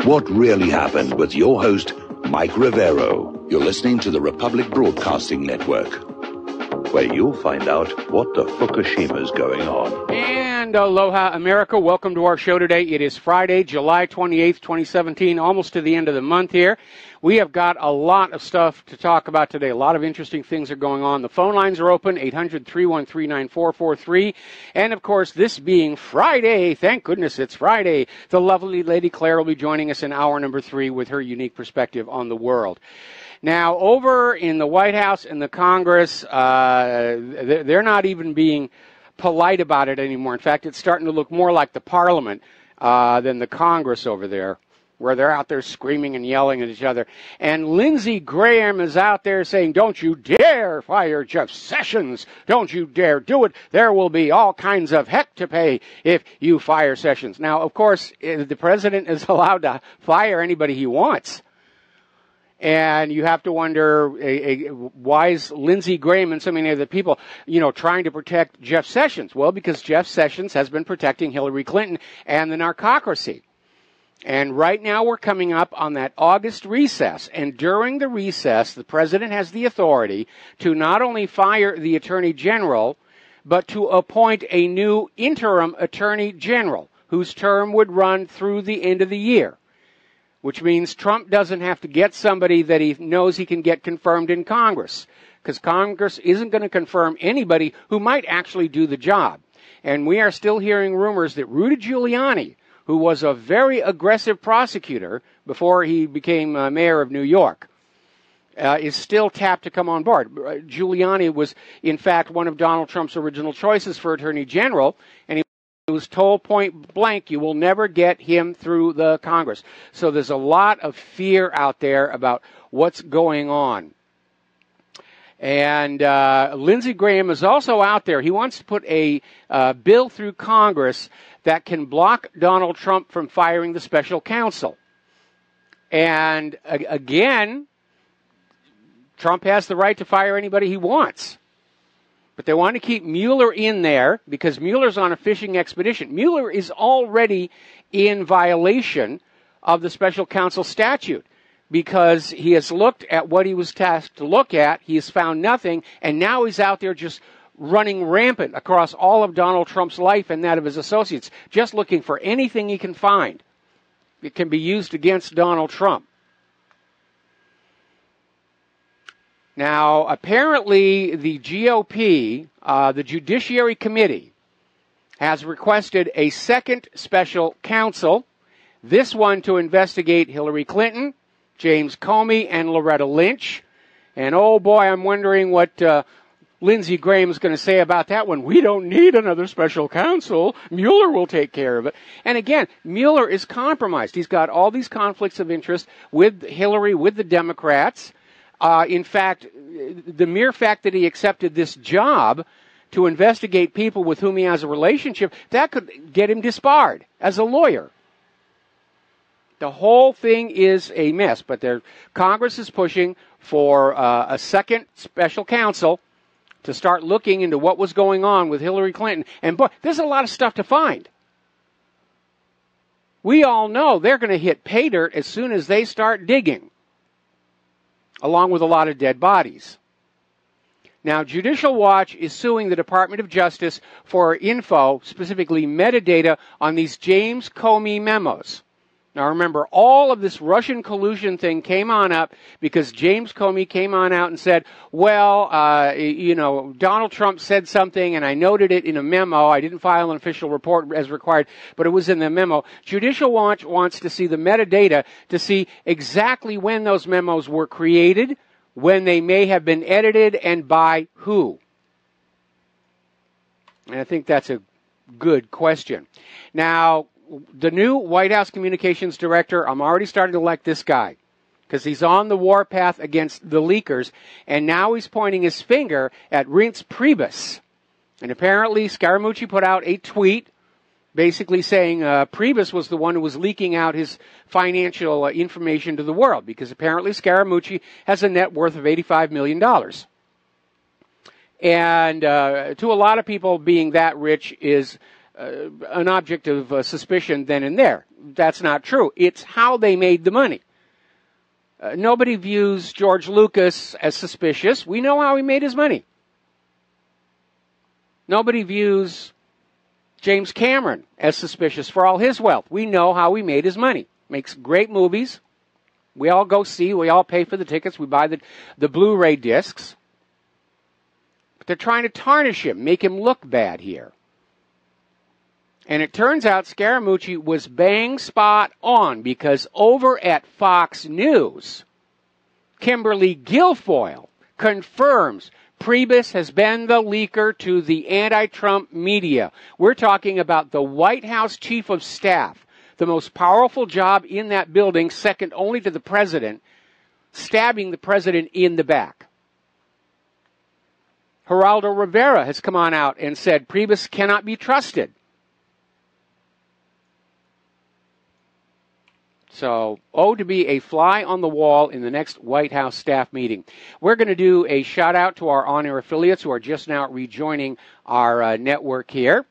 What really happened with your host, Mike Rivero. You're listening to the Republic Broadcasting Network, where you'll find out what the Fukushima's going on. And aloha, America. Welcome to our show today. It is Friday, July 28th, 2017, almost to the end of the month here. We have got a lot of stuff to talk about today. A lot of interesting things are going on. The phone lines are open, 800-313-9443. And, of course, this being Friday, thank goodness it's Friday, the lovely Lady Claire will be joining us in hour number 3 with her unique perspective on the world. Now, over in the White House and the Congress, they're not even being polite about it anymore. In fact, it's starting to look more like the Parliament than the Congress over there, where they're out there screaming and yelling at each other. And Lindsey Graham is out there saying, don't you dare fire Jeff Sessions. Don't you dare do it. There will be all kinds of heck to pay if you fire Sessions. Now, of course, the president is allowed to fire anybody he wants. And you have to wonder, why is Lindsey Graham and so many other people, trying to protect Jeff Sessions? Well, because Jeff Sessions has been protecting Hillary Clinton and the narcocracy. And right now we're coming up on that August recess. And during the recess, the president has the authority to not only fire the attorney general, but to appoint a new interim attorney general whose term would run through the end of the year. Which means Trump doesn't have to get somebody that he knows he can get confirmed in Congress, because Congress isn't going to confirm anybody who might actually do the job. And we are still hearing rumors that Rudy Giuliani, who was a very aggressive prosecutor before he became mayor of New York, is still tapped to come on board. Giuliani was, in fact, one of Donald Trump's original choices for Attorney General, and he was told point blank, you will never get him through the Congress. So there's a lot of fear out there about what's going on. And Lindsey Graham is also out there. He wants to put a bill through Congress that can block Donald Trump from firing the special counsel. And again, Trump has the right to fire anybody he wants. But they want to keep Mueller in there because Mueller's on a fishing expedition. Mueller is already in violation of the special counsel statute because he has looked at what he was tasked to look at. He has found nothing, and now he's out there just running rampant across all of Donald Trump's life and that of his associates, just looking for anything he can find that can be used against Donald Trump. Now, apparently, the GOP, the Judiciary Committee, has requested a second special counsel, this one to investigate Hillary Clinton, James Comey, and Loretta Lynch. And, oh, boy, I'm wondering what Lindsey Graham is going to say about that one. We don't need another special counsel. Mueller will take care of it. And, again, Mueller is compromised. He's got all these conflicts of interest with Hillary, with the Democrats. In fact, the mere fact that he accepted this job to investigate people with whom he has a relationship, that could get him disbarred as a lawyer. The whole thing is a mess, but Congress is pushing for a second special counsel to start looking into what was going on with Hillary Clinton. And boy, there's a lot of stuff to find. We all know they're going to hit pay dirt as soon as they start digging, along with a lot of dead bodies. Now, Judicial Watch is suing the Department of Justice for info, specifically metadata, on these James Comey memos. Now, remember, all of this Russian collusion thing came on up because James Comey came on out and said, well, Donald Trump said something, and I noted it in a memo. I didn't file an official report as required, but it was in the memo. Judicial Watch wants to see the metadata to see exactly when those memos were created, when they may have been edited, and by who. And I think that's a good question. Now, the new White House communications director, I'm already starting to like this guy because he's on the warpath against the leakers, and now he's pointing his finger at Reince Priebus. And apparently Scaramucci put out a tweet basically saying Priebus was the one who was leaking out his financial information to the world because apparently Scaramucci has a net worth of $85 million. And to a lot of people, being that rich is an object of suspicion then and there. that's not true. It's how they made the money. Nobody views George Lucas as suspicious. We know how he made his money. Nobody views James Cameron as suspicious for all his wealth. We know how he made his money. Makes great movies. We all go see. We all pay for the tickets. We buy the Blu-ray discs. But they're trying to tarnish him, make him look bad here. And it turns out Scaramucci was bang spot on, because over at Fox News, Kimberly Guilfoyle confirms Priebus has been the leaker to the anti-Trump media. We're talking about the White House Chief of Staff, the most powerful job in that building, second only to the president, stabbing the president in the back. Geraldo Rivera has come on out and said Priebus cannot be trusted. So, to be a fly on the wall in the next White House staff meeting. We're going to do a shout out to our on-air affiliates who are just now rejoining our network here.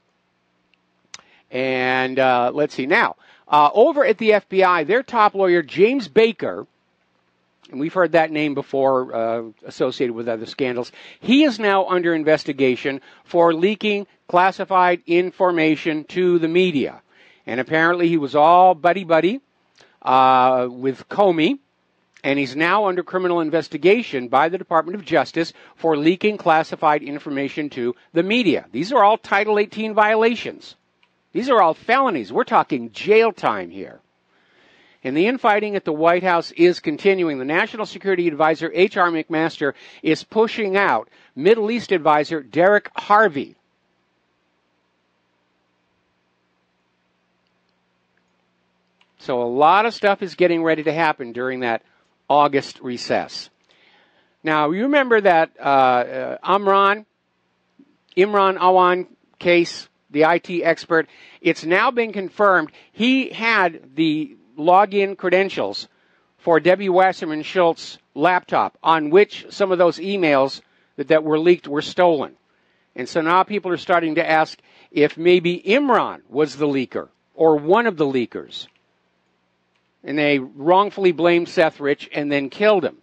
And let's see now. Over at the FBI, their top lawyer, James Baker, and we've heard that name before associated with other scandals, he is now under investigation for leaking classified information to the media. And apparently he was all buddy-buddy with Comey, and he's now under criminal investigation by the Department of Justice for leaking classified information to the media. These are all Title 18 violations. These are all felonies. We're talking jail time here. And the infighting at the White House is continuing. The National Security Advisor, H.R. McMaster, is pushing out Middle East Advisor Derek Harvey. So a lot of stuff is getting ready to happen during that August recess. Now, you remember that Imran Awan case, the IT expert. It's now been confirmed he had the login credentials for Debbie Wasserman Schultz's laptop, on which some of those emails that were leaked were stolen. And so now people are starting to ask if maybe Imran was the leaker or one of the leakers. And they wrongfully blamed Seth Rich and then killed him.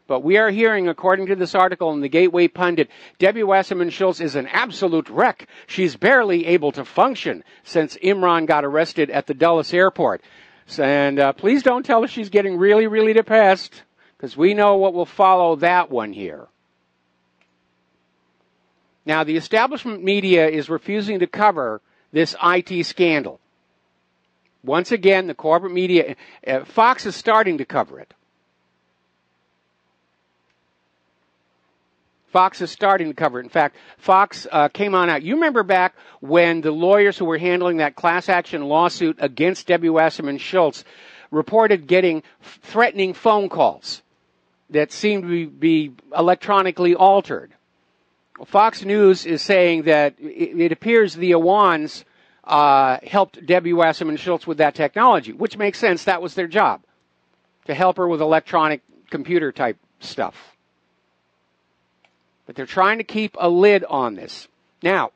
But we are hearing, according to this article in the Gateway Pundit, Debbie Wasserman Schultz is an absolute wreck. She's barely able to function since Imran got arrested at the Dulles airport. And please don't tell her she's getting really, really depressed, because we know what will follow that one here. Now, the establishment media is refusing to cover this IT scandal. Once again, the corporate media, Fox is starting to cover it. Fox is starting to cover it. In fact, Fox came on out. You remember back when the lawyers who were handling that class action lawsuit against Debbie Wasserman Schultz reported getting threatening phone calls that seemed to be electronically altered. Fox News is saying that it appears the Awans helped Debbie Wasserman Schultz with that technology, which makes sense. That was their job, to help her with electronic computer type stuff. But they're trying to keep a lid on this. Now,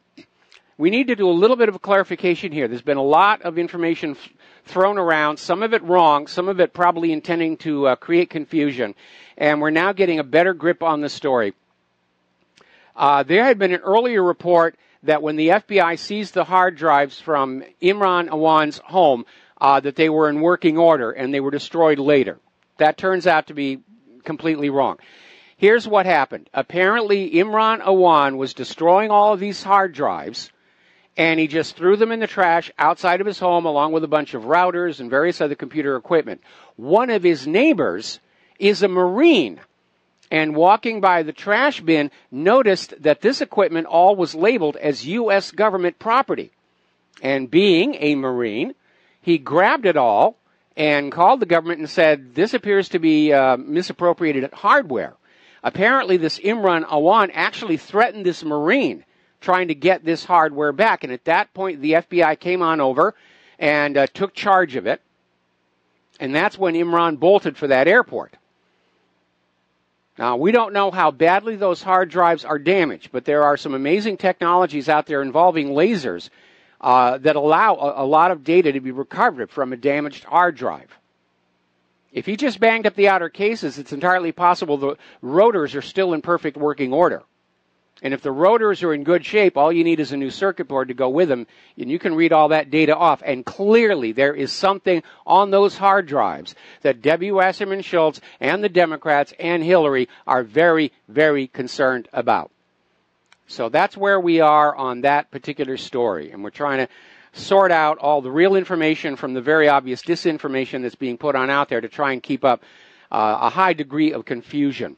we need to do a little bit of a clarification here. There's been a lot of information thrown around, some of it wrong, some of it probably intending to create confusion, and we're now getting a better grip on the story. There had been an earlier report that when the FBI seized the hard drives from Imran Awan's home, that they were in working order and they were destroyed later. That turns out to be completely wrong. Here's what happened. Apparently, Imran Awan was destroying all of these hard drives, and he just threw them in the trash outside of his home along with a bunch of routers and various other computer equipment. One of his neighbors is a Marine, and walking by the trash bin, noticed that this equipment all was labeled as U.S. government property. And being a Marine, he grabbed it all and called the government and said, this appears to be misappropriated hardware. Apparently, this Imran Awan actually threatened this Marine trying to get this hardware back. And at that point, the FBI came on over and took charge of it. And that's when Imran bolted for that airport. Now, we don't know how badly those hard drives are damaged, but there are some amazing technologies out there involving lasers that allow a lot of data to be recovered from a damaged hard drive. If he just banged up the outer cases, it's entirely possible the rotors are still in perfect working order. And if the rotors are in good shape, all you need is a new circuit board to go with them, and you can read all that data off. And clearly there is something on those hard drives that Debbie Wasserman Schultz and the Democrats and Hillary are very, very concerned about. So that's where we are on that particular story. And we're trying to sort out all the real information from the very obvious disinformation that's being put on out there to try and keep up a high degree of confusion.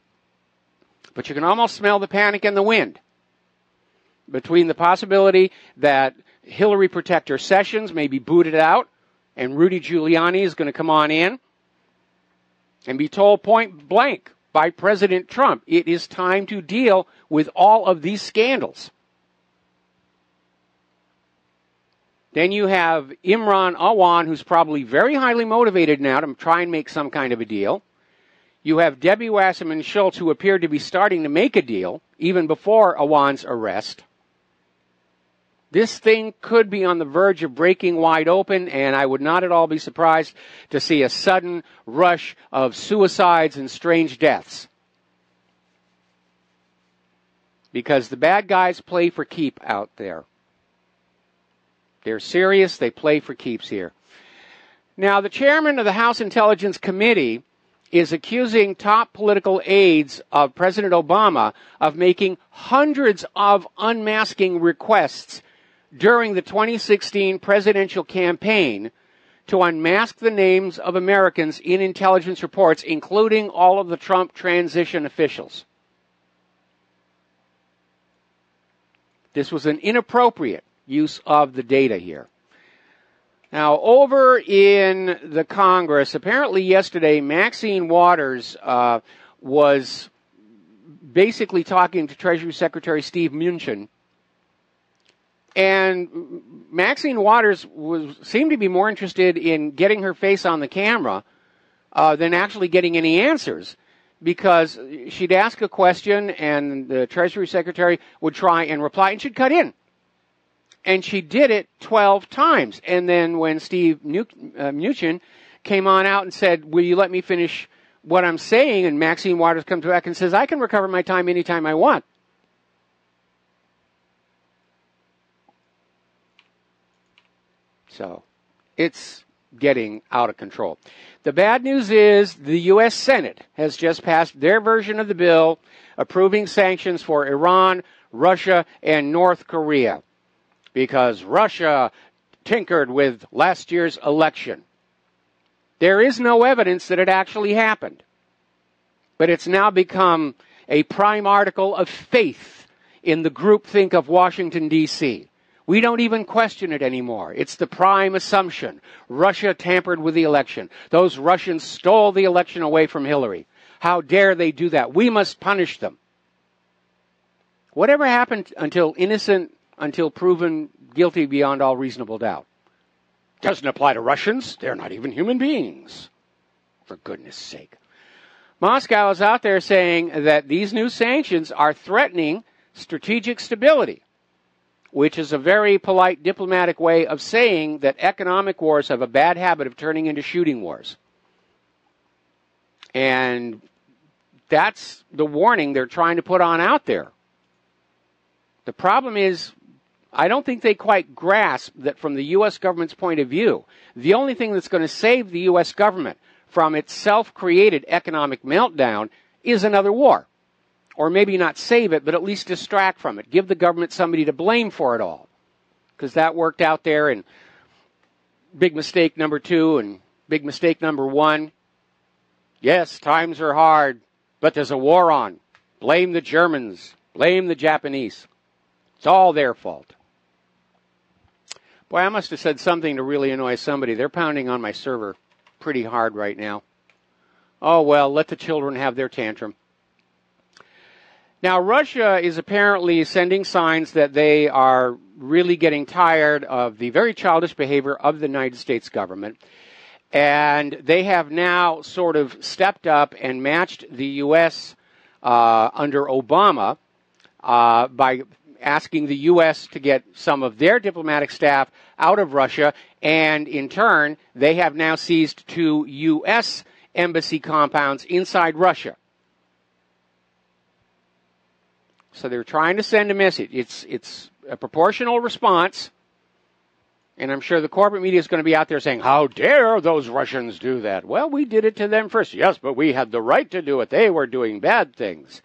But you can almost smell the panic in the wind between the possibility that Hillary Protector Sessions may be booted out and Rudy Giuliani is going to come on in and be told point blank by President Trump, it is time to deal with all of these scandals. Then you have Imran Awan, who's probably very highly motivated now to try and make some kind of a deal. You have Debbie Wasserman Schultz, who appeared to be starting to make a deal even before Awan's arrest. This thing could be on the verge of breaking wide open, and I would not at all be surprised to see a sudden rush of suicides and strange deaths. Because the bad guys play for keep out there. They're serious, they play for keeps here. Now, the chairman of the House Intelligence Committee is accusing top political aides of President Obama of making hundreds of unmasking requests during the 2016 presidential campaign to unmask the names of Americans in intelligence reports, including all of the Trump transition officials. This was an inappropriate use of the data here. Now, over in the Congress, apparently yesterday, Maxine Waters was basically talking to Treasury Secretary Steve Mnuchin. And Maxine Waters seemed to be more interested in getting her face on the camera than actually getting any answers, because she'd ask a question and the Treasury Secretary would try and reply, and she'd cut in. And she did it 12 times. And then when Steve Mnuchin came on out and said, will you let me finish what I'm saying? And Maxine Waters comes back and says, I can recover my time anytime I want. So it's getting out of control. The bad news is the U.S. Senate has just passed their version of the bill approving sanctions for Iran, Russia, and North Korea, because Russia tinkered with last year's election. There is no evidence that it actually happened, but it's now become a prime article of faith in the groupthink of Washington, D.C. We don't even question it anymore. It's the prime assumption. Russia tampered with the election. Those Russians stole the election away from Hillary. How dare they do that? We must punish them. Whatever happened until proven guilty beyond all reasonable doubt? Doesn't apply to Russians. They're not even human beings. For goodness sake. Moscow is out there saying that these new sanctions are threatening strategic stability, which is a very polite diplomatic way of saying that economic wars have a bad habit of turning into shooting wars. And that's the warning they're trying to put on out there. The problem is, I don't think they quite grasp that from the U.S. government's point of view, the only thing that's going to save the U.S. government from its self-created economic meltdown is another war. Or maybe not save it, but at least distract from it. Give the government somebody to blame for it all. Because that worked out there, and big mistake number 2 and big mistake number 1. Yes, times are hard, but there's a war on. Blame the Germans. Blame the Japanese. It's all their fault. Boy, I must have said something to really annoy somebody. They're pounding on my server pretty hard right now. Oh, well, let the children have their tantrum. Now, Russia is apparently sending signs that they are really getting tired of the very childish behavior of the United States government. And they have now sort of stepped up and matched the U.S. Under Obama by asking the U.S. to get some of their diplomatic staff out of Russia, and in turn, they have now seized 2 U.S. embassy compounds inside Russia. So they're trying to send a message. It's a proportional response, and I'm sure the corporate media is going to be out there saying, how dare those Russians do that? Well, we did it to them first. Yes, but we had the right to do it. They were doing bad things.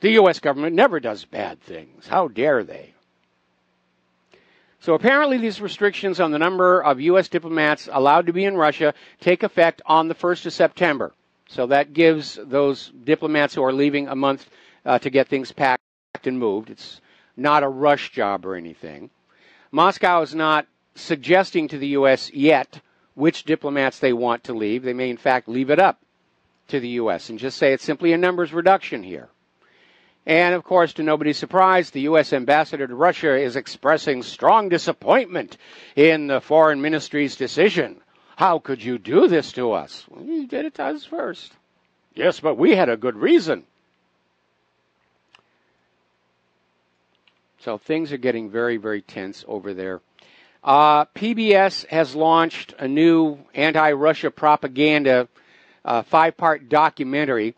The U.S. government never does bad things. How dare they? So apparently these restrictions on the number of U.S. diplomats allowed to be in Russia take effect on the 1st of September. So that gives those diplomats who are leaving a month to get things packed and moved. It's not a rush job or anything. Moscow is not suggesting to the U.S. yet which diplomats they want to leave. They may, in fact, leave it up to the U.S. and just say it's simply a numbers reduction here. And, of course, to nobody's surprise, the U.S. ambassador to Russia is expressing strong disappointment in the foreign ministry's decision. How could you do this to us? Well, you did it to us first. Yes, but we had a good reason. So things are getting very, very tense over there. PBS has launched a new anti-Russia propaganda 5-part documentary.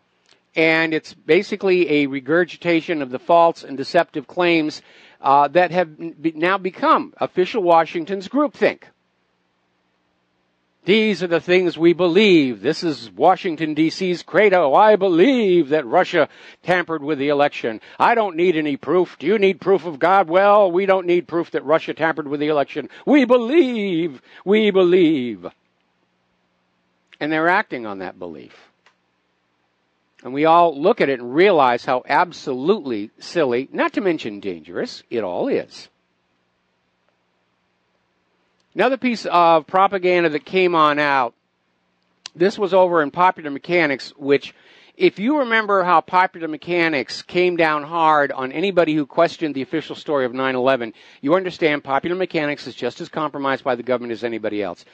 And it's basically a regurgitation of the false and deceptive claims that have now become official Washington's groupthink. These are the things we believe. This is Washington, D.C.'s credo. I believe that Russia tampered with the election. I don't need any proof. Do you need proof of God? Well, we don't need proof that Russia tampered with the election. We believe. We believe. And they're acting on that belief. And we all look at it and realize how absolutely silly, not to mention dangerous, it all is. Another piece of propaganda that came on out, this was over in Popular Mechanics, which, if you remember how Popular Mechanics came down hard on anybody who questioned the official story of 9/11, you understand Popular Mechanics is just as compromised by the government as anybody else.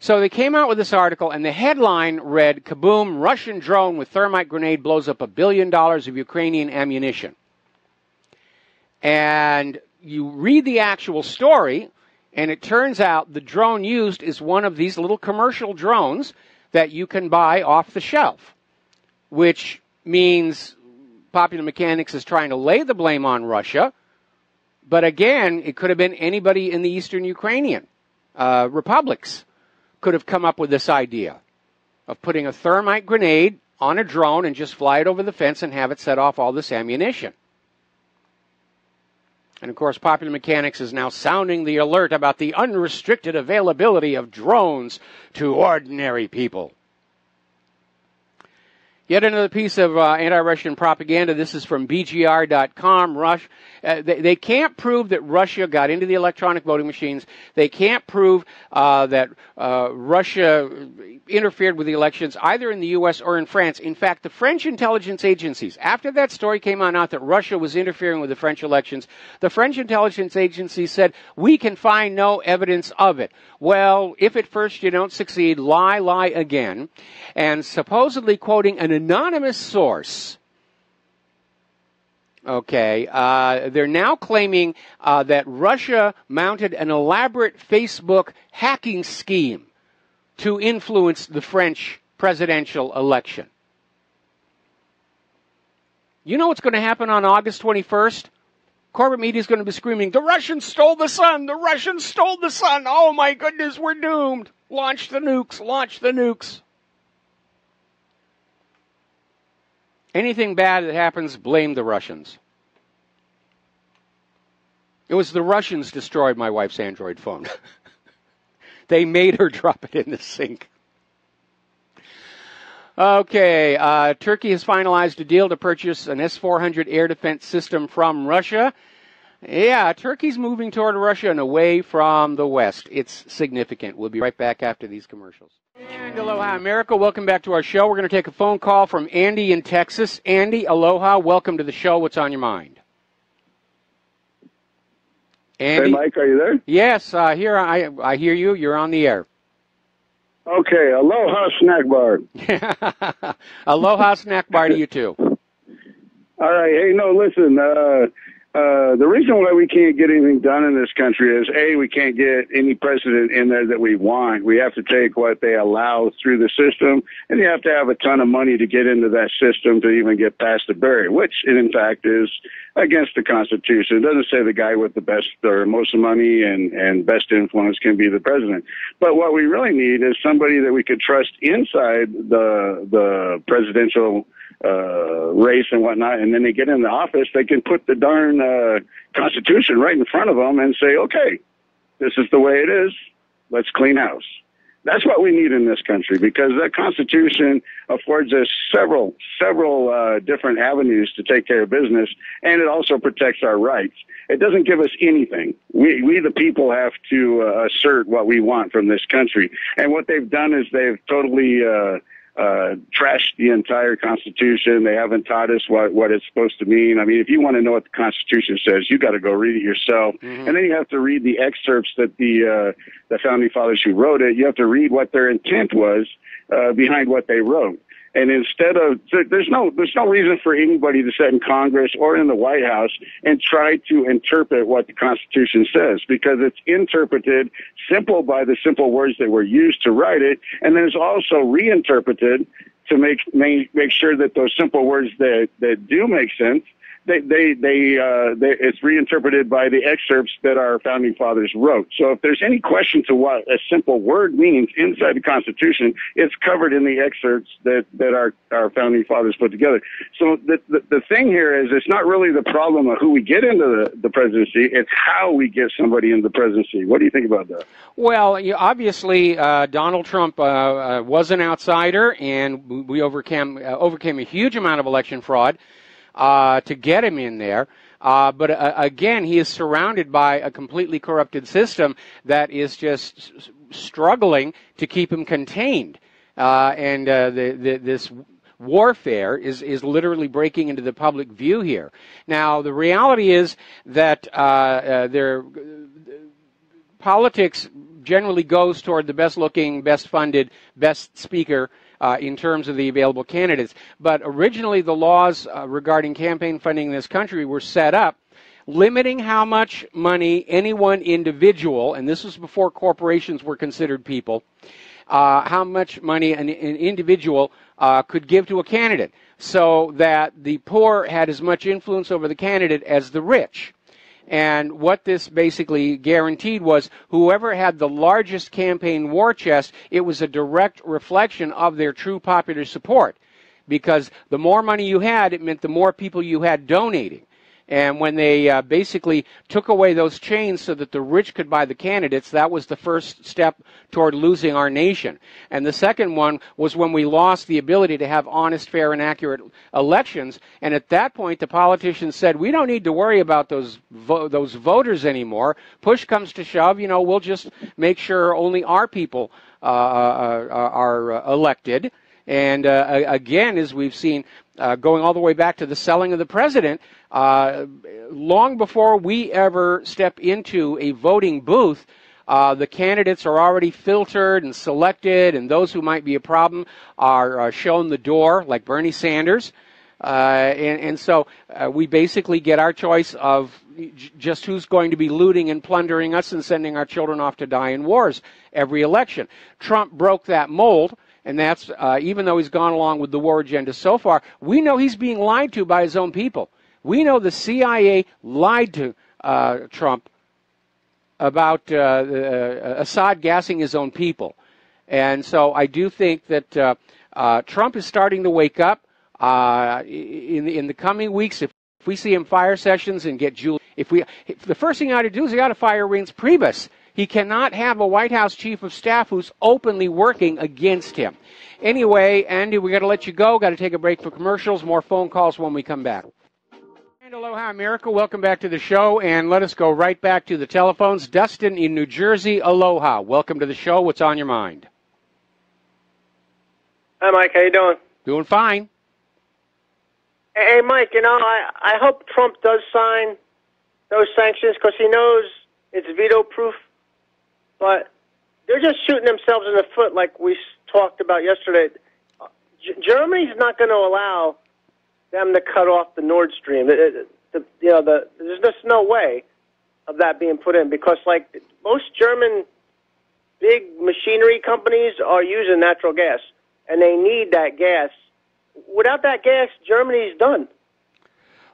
So they came out with this article, and the headline read, "Kaboom, Russian drone with thermite grenade blows up $1 billion of Ukrainian ammunition." And you read the actual story, and it turns out the drone used is one of these little commercial drones that you can buy off the shelf, which means Popular Mechanics is trying to lay the blame on Russia. But again, it could have been anybody in the eastern Ukrainian republics could have come up with this idea of putting a thermite grenade on a drone and just fly it over the fence and have it set off all this ammunition. And, of course, Popular Mechanics is now sounding the alert about the unrestricted availability of drones to ordinary people. Yet another piece of anti-Russian propaganda. This is from BGR.com. They can't prove that Russia got into the electronic voting machines. They can't prove that Russia interfered with the elections either in the U.S. or in France. In fact, the French intelligence agencies, after that story came out that Russia was interfering with the French elections, the French intelligence agencies said, we can find no evidence of it. Well, if at first you don't succeed, lie again. And supposedly quoting an anonymous source, they're now claiming that Russia mounted an elaborate Facebook hacking scheme to influence the French presidential election. You know what's going to happen on August 21st? Corporate media is going to be screaming, the Russians stole the sun! The Russians stole the sun! Oh my goodness, we're doomed! Launch the nukes! Launch the nukes! Anything bad that happens, blame the Russians. It was the Russians destroyed my wife's Android phone. They made her drop it in the sink. Okay, Turkey has finalized a deal to purchase an S-400 air defense system from Russia. Yeah, Turkey's moving toward Russia and away from the West. It's significant. We'll be right back after these commercials. And aloha, America. Welcome back to our show. We're going to take a phone call from Andy in Texas. Andy, aloha. Welcome to the show. What's on your mind? Andy? Hey, Mike, are you there? Yes, here I hear you. You're on the air. Okay, aloha snack bar. Aloha snack bar to you too. All right, hey, no, listen, The reason why we can't get anything done in this country is, A, we can't get any president in there that we want. We have to take what they allow through the system, and you have to have a ton of money to get into that system to even get past the barrier, which, in fact, is against the Constitution. It doesn't say the guy with the best or most money and best influence can be the president. But what we really need is somebody that we could trust inside the presidential race and whatnot, and then they get in the office, they can put the darn Constitution right in front of them and say, okay, this is the way it is, let's clean house. That's what we need in this country, because that Constitution affords us several different avenues to take care of business, and it also protects our rights. It doesn't give us anything. We the people have to assert what we want from this country. And what they've done is they've totally trashed the entire Constitution. They haven't taught us what it's supposed to mean. I mean, if you want to know what the Constitution says, you got to go read it yourself. Mm-hmm. And then you have to read the excerpts that the Founding Fathers who wrote it, you have to read what their intent was behind what they wrote. And instead of, there's no reason for anybody to sit in Congress or in the White House and try to interpret what the Constitution says, because it's interpreted simple by the simple words that were used to write it, and then it's also reinterpreted to make sure that those simple words that do make sense, it's reinterpreted by the excerpts that our Founding Fathers wrote. So if there's any question to what a simple word means inside the Constitution, it's covered in the excerpts that our Founding Fathers put together. So the thing here is, it's not really the problem of who we get into the presidency, it's how we get somebody into the presidency. What do you think about that? Well, obviously, Donald Trump was an outsider, and we overcame a huge amount of election fraud to get him in there. But again, he is surrounded by a completely corrupted system that is just struggling to keep him contained. This warfare is literally breaking into the public view here. Now, the reality is that politics generally goes toward the best-looking, best-funded, best speaker in terms of the available candidates. But originally the laws regarding campaign funding in this country were set up limiting how much money any one individual, and this was before corporations were considered people, how much money an individual could give to a candidate, so that the poor had as much influence over the candidate as the rich. And what this basically guaranteed was whoever had the largest campaign war chest, it was a direct reflection of their true popular support. Because the more money you had, it meant the more people you had donating. And when they basically took away those chains so that the rich could buy the candidates, that was the first step toward losing our nation. And the second one was when we lost the ability to have honest, fair, and accurate elections. And at that point, the politicians said, we don't need to worry about those voters anymore. Push comes to shove, we'll just make sure only our people are elected. And again, as we've seen, going all the way back to the selling of the president, long before we ever step into a voting booth, the candidates are already filtered and selected, and those who might be a problem are shown the door, like Bernie Sanders. And so we basically get our choice of just who's going to be looting and plundering us and sending our children off to die in wars every election. Trump broke that mold. And that's, even though he's gone along with the war agenda so far, we know he's being lied to by his own people. We know the CIA lied to Trump about Assad gassing his own people. And so I do think that Trump is starting to wake up. In the coming weeks, if we see him fire Sessions and get Julie, the first thing he ought to do is he ought to fire Reince Priebus. He cannot have a White House chief of staff who's openly working against him. Anyway, Andy, we got to let you go. Got to take a break for commercials. More phone calls when we come back. And aloha, America. Welcome back to the show. And let us go right back to the telephones. Dustin in New Jersey, aloha. Welcome to the show. What's on your mind? Hi, Mike. How you doing? Doing fine. Hey, Mike, I hope Trump does sign those sanctions because he knows it's veto-proof. But they're just shooting themselves in the foot like we talked about yesterday. Germany's not going to allow them to cut off the Nord Stream. there's just no way of that being put in because, like, most German big machinery companies are using natural gas, and they need that gas. Without that gas, Germany's done.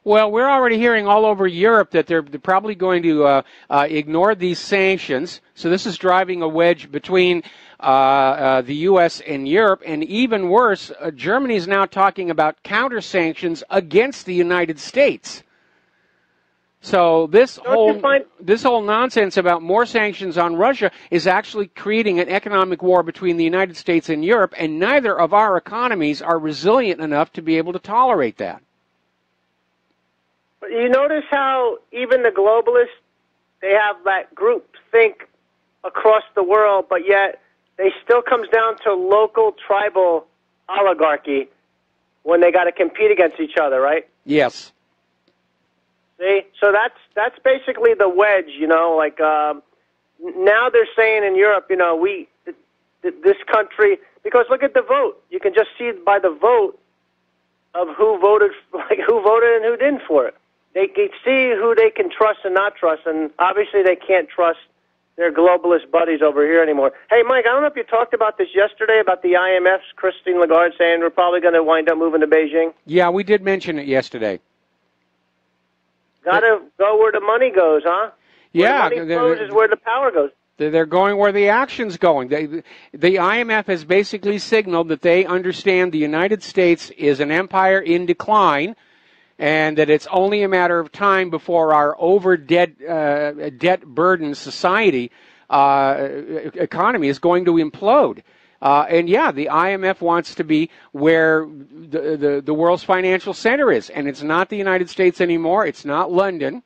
Well, we're already hearing all over Europe that they're probably going to ignore these sanctions. So this is driving a wedge between the U.S. and Europe. And even worse, Germany is now talking about counter-sanctions against the United States. So this whole nonsense about more sanctions on Russia is actually creating an economic war between the United States and Europe, and neither of our economies are resilient enough to be able to tolerate that. You notice how even the globalists, they have that group think across the world, but yet they still comes down to local tribal oligarchy when they got to compete against each other, right? Yes. See, so that's basically the wedge, like now they're saying in Europe, this country, because look at the vote. You can just see by the vote of who voted and who didn't for it. They can see who they can trust and not trust, and obviously they can't trust their globalist buddies over here anymore. Hey, Mike, I don't know if you talked about this yesterday, about the IMF's Christine Lagarde saying we're probably going to wind up moving to Beijing. Yeah, we did mention it yesterday. Got to go where the money goes, huh? Yeah. Where the money flows is where the power goes. They're going where the action's going. The IMF has basically signaled that they understand the United States is an empire in decline, and that it's only a matter of time before our debt-burdened society economy is going to implode. And yeah, the IMF wants to be where the world's financial center is, and it's not the United States anymore. It's not London.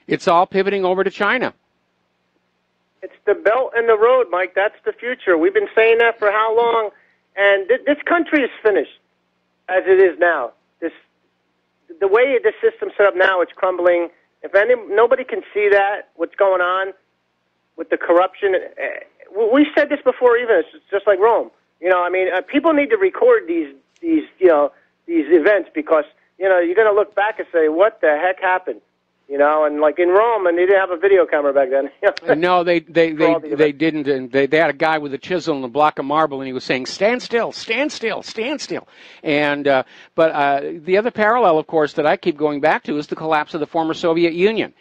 It's all pivoting over to China. It's the Belt and the Road, Mike. That's the future. We've been saying that for how long? And this country is finished as it is now. The way the system's set up now, it's crumbling. Nobody can see that, what's going on with the corruption. We said this before, even it's just like Rome. People need to record these events because you're going to look back and say, what the heck happened? And like in Rome, and they didn't have a video camera back then. No, they didn't. And they had a guy with a chisel and a block of marble, and he was saying, "Stand still, stand still, stand still." And but the other parallel, of course, that I keep going back to is the collapse of the former Soviet Union.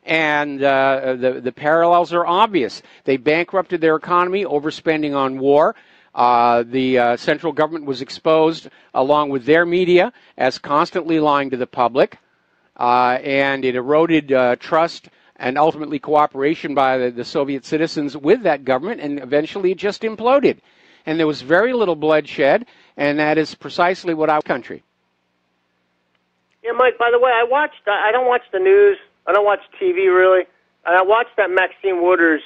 And the parallels are obvious. They bankrupted their economy, overspending on war. The central government was exposed, along with their media, as constantly lying to the public. And it eroded trust and ultimately cooperation by the Soviet citizens with that government, and eventually it just imploded. And there was very little bloodshed, and that is precisely what our country. Yeah, Mike, by the way, I don't watch the news. I don't watch TV, really. And I watched that Maxine Waters,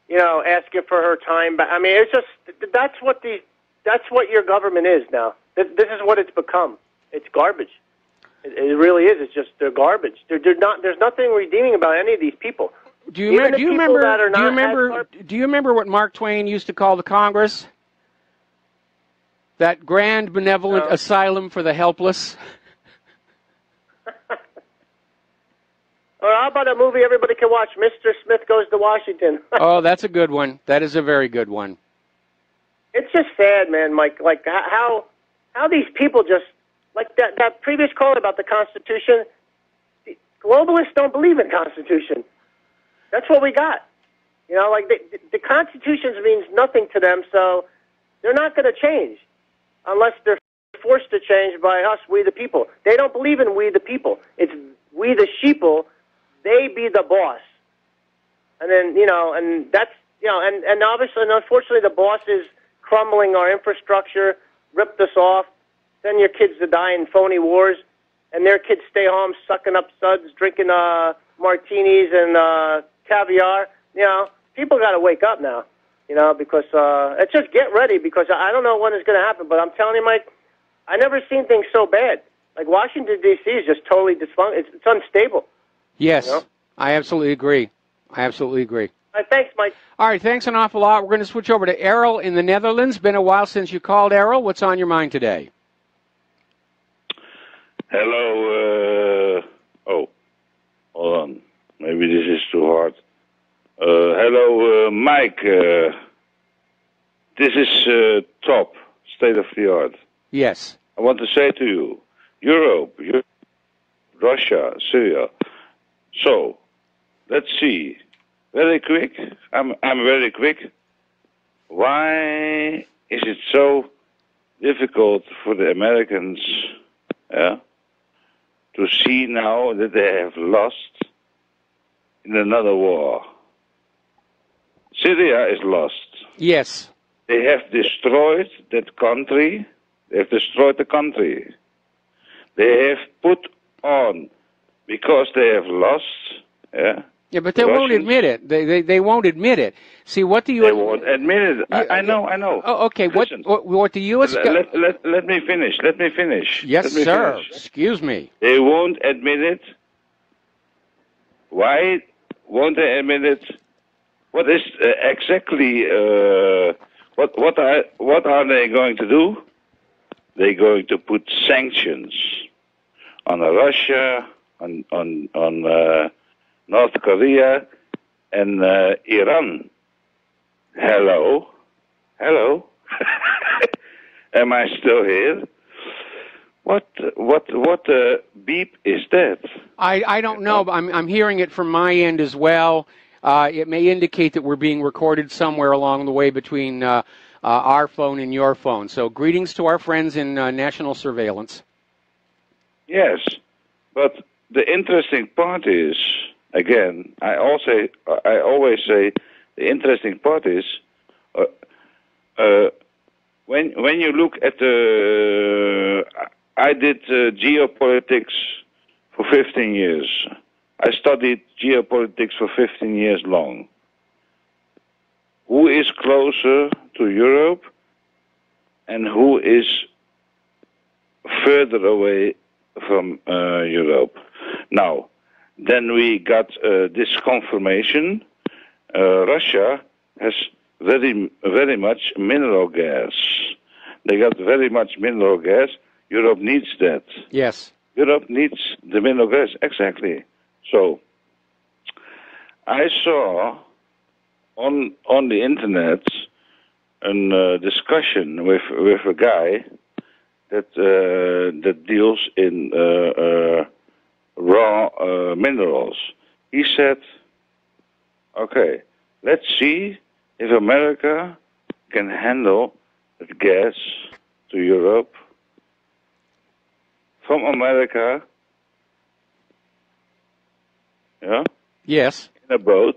asking for her time back. I mean, it's just, that's what your government is now. This is what it's become. It's garbage. It really is. It's just they're garbage. There's nothing redeeming about any of these people. Do you remember what Mark Twain used to call the Congress? That grand benevolent asylum for the helpless. Or how about a movie everybody can watch, Mr. Smith Goes to Washington? Oh, that's a good one. That is a very good one. It's just sad, man, Mike. Like how these people just, like that previous call about the Constitution, the globalists don't believe in Constitution. That's what we got. Like the Constitution means nothing to them, so they're not going to change unless they're forced to change by us, we the people. They don't believe in we the people. It's we the sheeple. They be the boss. And then, and that's, and obviously and unfortunately the boss is crumbling our infrastructure, ripped us off, send your kids to die in phony wars, and their kids stay home sucking up suds, drinking martinis and caviar. People got to wake up now, because it's just get ready, because I don't know when it's going to happen, but I'm telling you, Mike, I never seen things so bad. Like Washington, D.C. is just totally dysfunctional. It's unstable. Yes, I absolutely agree. All right, thanks, Mike. All right, thanks an awful lot. We're going to switch over to Errol in the Netherlands. Been a while since you called, Errol. What's on your mind today? Hello, Oh, hold on. Maybe this is too hard. Hello, Mike. This is top, state of the art. Yes. I want to say to you, Europe, Russia, Syria. So, let's see. Very quick. I'm very quick. Why is it so difficult for the Americans to see now that they have lost in another war? Syria is lost. Yes. They have destroyed that country. They have destroyed the country. They have put on, because they have lost, Yeah, but they won't admit it. They won't admit it. See, what do you... They won't admit it. I know. Oh, okay, Listen, what the U.S... Let me finish. Yes, sir. Excuse me. They won't admit it. Why won't they admit it? What is exactly... What are they going to do? They're going to put sanctions on Russia, on North Korea, and Iran. Hello? Am I still here? What beep is that? I don't know, but I'm hearing it from my end as well. It may indicate that we're being recorded somewhere along the way between our phone and your phone. So greetings to our friends in national surveillance. Yes, but the interesting part is, again, I always say the interesting part is when you look at the... I did geopolitics for 15 years. I studied geopolitics for 15 years long. Who is closer to Europe and who is further away from Europe? Now, then we got this confirmation. Russia has very much mineral gas. They got very much mineral gas. Europe needs that. Yes. Europe needs the mineral gas, exactly. So, I saw on the internet a discussion with a guy that deals in raw minerals. He said, okay, let's see if America can handle the gas to Europe from America, Yes. in a boat.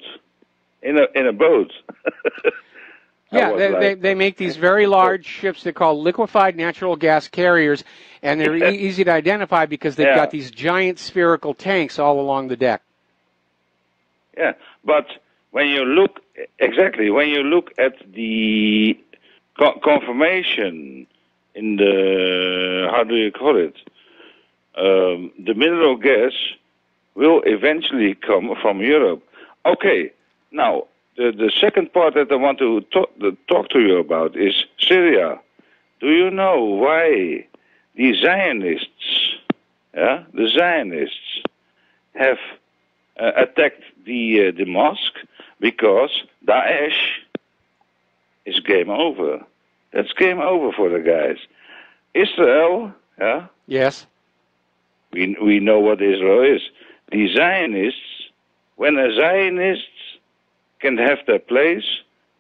In a boat. Yeah, they make these very large ships they call liquefied natural gas carriers, and they're easy to identify because they've got these giant spherical tanks all along the deck. Yeah, but when you look at the confirmation in the, how do you call it? The mineral gas will eventually come from Europe. Okay, now, the second part that I want to talk to you about is Syria. Do you know why the Zionists have attacked the mosque? Because Daesh is game over. That's game over for the guys. Israel, Yes. We know what Israel is. The Zionists, when the Zionists can have their place,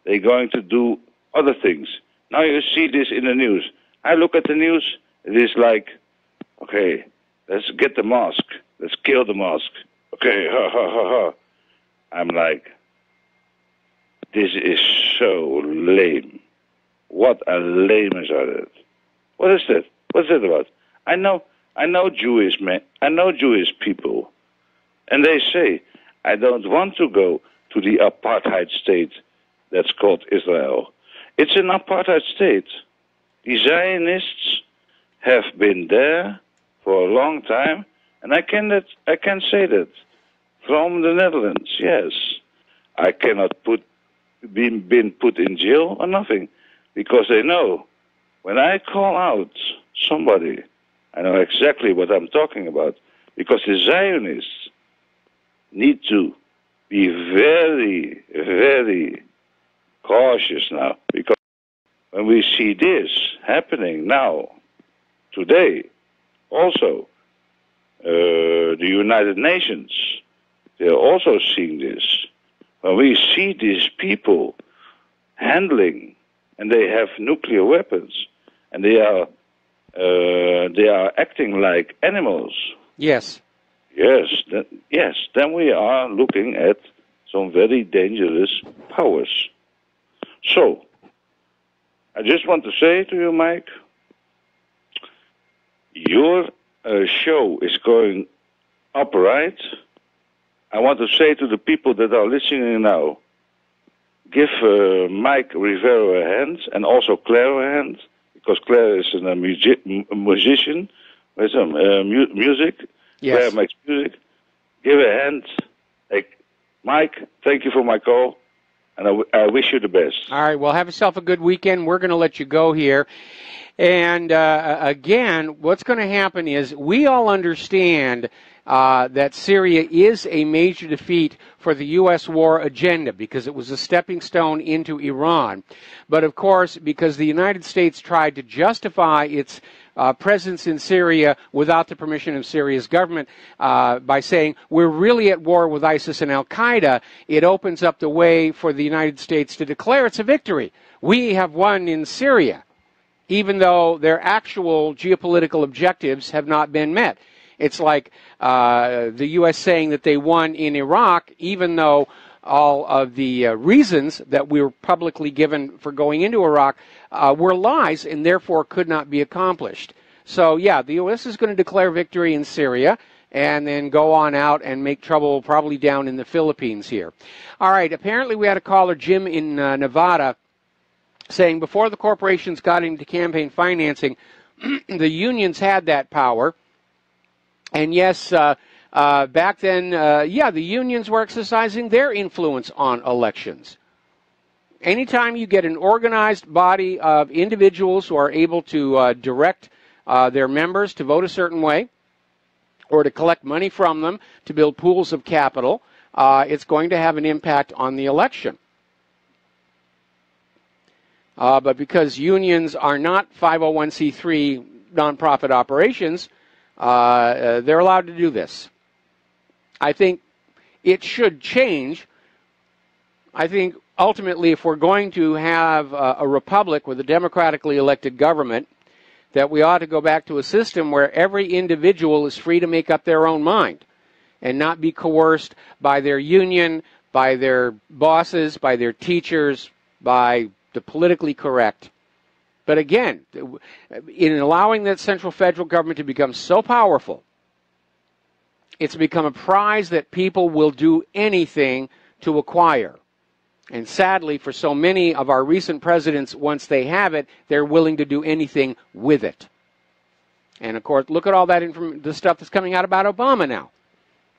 they're going to do other things. Now you see this in the news. I look at the news, it is like, okay, let's get the mosque. Let's kill the mosque. Okay, I'm like, this is so lame. What a lame is that? What is that? What's that about? I know Jewish men. I know Jewish people. And they say, I don't want to go to the apartheid state that's called Israel. It's an apartheid state. The Zionists have been there for a long time, and I can say that from the Netherlands. Yes, I cannot been put in jail or nothing, because they know when I call out somebody, I know exactly what I'm talking about, because the Zionists need to be very, very cautious now, because when we see this happening now, today, also, the United Nations, they're also seeing this. When we see these people handling, and they have nuclear weapons, and they are acting like animals. Yes. Yes, then we are looking at some very dangerous powers. So, I just want to say to you, Mike, your show is going up right. I want to say to the people that are listening now, give Mike Rivero a hand, and also Claire a hand, because Claire is a musician with some music. Yes. Claire makes music. Give a hand. Hey, Mike, thank you for my call, and I wish you the best. All right, well, have yourself a good weekend. We're going to let you go here. And again, what's going to happen is we all understand that Syria is a major defeat for the U.S. war agenda because it was a stepping stone into Iran. But, of course, because the United States tried to justify its presence in Syria without the permission of Syria's government by saying we're really at war with ISIS and al-Qaeda, it opens up the way for the United States to declare it's a victory. We have won in Syria, even though their actual geopolitical objectives have not been met. It's like the U.S. saying that they won in Iraq, even though all of the reasons that we were publicly given for going into Iraq were lies and therefore could not be accomplished. So, yeah, the U.S. is going to declare victory in Syria and then go on out and make trouble probably down in the Philippines here. All right, apparently we had a caller, Jim in Nevada, saying before the corporations got into campaign financing, the unions had that power. And yes, back then, the unions were exercising their influence on elections. Anytime you get an organized body of individuals who are able to direct their members to vote a certain way or to collect money from them to build pools of capital, it's going to have an impact on the election. But because unions are not 501c3 nonprofit operations, they're allowed to do this. I think it should change. I think ultimately if we're going to have a republic with a democratically elected government, that we ought to go back to a system where every individual is free to make up their own mind and not be coerced by their union, by their bosses, by their teachers, by the politically correct. But again, in allowing that central federal government to become so powerful, it's become a prize that people will do anything to acquire. And sadly, for so many of our recent presidents, once they have it, they're willing to do anything with it. And of course, look at all that the stuff that's coming out about Obama now,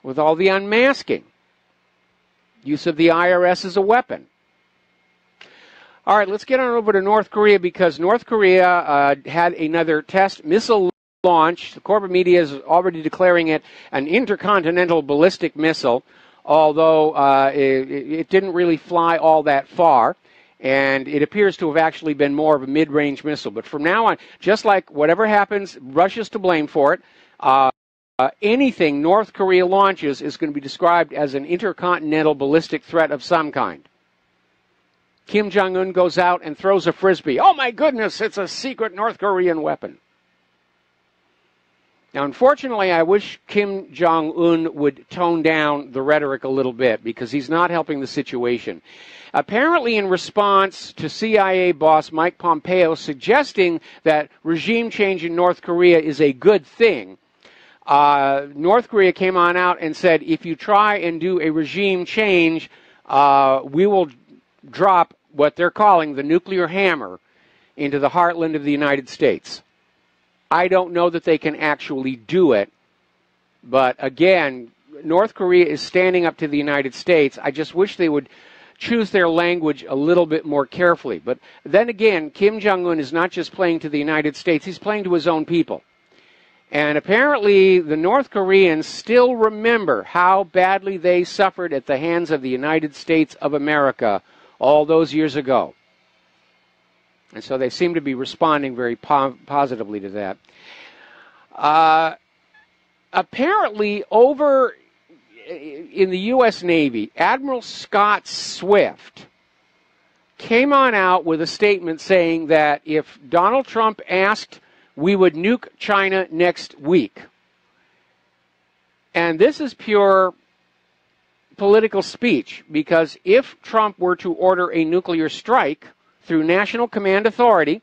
with all the unmasking, use of the IRS as a weapon. All right, let's get on over to North Korea, because North Korea had another test missile launch. The corporate media is already declaring it an intercontinental ballistic missile, although it didn't really fly all that far, and it appears to have actually been more of a mid-range missile. But from now on, just like whatever happens, Russia's to blame for it. Anything North Korea launches is going to be described as an intercontinental ballistic threat of some kind. Kim Jong-un goes out and throws a frisbee. Oh my goodness, it's a secret North Korean weapon. Now, unfortunately, I wish Kim Jong-un would tone down the rhetoric a little bit, because he's not helping the situation. Apparently, in response to CIA boss Mike Pompeo suggesting that regime change in North Korea is a good thing, North Korea came on out and said, if you try and do a regime change, we will drop what they're calling the nuclear hammer into the heartland of the United States. I don't know that they can actually do it, but again, North Korea is standing up to the United States. I just wish they would choose their language a little bit more carefully. But then again, Kim Jong-un is not just playing to the United States, he's playing to his own people. And apparently the North Koreans still remember how badly they suffered at the hands of the United States of America all those years ago. And so they seem to be responding very positively to that. Apparently, over in the U.S. Navy, Admiral Scott Swift came on out with a statement saying that if Donald Trump asked, we would nuke China next week. And this is pure political speech, because if Trump were to order a nuclear strike through National Command Authority,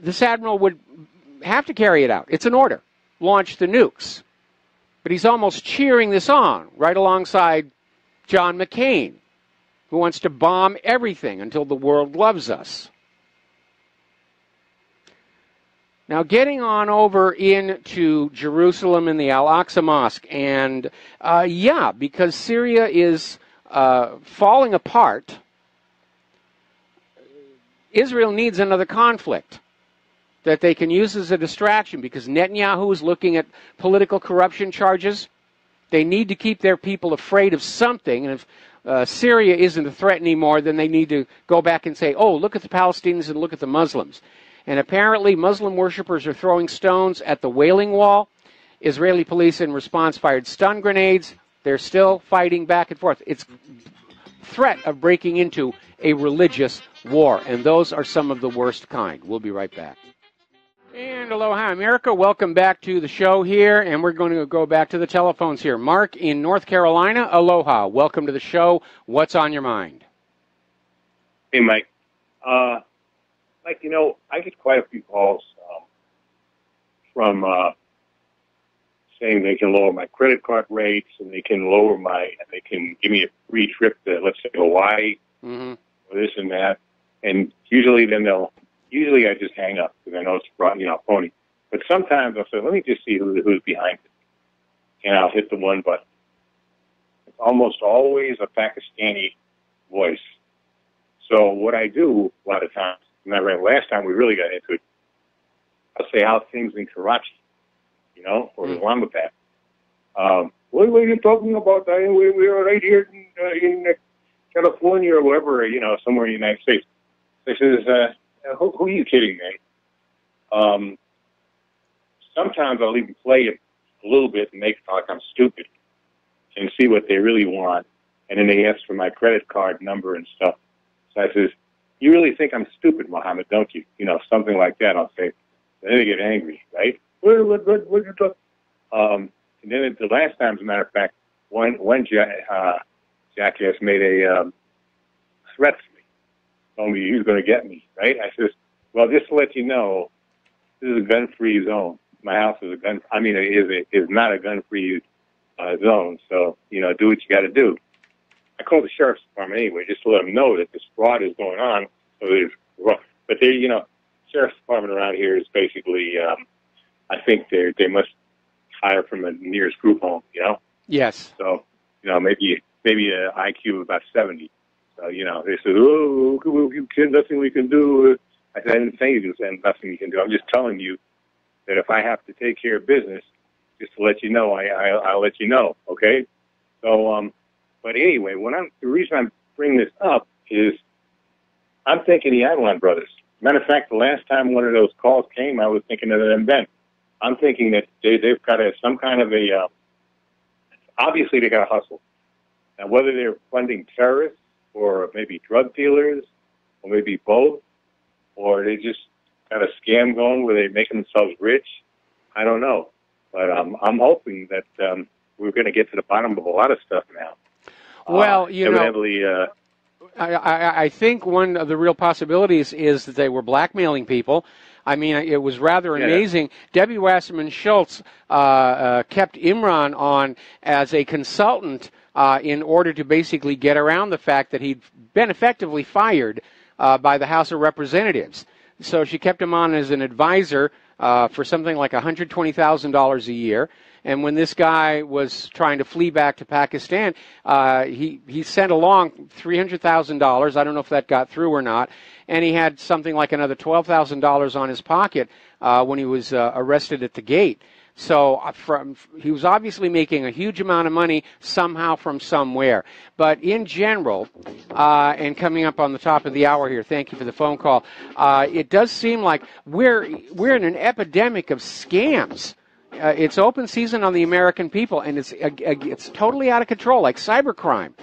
this admiral would have to carry it out. It's an order. Launch the nukes. But he's almost cheering this on, right alongside John McCain, who wants to bomb everything until the world loves us. Now, getting on over into Jerusalem and the Al-Aqsa Mosque, and because Syria is falling apart, Israel needs another conflict that they can use as a distraction, because Netanyahu is looking at political corruption charges. They need to keep their people afraid of something, and if Syria isn't a threat anymore, then they need to go back and say, oh, look at the Palestinians and look at the Muslims. And apparently Muslim worshippers are throwing stones at the Wailing Wall. Israeli police in response fired stun grenades. They're still fighting back and forth. It's threat of breaking into a religious war, and those are some of the worst kind. We'll be right back. And aloha, America. Welcome back to the show here, and we're going to go back to the telephones here. Mark in North Carolina, aloha. Welcome to the show. What's on your mind? Hey, Mike. Mike, I get quite a few calls from saying they can lower my credit card rates, and they can give me a free trip to, let's say, Hawaii, or this and that. And usually I just hang up because I know it's phony. But sometimes I'll say, let me just see who's behind it, and I'll hit the one button. It's almost always a Pakistani voice. So what I do a lot of times, last time we really got into it, I'll say how things in Karachi, or Islamabad. What are you talking about? We're right here in California or wherever, somewhere in the United States. They says, who are you kidding, man? Sometimes I'll even play it a little bit and make it like I'm stupid and see what they really want. And then they ask for my credit card number and stuff. So I says, you really think I'm stupid, Mohammed, don't you? Something like that, I'll say. Then they get angry, right? What you talking? And then the last time, as a matter of fact, one jackass made a threat to me. Told me he was going to get me, right? I says, well, just to let you know, this is a gun-free zone. My house is is not a gun-free zone. So, do what you got to do. I called the sheriff's department anyway, just to let them know that this fraud is going on. But sheriff's department around here is basically, I think they must hire from the nearest group home, Yes. So, maybe an IQ of about 70. So, they said, oh, nothing we can do. I said, I didn't say you said nothing you can do. I'm just telling you that if I have to take care of business, just to let you know, I'll let you know, okay? So, but anyway, the reason I'm bringing this up is I'm thinking the Avalon brothers. Matter of fact, the last time one of those calls came, I was thinking of them then. I'm thinking that they've got some kind of obviously they got to hustle. Now, whether they're funding terrorists or maybe drug dealers or maybe both, or they just got a scam going where they're making themselves rich, I don't know. But I'm hoping that we're going to get to the bottom of a lot of stuff now. Well, evidently, I think one of the real possibilities is that they were blackmailing people. I mean, it was rather amazing. Debbie Wasserman Schultz kept Imran on as a consultant in order to basically get around the fact that he'd been effectively fired by the House of Representatives. So she kept him on as an advisor for something like $120,000 a year. And when this guy was trying to flee back to Pakistan, he sent along $300,000. I don't know if that got through or not. And he had something like another $12,000 on his pocket when he was arrested at the gate. So he was obviously making a huge amount of money somehow from somewhere. But in general, and coming up on the top of the hour here, thank you for the phone call, it does seem like we're in an epidemic of scams. It's open season on the American people, and it's totally out of control, like cybercrime.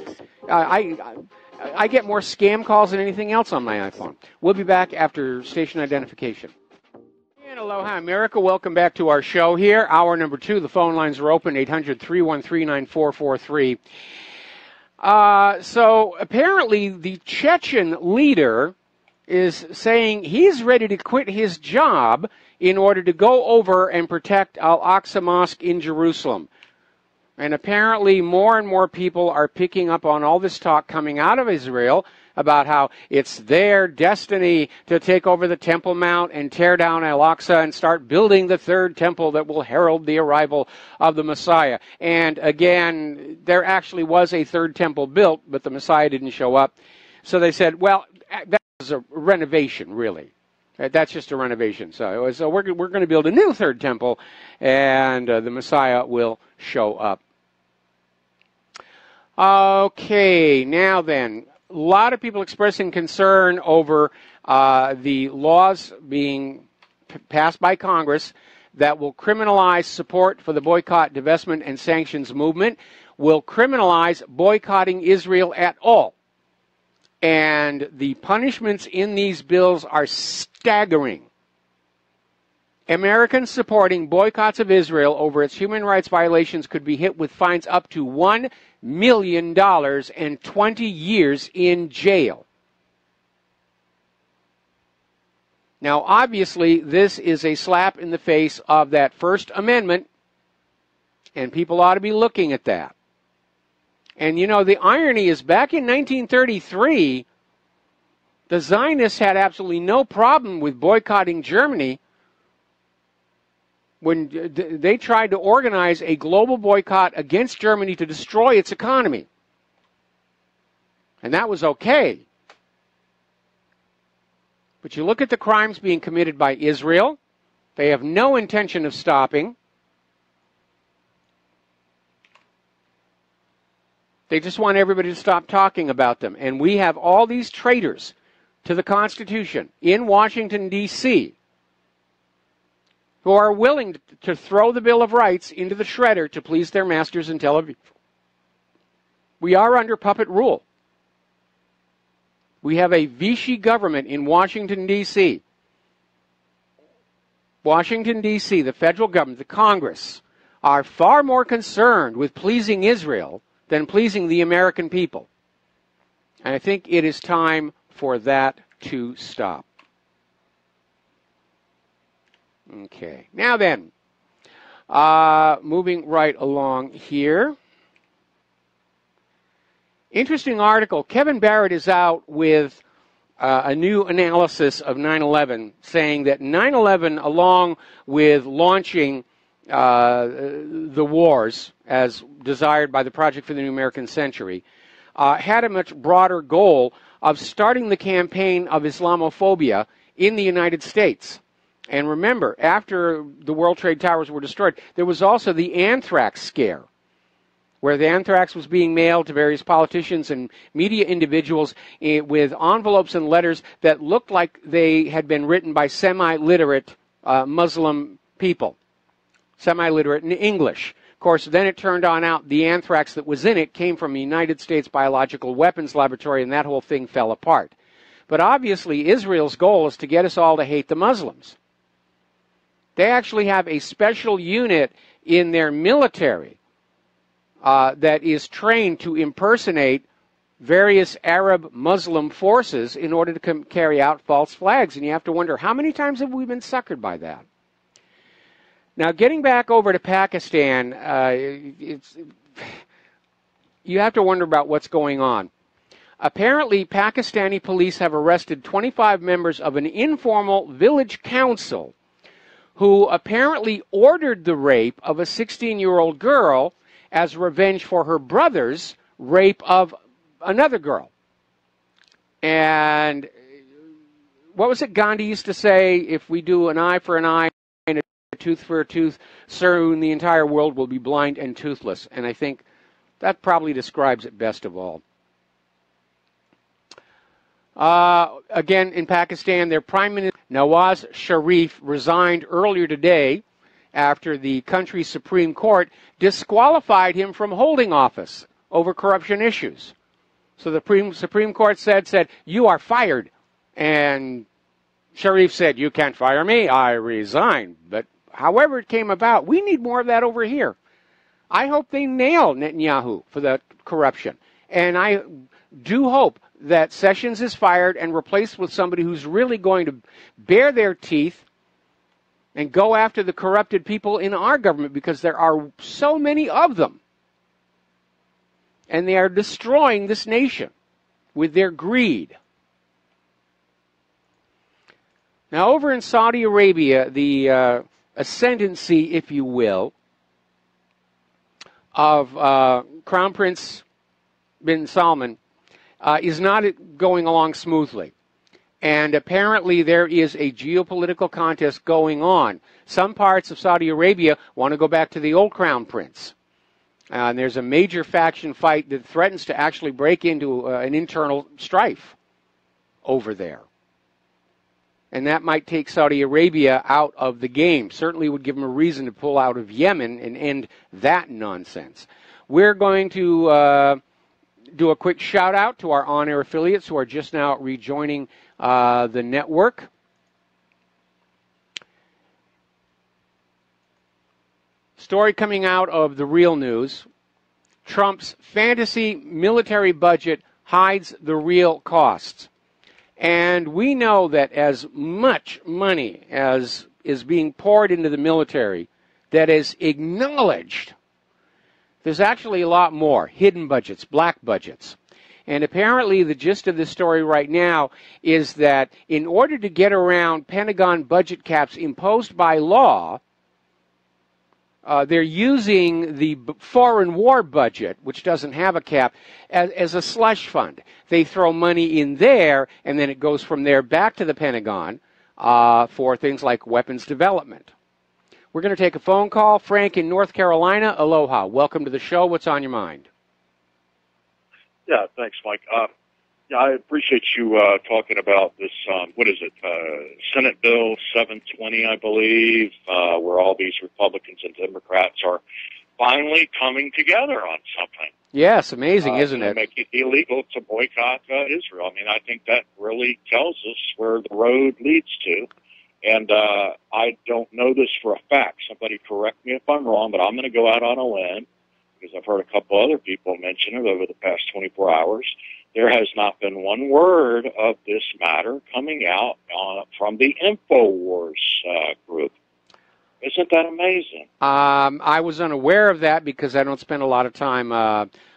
I get more scam calls than anything else on my iPhone. We'll be back after station identification. And aloha, America. Welcome back to our show here. Hour number 2. The phone lines are open, 800-313-9443. So apparently the Chechen leader is saying he's ready to quit his job in order to go over and protect Al-Aqsa Mosque in Jerusalem. And apparently more and more people are picking up on all this talk coming out of Israel about how it's their destiny to take over the Temple Mount and tear down Al-Aqsa and start building the third temple that will herald the arrival of the Messiah. And again, there actually was a third temple built, but the Messiah didn't show up. So they said, well, that was a renovation, really. That's just a renovation. So we're going to build a new third temple, and the Messiah will show up. Okay, now then. A lot of people expressing concern over the laws being passed by Congress that will criminalize support for the boycott, divestment, and sanctions movement, will criminalize boycotting Israel at all. And the punishments in these bills are staggering. Americans supporting boycotts of Israel over its human rights violations could be hit with fines up to $1 million and 20 years in jail. Now, obviously, this is a slap in the face of that First Amendment, and people ought to be looking at that. And, you know, the irony is back in 1933, the Zionists had absolutely no problem with boycotting Germany when they tried to organize a global boycott against Germany to destroy its economy. And that was okay. But you look at the crimes being committed by Israel, they have no intention of stopping. They just want everybody to stop talking about them. And we have all these traitors to the Constitution in Washington, D.C., who are willing to throw the Bill of Rights into the shredder to please their masters in Tel Aviv. We are under puppet rule. We have a Vichy government in Washington, D.C. Washington, D.C., the federal government, the Congress, are far more concerned with pleasing Israel than pleasing the American people. And I think it is time for that to stop. Okay, now then, moving right along here. Interesting article. Kevin Barrett is out with a new analysis of 9/11, saying that 9/11, along with launching the wars as desired by the Project for the New American Century, had a much broader goal of starting the campaign of Islamophobia in the United States. And remember, after the World Trade Towers were destroyed, there was also the anthrax scare, where the anthrax was being mailed to various politicians and media individuals with envelopes and letters that looked like they had been written by semi-literate Muslim people, semi-literate in English. Of course, then it turned out the anthrax that was in it came from the United States Biological Weapons Laboratory, and that whole thing fell apart. But obviously, Israel's goal is to get us all to hate the Muslims. They actually have a special unit in their military that is trained to impersonate various Arab Muslim forces in order to carry out false flags. And you have to wonder, how many times have we been suckered by that? Now, getting back over to Pakistan, you have to wonder about what's going on. Apparently, Pakistani police have arrested 25 members of an informal village council who apparently ordered the rape of a 16-year-old girl as revenge for her brother's rape of another girl. And what was it Gandhi used to say? If we do an eye for an eye and a tooth for a tooth, soon the entire world will be blind and toothless. And I think that probably describes it best of all. Again, in Pakistan, their Prime Minister Nawaz Sharif resigned earlier today after the country's Supreme Court disqualified him from holding office over corruption issues. So the Supreme Court said, you are fired. And Sharif said, you can't fire me, I resign. But however it came about, we need more of that over here. I hope they nail Netanyahu for the corruption. And I do hope that Sessions is fired and replaced with somebody who's really going to bare their teeth and go after the corrupted people in our government, because there are so many of them. And they are destroying this nation with their greed. Now, over in Saudi Arabia, the ascendancy, if you will, of Crown Prince bin Salman is not going along smoothly. And apparently there is a geopolitical contest going on. Some parts of Saudi Arabia want to go back to the old Crown Prince. And there's a major faction fight that threatens to actually break into an internal strife over there. And that might take Saudi Arabia out of the game. Certainly would give them a reason to pull out of Yemen and end that nonsense. We're going to do a quick shout out to our on-air affiliates who are just now rejoining the network. Story coming out of The Real News. Trump's fantasy military budget hides the real costs. And we know that as much money as is being poured into the military that is acknowledged, there's actually a lot more hidden budgets, black budgets. And apparently the gist of this story right now is that in order to get around Pentagon budget caps imposed by law, they're using the foreign war budget, which doesn't have a cap, as a slush fund. They throw money in there, and then it goes from there back to the Pentagon for things like weapons development. We're going to take a phone call. Frank in North Carolina, aloha. Welcome to the show. What's on your mind? Yeah, thanks, Mike. Yeah, I appreciate you talking about this, what is it, Senate Bill 720, I believe, where all these Republicans and Democrats are finally coming together on something. Yes, amazing, isn't it? Make it illegal to boycott Israel. I mean, I think that really tells us where the road leads to. And I don't know this for a fact. Somebody correct me if I'm wrong, but I'm going to go out on a limb, because I've heard a couple other people mention it over the past 24 hours. There has not been one word of this matter coming out from the InfoWars group. Isn't that amazing? I was unaware of that because I don't spend a lot of time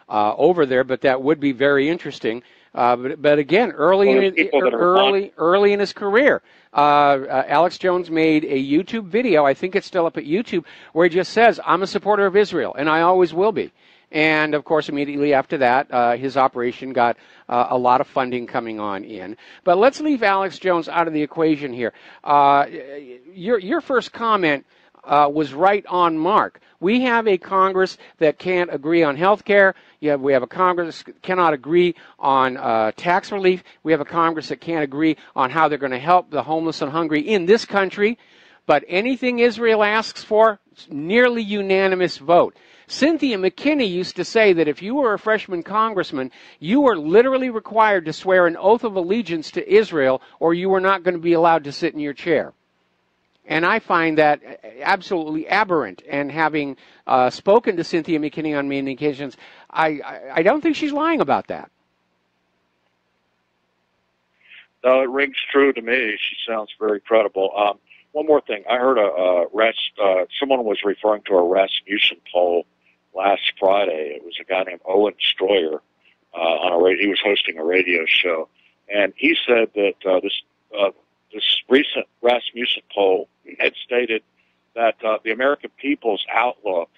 over there, but that would be very interesting. But again, early in his career, Alex Jones made a YouTube video, I think it's still up at YouTube, where he just says, I'm a supporter of Israel, and I always will be. And, of course, immediately after that, his operation got a lot of funding coming on in. But let's leave Alex Jones out of the equation here. Your first comment was right on mark. We have a Congress that can't agree on health care. We have a Congress that cannot agree on tax relief. We have a Congress that can't agree on how they're going to help the homeless and hungry in this country. But anything Israel asks for, it's nearly unanimous vote. Cynthia McKinney used to say that if you were a freshman congressman, you were literally required to swear an oath of allegiance to Israel, or you were not going to be allowed to sit in your chair. And I find that absolutely aberrant. And having spoken to Cynthia McKinney on many occasions, I don't think she's lying about that. No, it rings true to me. She sounds very credible. One more thing. I heard someone was referring to a Rasmussen poll last Friday. It was a guy named Owen Stroyer he was hosting a radio show, and he said that this recent Rasmussen poll had stated that the American people's outlook,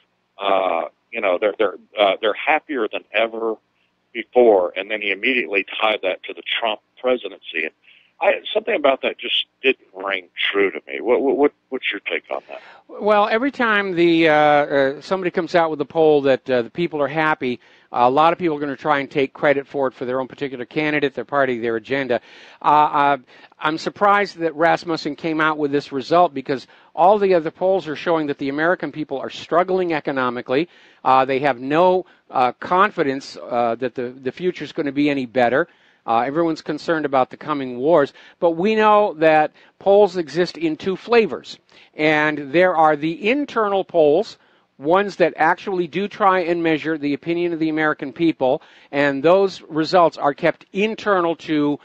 they're happier than ever before, and then he immediately tied that to the Trump presidency. And something about that just didn't ring true to me. What's your take on that? Well, every time somebody comes out with a poll that the people are happy, a lot of people are going to try and take credit for it for their own particular candidate, their party, their agenda. I'm surprised that Rasmussen came out with this result because all the other polls are showing that the American people are struggling economically. They have no confidence that the future is going to be any better. Everyone's concerned about the coming wars, but we know that polls exist in two flavors. And there are the internal polls, ones that actually do try and measure the opinion of the American people, and those results are kept internal to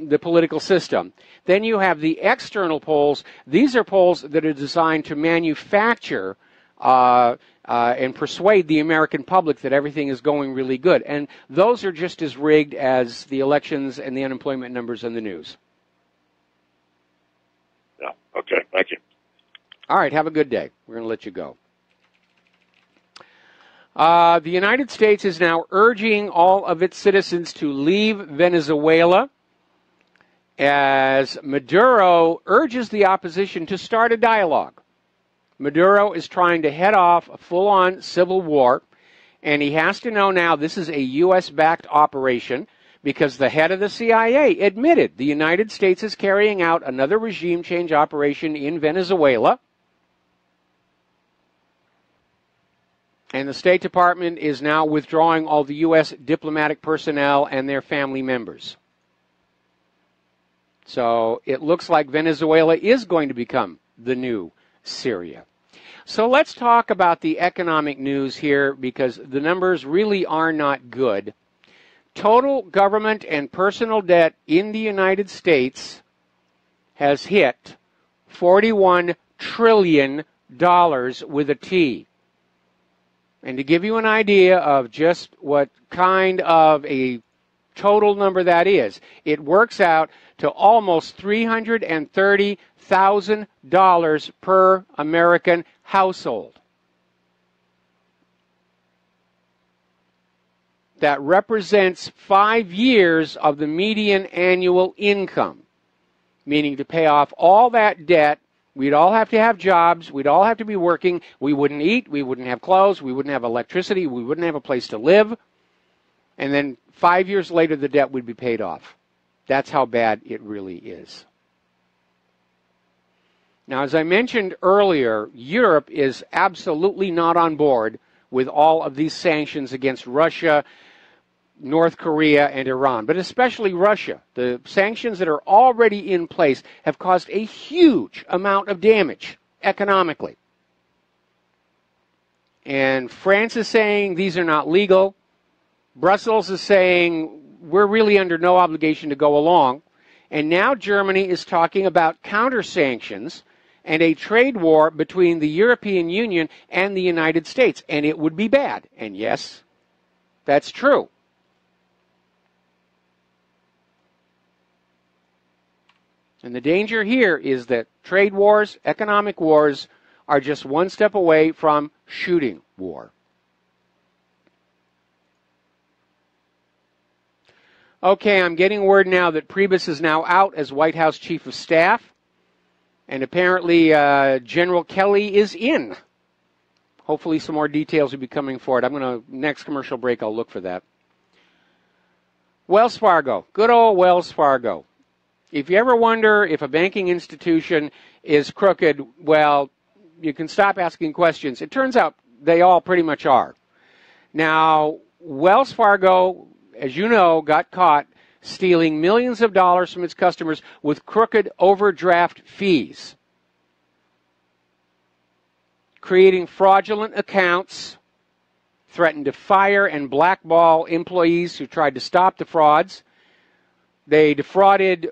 the political system. Then you have the external polls. These are polls that are designed to manufacture and persuade the American public that everything is going really good. And those are just as rigged as the elections and the unemployment numbers in the news. Yeah. Okay. Thank you. All right. Have a good day. We're going to let you go. The United States is now urging all of its citizens to leave Venezuela as Maduro urges the opposition to start a dialogue. Maduro is trying to head off a full-on civil war, and he has to know now this is a U.S.-backed operation because the head of the CIA admitted the United States is carrying out another regime change operation in Venezuela. And the State Department is now withdrawing all the U.S. diplomatic personnel and their family members. So it looks like Venezuela is going to become the new Syria. So let's talk about the economic news here because the numbers really are not good. Total government and personal debt in the United States has hit $41 trillion with a T. And to give you an idea of just what kind of a total number that is, it works out to almost $330,000 per American household. That represents 5 years of the median annual income, meaning to pay off all that debt, we'd all have to have jobs, we'd all have to be working, we wouldn't eat, we wouldn't have clothes, we wouldn't have electricity, we wouldn't have a place to live, and then 5 years later the debt would be paid off. That's how bad it really is. Now, as I mentioned earlier, Europe is absolutely not on board with all of these sanctions against Russia, North Korea, and Iran, but especially Russia. The sanctions that are already in place have caused a huge amount of damage economically. And France is saying these are not legal. Brussels is saying we're really under no obligation to go along. And now Germany is talking about counter-sanctions and a trade war between the European Union and the United States. And it would be bad. And yes, that's true. And the danger here is that trade wars, economic wars, are just one step away from shooting war. Okay, I'm getting word now that Priebus is now out as White House Chief of Staff. And apparently General Kelly is in. Hopefully some more details will be coming forward. Next commercial break, I'll look for that. Wells Fargo, good old Wells Fargo. If you ever wonder if a banking institution is crooked, well, you can stop asking questions. It turns out they all pretty much are. Now, Wells Fargo, as you know, got caught stealing millions of dollars from its customers with crooked overdraft fees, creating fraudulent accounts, threatened to fire and blackball employees who tried to stop the frauds. They defrauded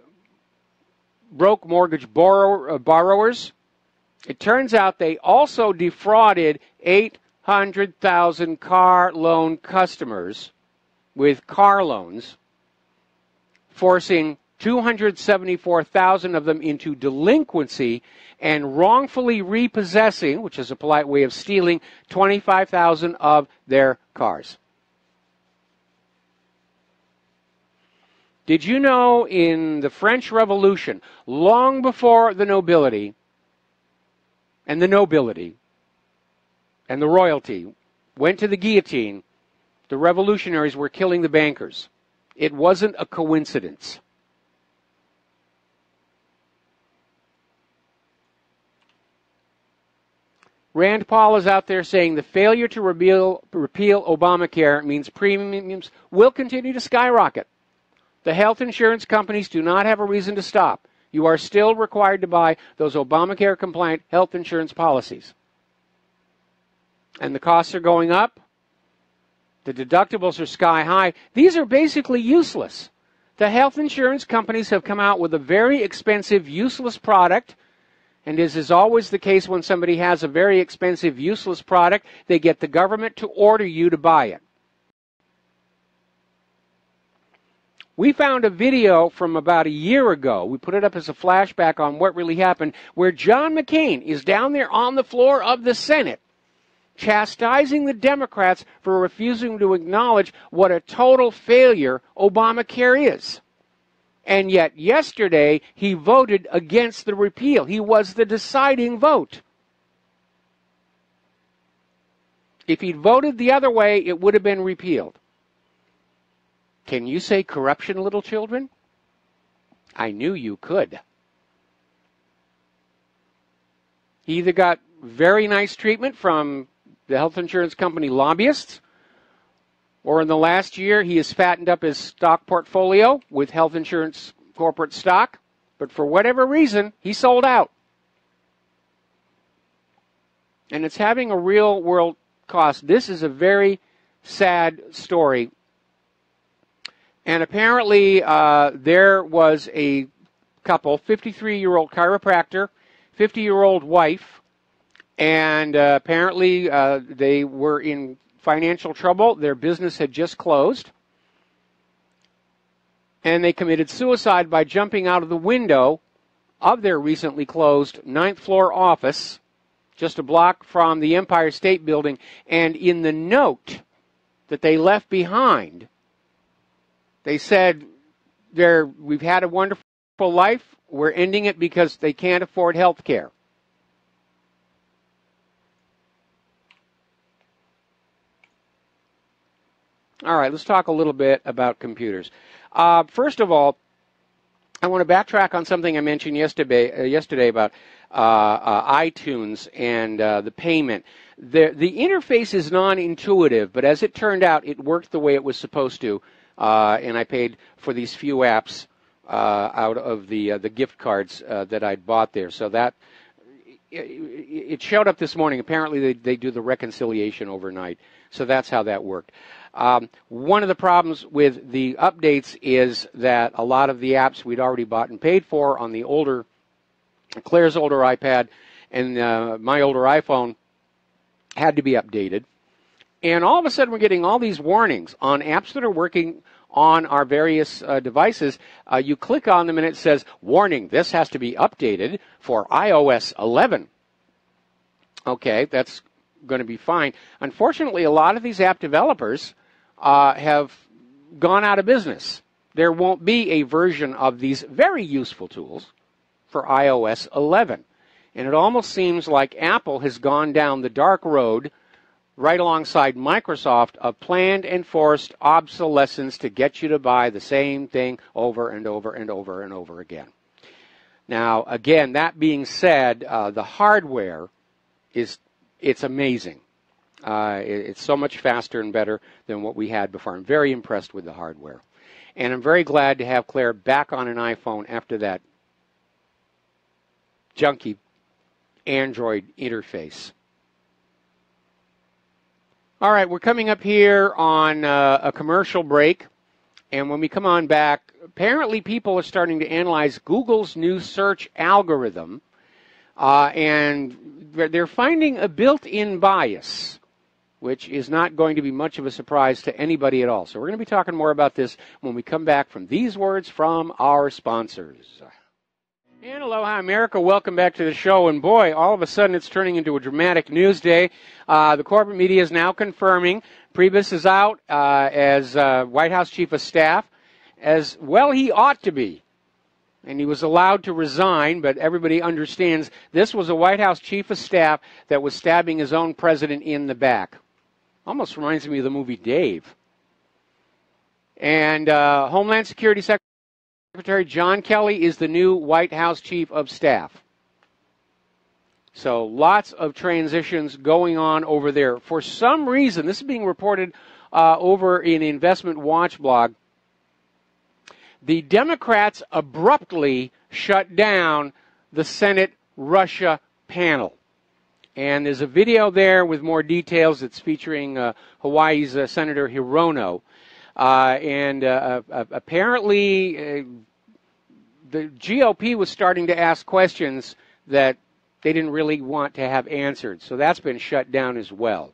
broke mortgage borrowers. It turns out they also defrauded 800,000 car loan customers with car loans, forcing 274,000 of them into delinquency, and wrongfully repossessing, which is a polite way of stealing, 25,000 of their cars. Did you know in the French Revolution, long before the nobility and the royalty went to the guillotine, the revolutionaries were killing the bankers? It wasn't a coincidence. Rand Paul is out there saying the failure to repeal Obamacare means premiums will continue to skyrocket. The health insurance companies do not have a reason to stop. You are still required to buy those Obamacare-compliant health insurance policies. And the costs are going up. The deductibles are sky high. These are basically useless. The health insurance companies have come out with a very expensive, useless product. And as is always the case when somebody has a very expensive, useless product, they get the government to order you to buy it. We found a video from about a year ago. We put it up as a flashback on what really happened, where John McCain is down there on the floor of the Senate chastising the Democrats for refusing to acknowledge what a total failure Obamacare is. And yet yesterday he voted against the repeal. He was the deciding vote. If he'd voted the other way, it would have been repealed. Can you say corruption, little children? I knew you could. He either got very nice treatment from the health insurance company lobbyists, or in the last year he has fattened up his stock portfolio with health insurance corporate stock, but for whatever reason, he sold out. And it's having a real world cost. This is a very sad story. And apparently there was a couple, 53-year-old chiropractor, 50-year-old wife, and apparently they were in financial trouble. Their business had just closed. And they committed suicide by jumping out of the window of their recently closed 9th floor office, just a block from the Empire State Building. And in the note that they left behind, they said, we've had a wonderful life. We're ending it because they can't afford health care. All right, let's talk a little bit about computers. First of all, I want to backtrack on something I mentioned yesterday about iTunes and the payment. The interface is non-intuitive, but as it turned out, it worked the way it was supposed to, and I paid for these few apps out of the gift cards that I'd bought there. So that it showed up this morning. Apparently, they do the reconciliation overnight, so that's how that worked. One of the problems with the updates is that a lot of the apps we'd already bought and paid for on the Claire's older iPad and my older iPhone had to be updated. And all of a sudden we're getting all these warnings on apps that are working on our various devices. You click on them and it says, warning, this has to be updated for iOS 11. Okay, that's going to be fine. Unfortunately, a lot of these app developers have gone out of business. There won't be a version of these very useful tools for iOS 11. And it almost seems like Apple has gone down the dark road right alongside Microsoft of planned and forced obsolescence to get you to buy the same thing over and over and over and over again. Now, again, that being said, the hardware it's amazing. It's so much faster and better than what we had before. I'm very impressed with the hardware. And I'm very glad to have Claire back on an iPhone after that junky Android interface. All right, we're coming up here on a commercial break. And when we come on back, apparently people are starting to analyze Google's new search algorithm. And they're finding a built-in bias which is not going to be much of a surprise to anybody at all. So we're going to be talking more about this when we come back from these words from our sponsors. And aloha, America. Welcome back to the show. And boy, all of a sudden it's turning into a dramatic news day. The corporate media is now confirming Priebus is out as White House Chief of Staff, as well he ought to be. And he was allowed to resign, but everybody understands this was a White House Chief of Staff that was stabbing his own president in the back. Almost reminds me of the movie Dave. And Homeland Security Secretary John Kelly is the new White House Chief of Staff. So lots of transitions going on over there. For some reason, this is being reported over in Investment Watch blog, the Democrats abruptly shut down the Senate Russia panel. And there's a video there with more details. It's featuring Hawaii's Senator Hirono. Apparently, the GOP was starting to ask questions that they didn't really want to have answered. So that's been shut down as well.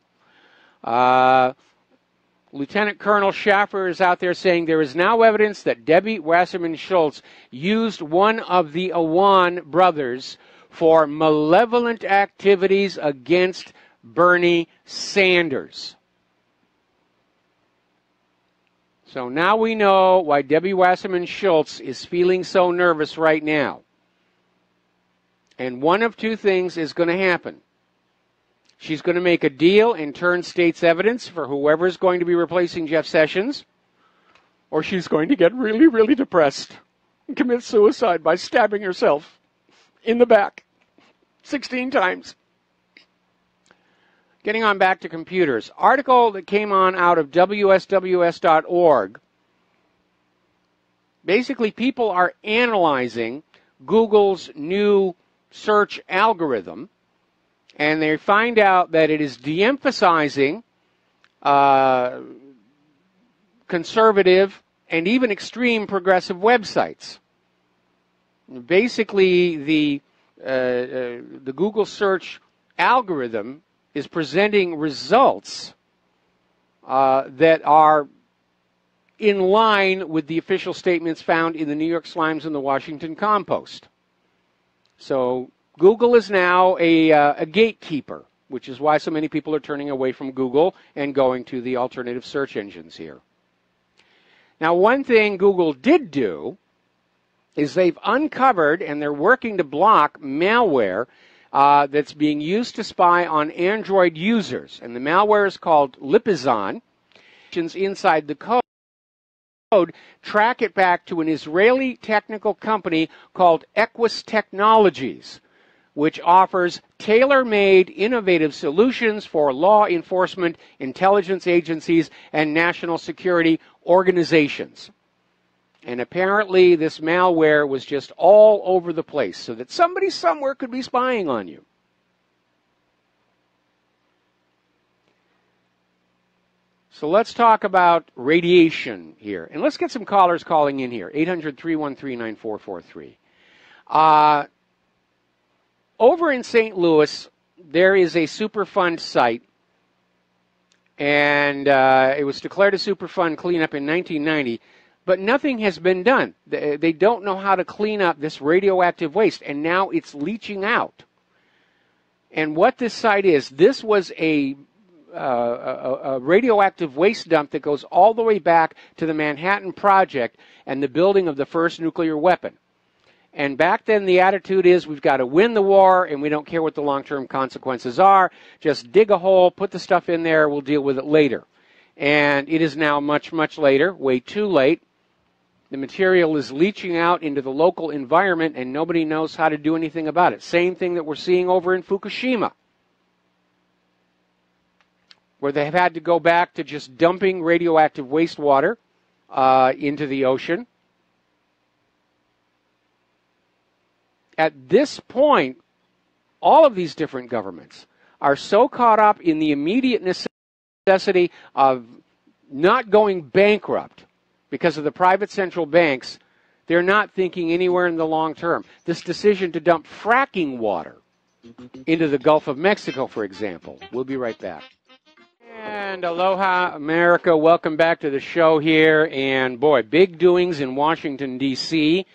Lieutenant Colonel Schaffer is out there saying there is now evidence that Debbie Wasserman Schultz used one of the Awan brothers for malevolent activities against Bernie Sanders. So now we know why Debbie Wasserman Schultz is feeling so nervous right now. And one of two things is going to happen. She's going to make a deal and turn state's evidence for whoever's going to be replacing Jeff Sessions, or she's going to get really, really depressed and commit suicide by stabbing herself in the back 16 times. Getting on back to computers. Article that came on out of WSWS.org. Basically, people are analyzing Google's new search algorithm, and they find out that it is de-emphasizing conservative and even extreme progressive websites. Basically, the Google search algorithm is presenting results that are in line with the official statements found in the New York Slimes and the Washington Compost. So Google is now a gatekeeper, which is why so many people are turning away from Google and going to the alternative search engines here. Now, one thing Google did do is they've uncovered, and they're working to block malware that's being used to spy on Android users. And the malware is called Lipizan. Inside the code, track it back to an Israeli technical company called Equus Technologies, which offers tailor-made innovative solutions for law enforcement, intelligence agencies, and national security organizations. And apparently this malware was just all over the place so that somebody somewhere could be spying on you. So let's talk about radiation here. And let's get some callers calling in here. 800-313-9443. Over in St. Louis, there is a Superfund site. And it was declared a Superfund cleanup in 1990. But nothing has been done. They don't know how to clean up this radioactive waste, and now it's leaching out. And what this site is, this was a radioactive waste dump that goes all the way back to the Manhattan Project and the building of the first nuclear weapon. And back then the attitude is we've got to win the war and we don't care what the long-term consequences are. Just dig a hole, put the stuff in there, we'll deal with it later. And it is now much, much later, way too late. The material is leaching out into the local environment and nobody knows how to do anything about it. Same thing that we're seeing over in Fukushima, where they have had to go back to just dumping radioactive wastewater into the ocean. At this point, all of these different governments are so caught up in the immediate necessity of not going bankrupt because of the private central banks, they're not thinking anywhere in the long term. This decision to dump fracking water into the Gulf of Mexico, for example. We'll be right back. And aloha, America. Welcome back to the show here. And, boy, big doings in Washington, D.C.,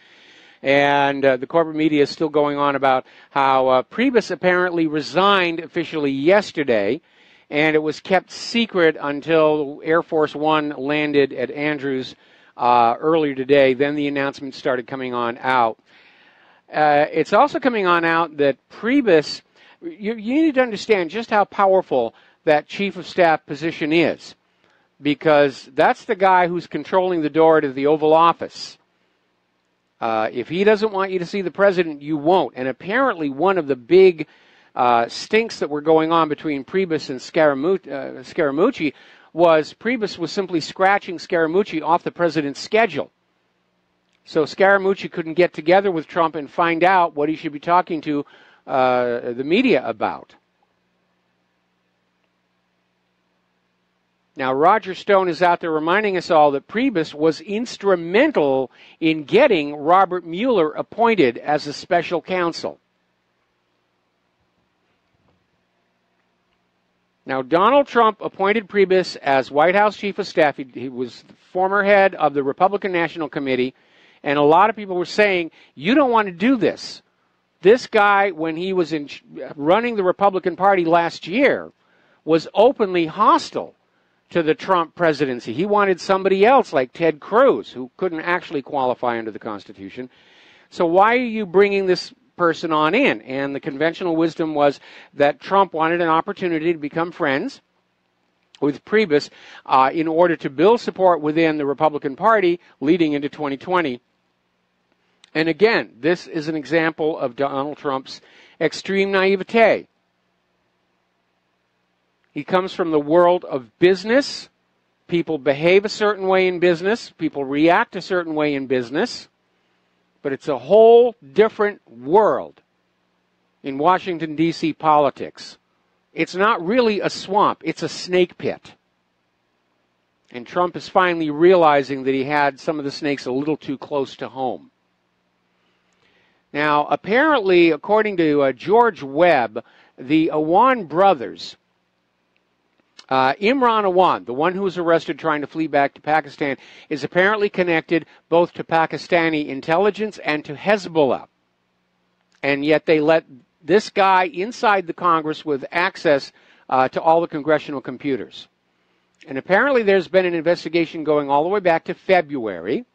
and the corporate media is still going on about how Priebus apparently resigned officially yesterday, and it was kept secret until Air Force One landed at Andrews earlier today. Then the announcement started coming on out. It's also coming on out that Priebus, you need to understand just how powerful that chief of staff position is, because that's the guy who's controlling the door to the Oval Office. If he doesn't want you to see the president, you won't. And apparently one of the big stinks that were going on between Priebus and Scaramucci was Priebus was simply scratching Scaramucci off the president's schedule. So Scaramucci couldn't get together with Trump and find out what he should be talking to the media about. Now, Roger Stone is out there reminding us all that Priebus was instrumental in getting Robert Mueller appointed as a special counsel. Now, Donald Trump appointed Priebus as White House Chief of Staff. He was the former head of the Republican National Committee, and a lot of people were saying, you don't want to do this. This guy, when he was running the Republican Party last year, was openly hostile to the Trump presidency. He wanted somebody else like Ted Cruz, who couldn't actually qualify under the Constitution. So why are you bringing this person on in? And the conventional wisdom was that Trump wanted an opportunity to become friends with Priebus in order to build support within the Republican Party leading into 2020. And again, this is an example of Donald Trump's extreme naivete. He comes from the world of business. People behave a certain way in business. People react a certain way in business. But it's a whole different world in Washington, D.C. politics. It's not really a swamp. It's a snake pit. And Trump is finally realizing that he had some of the snakes a little too close to home. Now, apparently, according to George Webb, the Awan brothers, Imran Awan, the one who was arrested trying to flee back to Pakistan, is apparently connected both to Pakistani intelligence and to Hezbollah. And yet they let this guy inside the Congress with access to all the congressional computers. And apparently there's been an investigation going all the way back to February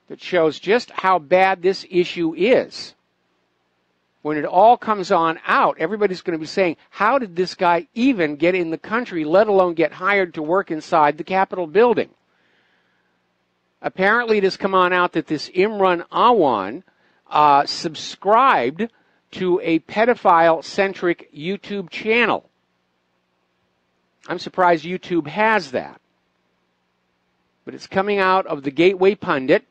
that shows just how bad this issue is. When it all comes on out, everybody's going to be saying, how did this guy even get in the country, let alone get hired to work inside the Capitol building? Apparently it has come on out that this Imran Awan subscribed to a pedophile-centric YouTube channel. I'm surprised YouTube has that. But it's coming out of the Gateway Pundit.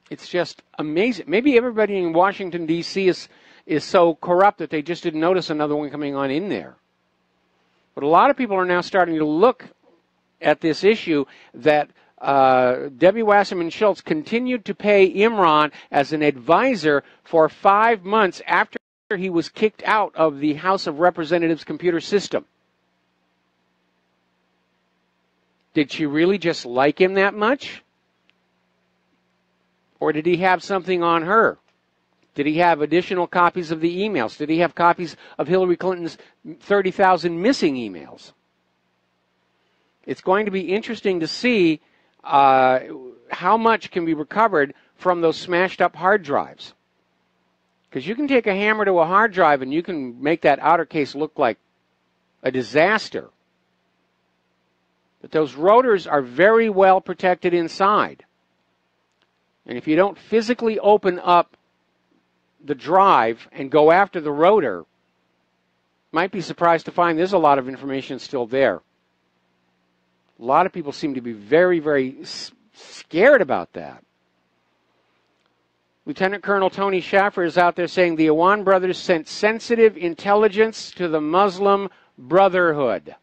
It's just amazing. Maybe everybody in Washington, D.C. is so corrupt that they just didn't notice another one coming on in there. But a lot of people are now starting to look at this issue that Debbie Wasserman Schultz continued to pay Imran as an advisor for 5 months after he was kicked out of the House of Representatives computer system. Did she really just like him that much? Or did he have something on her? Did he have additional copies of the emails? Did he have copies of Hillary Clinton's 30,000 missing emails? It's going to be interesting to see how much can be recovered from those smashed up hard drives. Because you can take a hammer to a hard drive and you can make that outer case look like a disaster. But those rotors are very well protected inside. And if you don't physically open up the drive and go after the rotor, might be surprised to find there's a lot of information still there. A lot of people seem to be very, very scared about that. Lieutenant Colonel Tony Schaffer is out there saying the Awan brothers sent sensitive intelligence to the Muslim Brotherhood.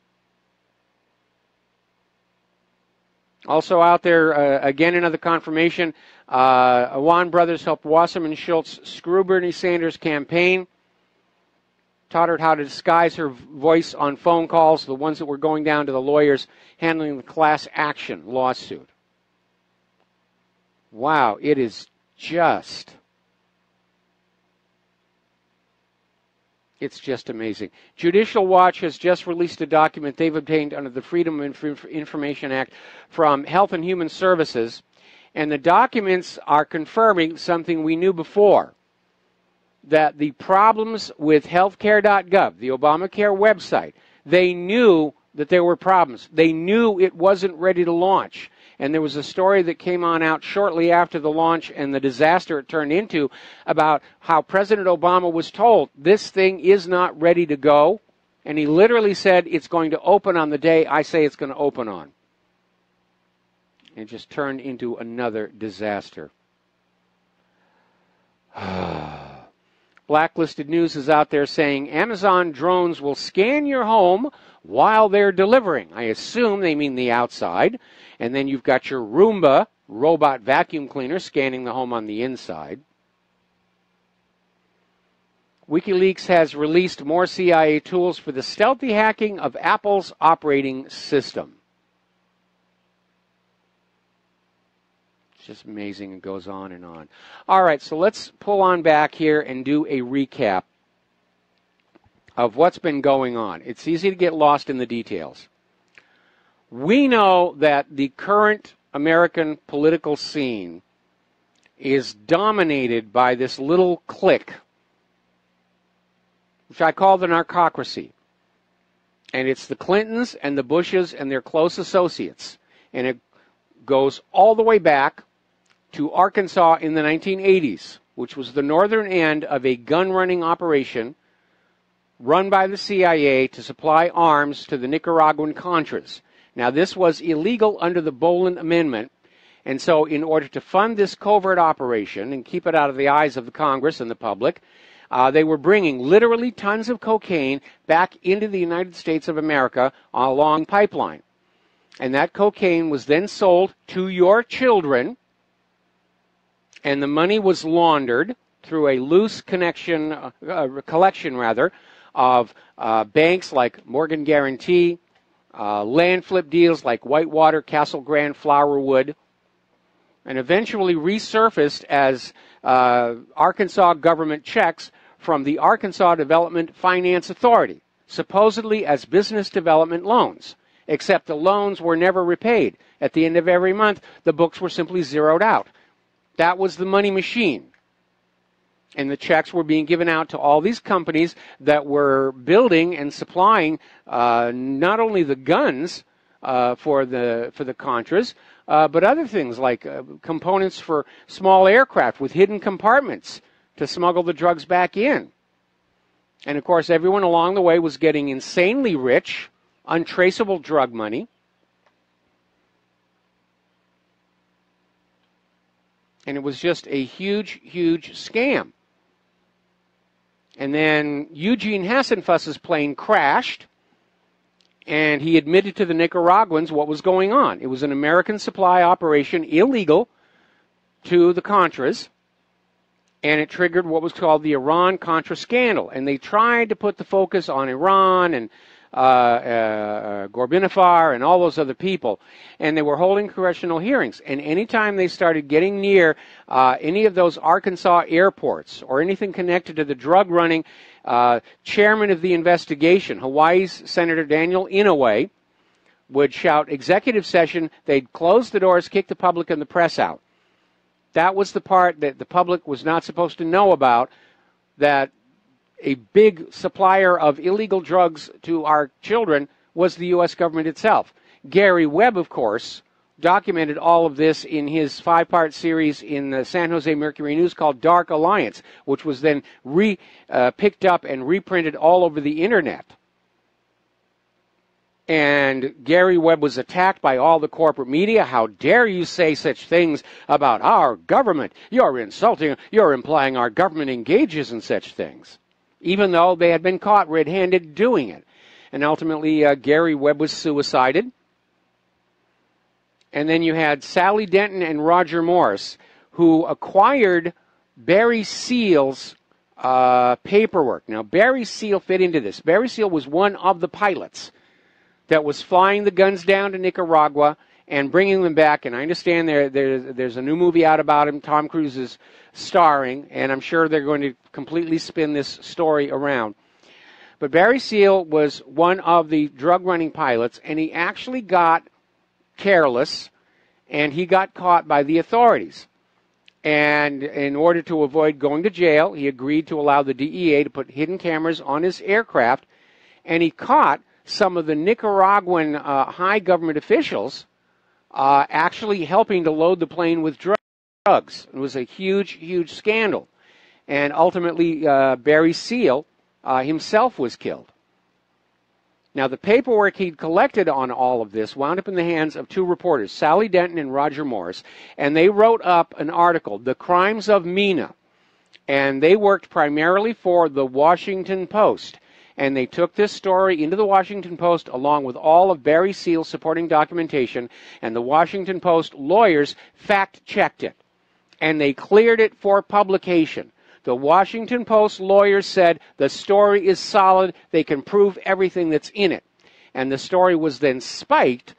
Also out there, again, another confirmation, Awan brothers helped Wasserman Schultz screw Bernie Sanders' campaign. taught her how to disguise her voice on phone calls, the ones that were going down to the lawyers handling the class action lawsuit. Wow, it is just... It's just amazing. Judicial Watch has just released a document they've obtained under the Freedom of Information Act from Health and Human Services, and the documents are confirming something we knew before, that the problems with healthcare.gov, the Obamacare website, they knew that there were problems. They knew it wasn't ready to launch. And there was a story that came on out shortly after the launch and the disaster it turned into about how President Obama was told this thing is not ready to go. And he literally said it's going to open on the day I say it's going to open on. It just turned into another disaster. Blacklisted News is out there saying Amazon drones will scan your home while they're delivering. I assume they mean the outside. And then you've got your Roomba robot vacuum cleaner scanning the home on the inside. WikiLeaks has released more CIA tools for the stealthy hacking of Apple's operating system. It's just amazing. It goes on and on. All right, so let's pull on back here and do a recap of what's been going on. It's easy to get lost in the details. We know that the current American political scene is dominated by this little clique, which I call the narcocracy. And it's the Clintons and the Bushes and their close associates. And it goes all the way back to Arkansas in the 1980s, which was the northern end of a gun-running operation run by the CIA to supply arms to the Nicaraguan Contras. Now, this was illegal under the Boland Amendment, and so in order to fund this covert operation and keep it out of the eyes of the Congress and the public, they were bringing literally tons of cocaine back into the United States of America along pipeline. And that cocaine was then sold to your children, and the money was laundered through a loose collection of banks like Morgan Guarantee, land flip deals like Whitewater, Castle Grand, Flowerwood, and eventually resurfaced as Arkansas government checks from the Arkansas Development Finance Authority, supposedly as business development loans, except the loans were never repaid. At the end of every month, the books were simply zeroed out. That was the money machine. And the checks were being given out to all these companies that were building and supplying not only the guns for the Contras, but other things like components for small aircraft with hidden compartments to smuggle the drugs back in. And, of course, everyone along the way was getting insanely rich, untraceable drug money. And it was just a huge, huge scam. And then Eugene Hassenfuss's plane crashed, and he admitted to the Nicaraguans what was going on. It was an American supply operation, illegal to the Contras, and it triggered what was called the Iran-Contra scandal. And they tried to put the focus on Iran and Gorbinafar and all those other people. And they were holding congressional hearings. And anytime they started getting near any of those Arkansas airports or anything connected to the drug running, chairman of the investigation, Hawaii's Senator Daniel Inouye, would shout, "Executive session." They'd close the doors, kick the public and the press out. That was the part that the public was not supposed to know about, that a big supplier of illegal drugs to our children was the U.S. government itself. Gary Webb, of course, documented all of this in his 5-part series in the San Jose Mercury News called Dark Alliance, which was then picked up and reprinted all over the internet. And Gary Webb was attacked by all the corporate media. How dare you say such things about our government? You're insulting, you're implying our government engages in such things, even though they had been caught red-handed doing it. And ultimately, Gary Webb was suicided. And then you had Sally Denton and Roger Morris, who acquired Barry Seal's paperwork. Now, Barry Seal fit into this. Barry Seal was one of the pilots that was flying the guns down to Nicaragua and bringing them back. And I understand there's a new movie out about him. Tom Cruise is starring, and I'm sure they're going to completely spin this story around. But Barry Seal was one of the drug-running pilots, and he actually got careless, and he got caught by the authorities. And in order to avoid going to jail, he agreed to allow the DEA to put hidden cameras on his aircraft, and he caught some of the Nicaraguan high government officials actually helping to load the plane with drugs. It was a huge, huge scandal. And ultimately, Barry Seal himself was killed. Now, the paperwork he'd collected on all of this wound up in the hands of two reporters, Sally Denton and Roger Morris, and they wrote up an article, The Crimes of Mena. And they worked primarily for the Washington Post. And they took this story into the Washington Post along with all of Barry Seal's supporting documentation, and the Washington Post lawyers fact-checked it. And they cleared it for publication. The Washington Post lawyers said the story is solid, they can prove everything that's in it. And the story was then spiked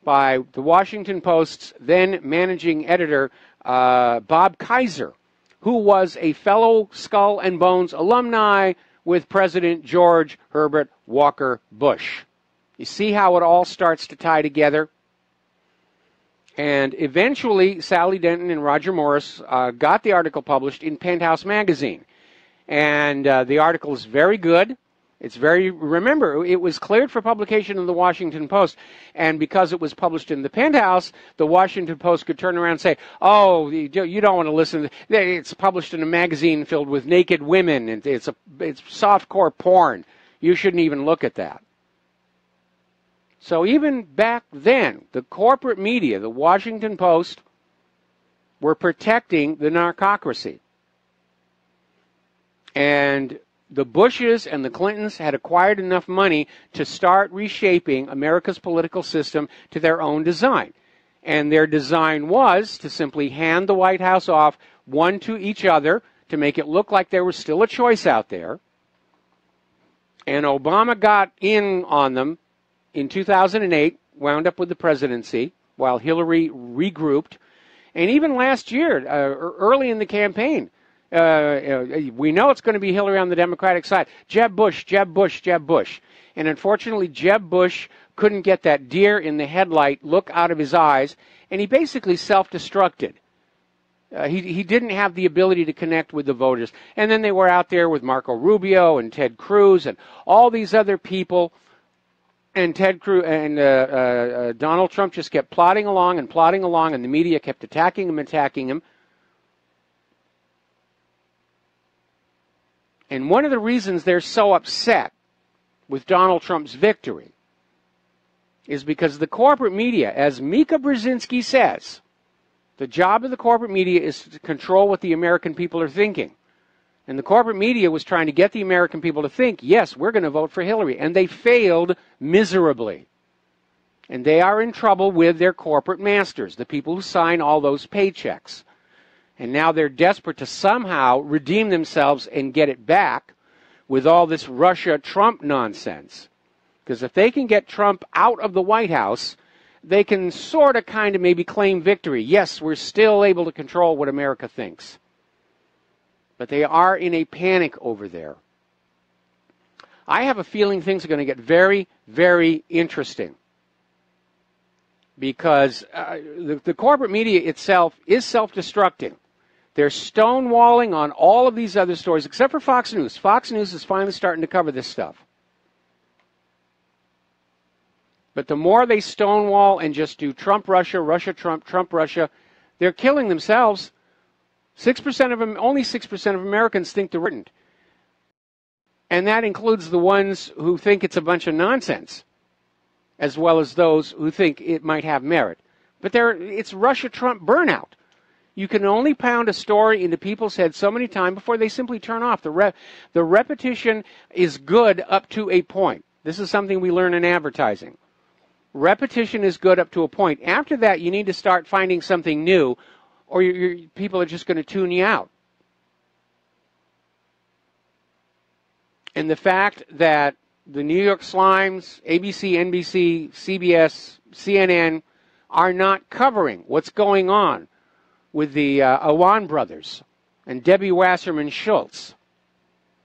by the Washington Post's then managing editor, Bob Kaiser, who was a fellow Skull and Bones alumni with President George Herbert Walker Bush. You see how it all starts to tie together? And eventually, Sally Denton and Roger Morris got the article published in Penthouse magazine. And the article is very good. It's very, remember, it was cleared for publication in the Washington Post. And because it was published in the Penthouse, the Washington Post could turn around and say, oh, you don't want to listen. It's published in a magazine filled with naked women. And it's softcore porn. You shouldn't even look at that. So even back then, the corporate media, the Washington Post, were protecting the narcocracy. And the Bushes and the Clintons had acquired enough money to start reshaping America's political system to their own design. And their design was to simply hand the White House off one to each other to make it look like there was still a choice out there. And Obama got in on them in 2008, wound up with the presidency, while Hillary regrouped. And even last year, early in the campaign, we know it's going to be Hillary on the Democratic side. Jeb Bush, Jeb Bush, Jeb Bush. And unfortunately, Jeb Bush couldn't get that deer in the headlight look out of his eyes, and he basically self-destructed. He didn't have the ability to connect with the voters. And then they were out there with Marco Rubio and Ted Cruz and all these other people. And Ted Cruz and Donald Trump just kept plodding along, and the media kept attacking him. And one of the reasons they're so upset with Donald Trump's victory is because the corporate media, as Mika Brzezinski says, the job of the corporate media is to control what the American people are thinking. And the corporate media was trying to get the American people to think, yes, we're going to vote for Hillary. And they failed miserably. And they are in trouble with their corporate masters, the people who sign all those paychecks. And now they're desperate to somehow redeem themselves and get it back with all this Russia-Trump nonsense. Because if they can get Trump out of the White House, they can sort of kind of maybe claim victory. Yes, we're still able to control what America thinks. But they are in a panic over there. I have a feeling things are going to get very, very interesting. Because the corporate media itself is self-destructing. They're stonewalling on all of these other stories, except for Fox News. Fox News is finally starting to cover this stuff. But the more they stonewall and just do Trump, Russia, Russia, Trump, Trump, Russia, they're killing themselves. 6% of them, only 6% of Americans think they're written. And that includes the ones who think it's a bunch of nonsense, as well as those who think it might have merit. But it's Russia-Trump burnout. You can only pound a story into people's heads so many times before they simply turn off. The repetition is good up to a point. This is something we learn in advertising. Repetition is good up to a point. After that, you need to start finding something new, or people are just going to tune you out. And the fact that the New York Slimes, ABC, NBC, CBS, CNN are not covering what's going on with the Awan brothers and Debbie Wasserman Schultz,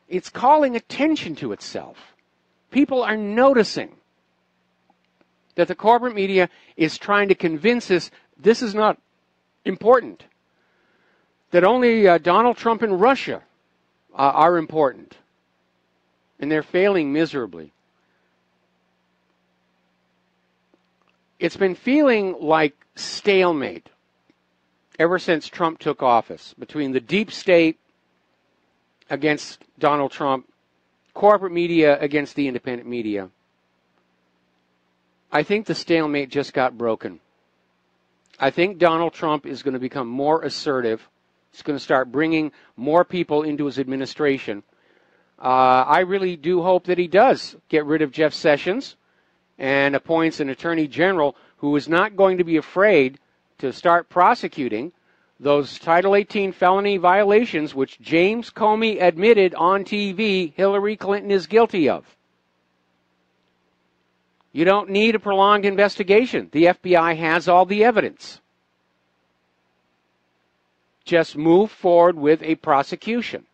it's calling attention to itself. People are noticing that the corporate media is trying to convince us this is not important, that only Donald Trump and Russia are important, and they're failing miserably. It's been feeling like stalemate ever since Trump took office, between the deep state against Donald Trump, corporate media against the independent media. I think the stalemate just got broken. I think Donald Trump is going to become more assertive. He's going to start bringing more people into his administration. I really do hope that he does get rid of Jeff Sessions and appoints an attorney general who is not going to be afraid to start prosecuting those Title 18 felony violations which James Comey admitted on TV Hillary Clinton is guilty of. You don't need a prolonged investigation. The FBI has all the evidence. Just move forward with a prosecution.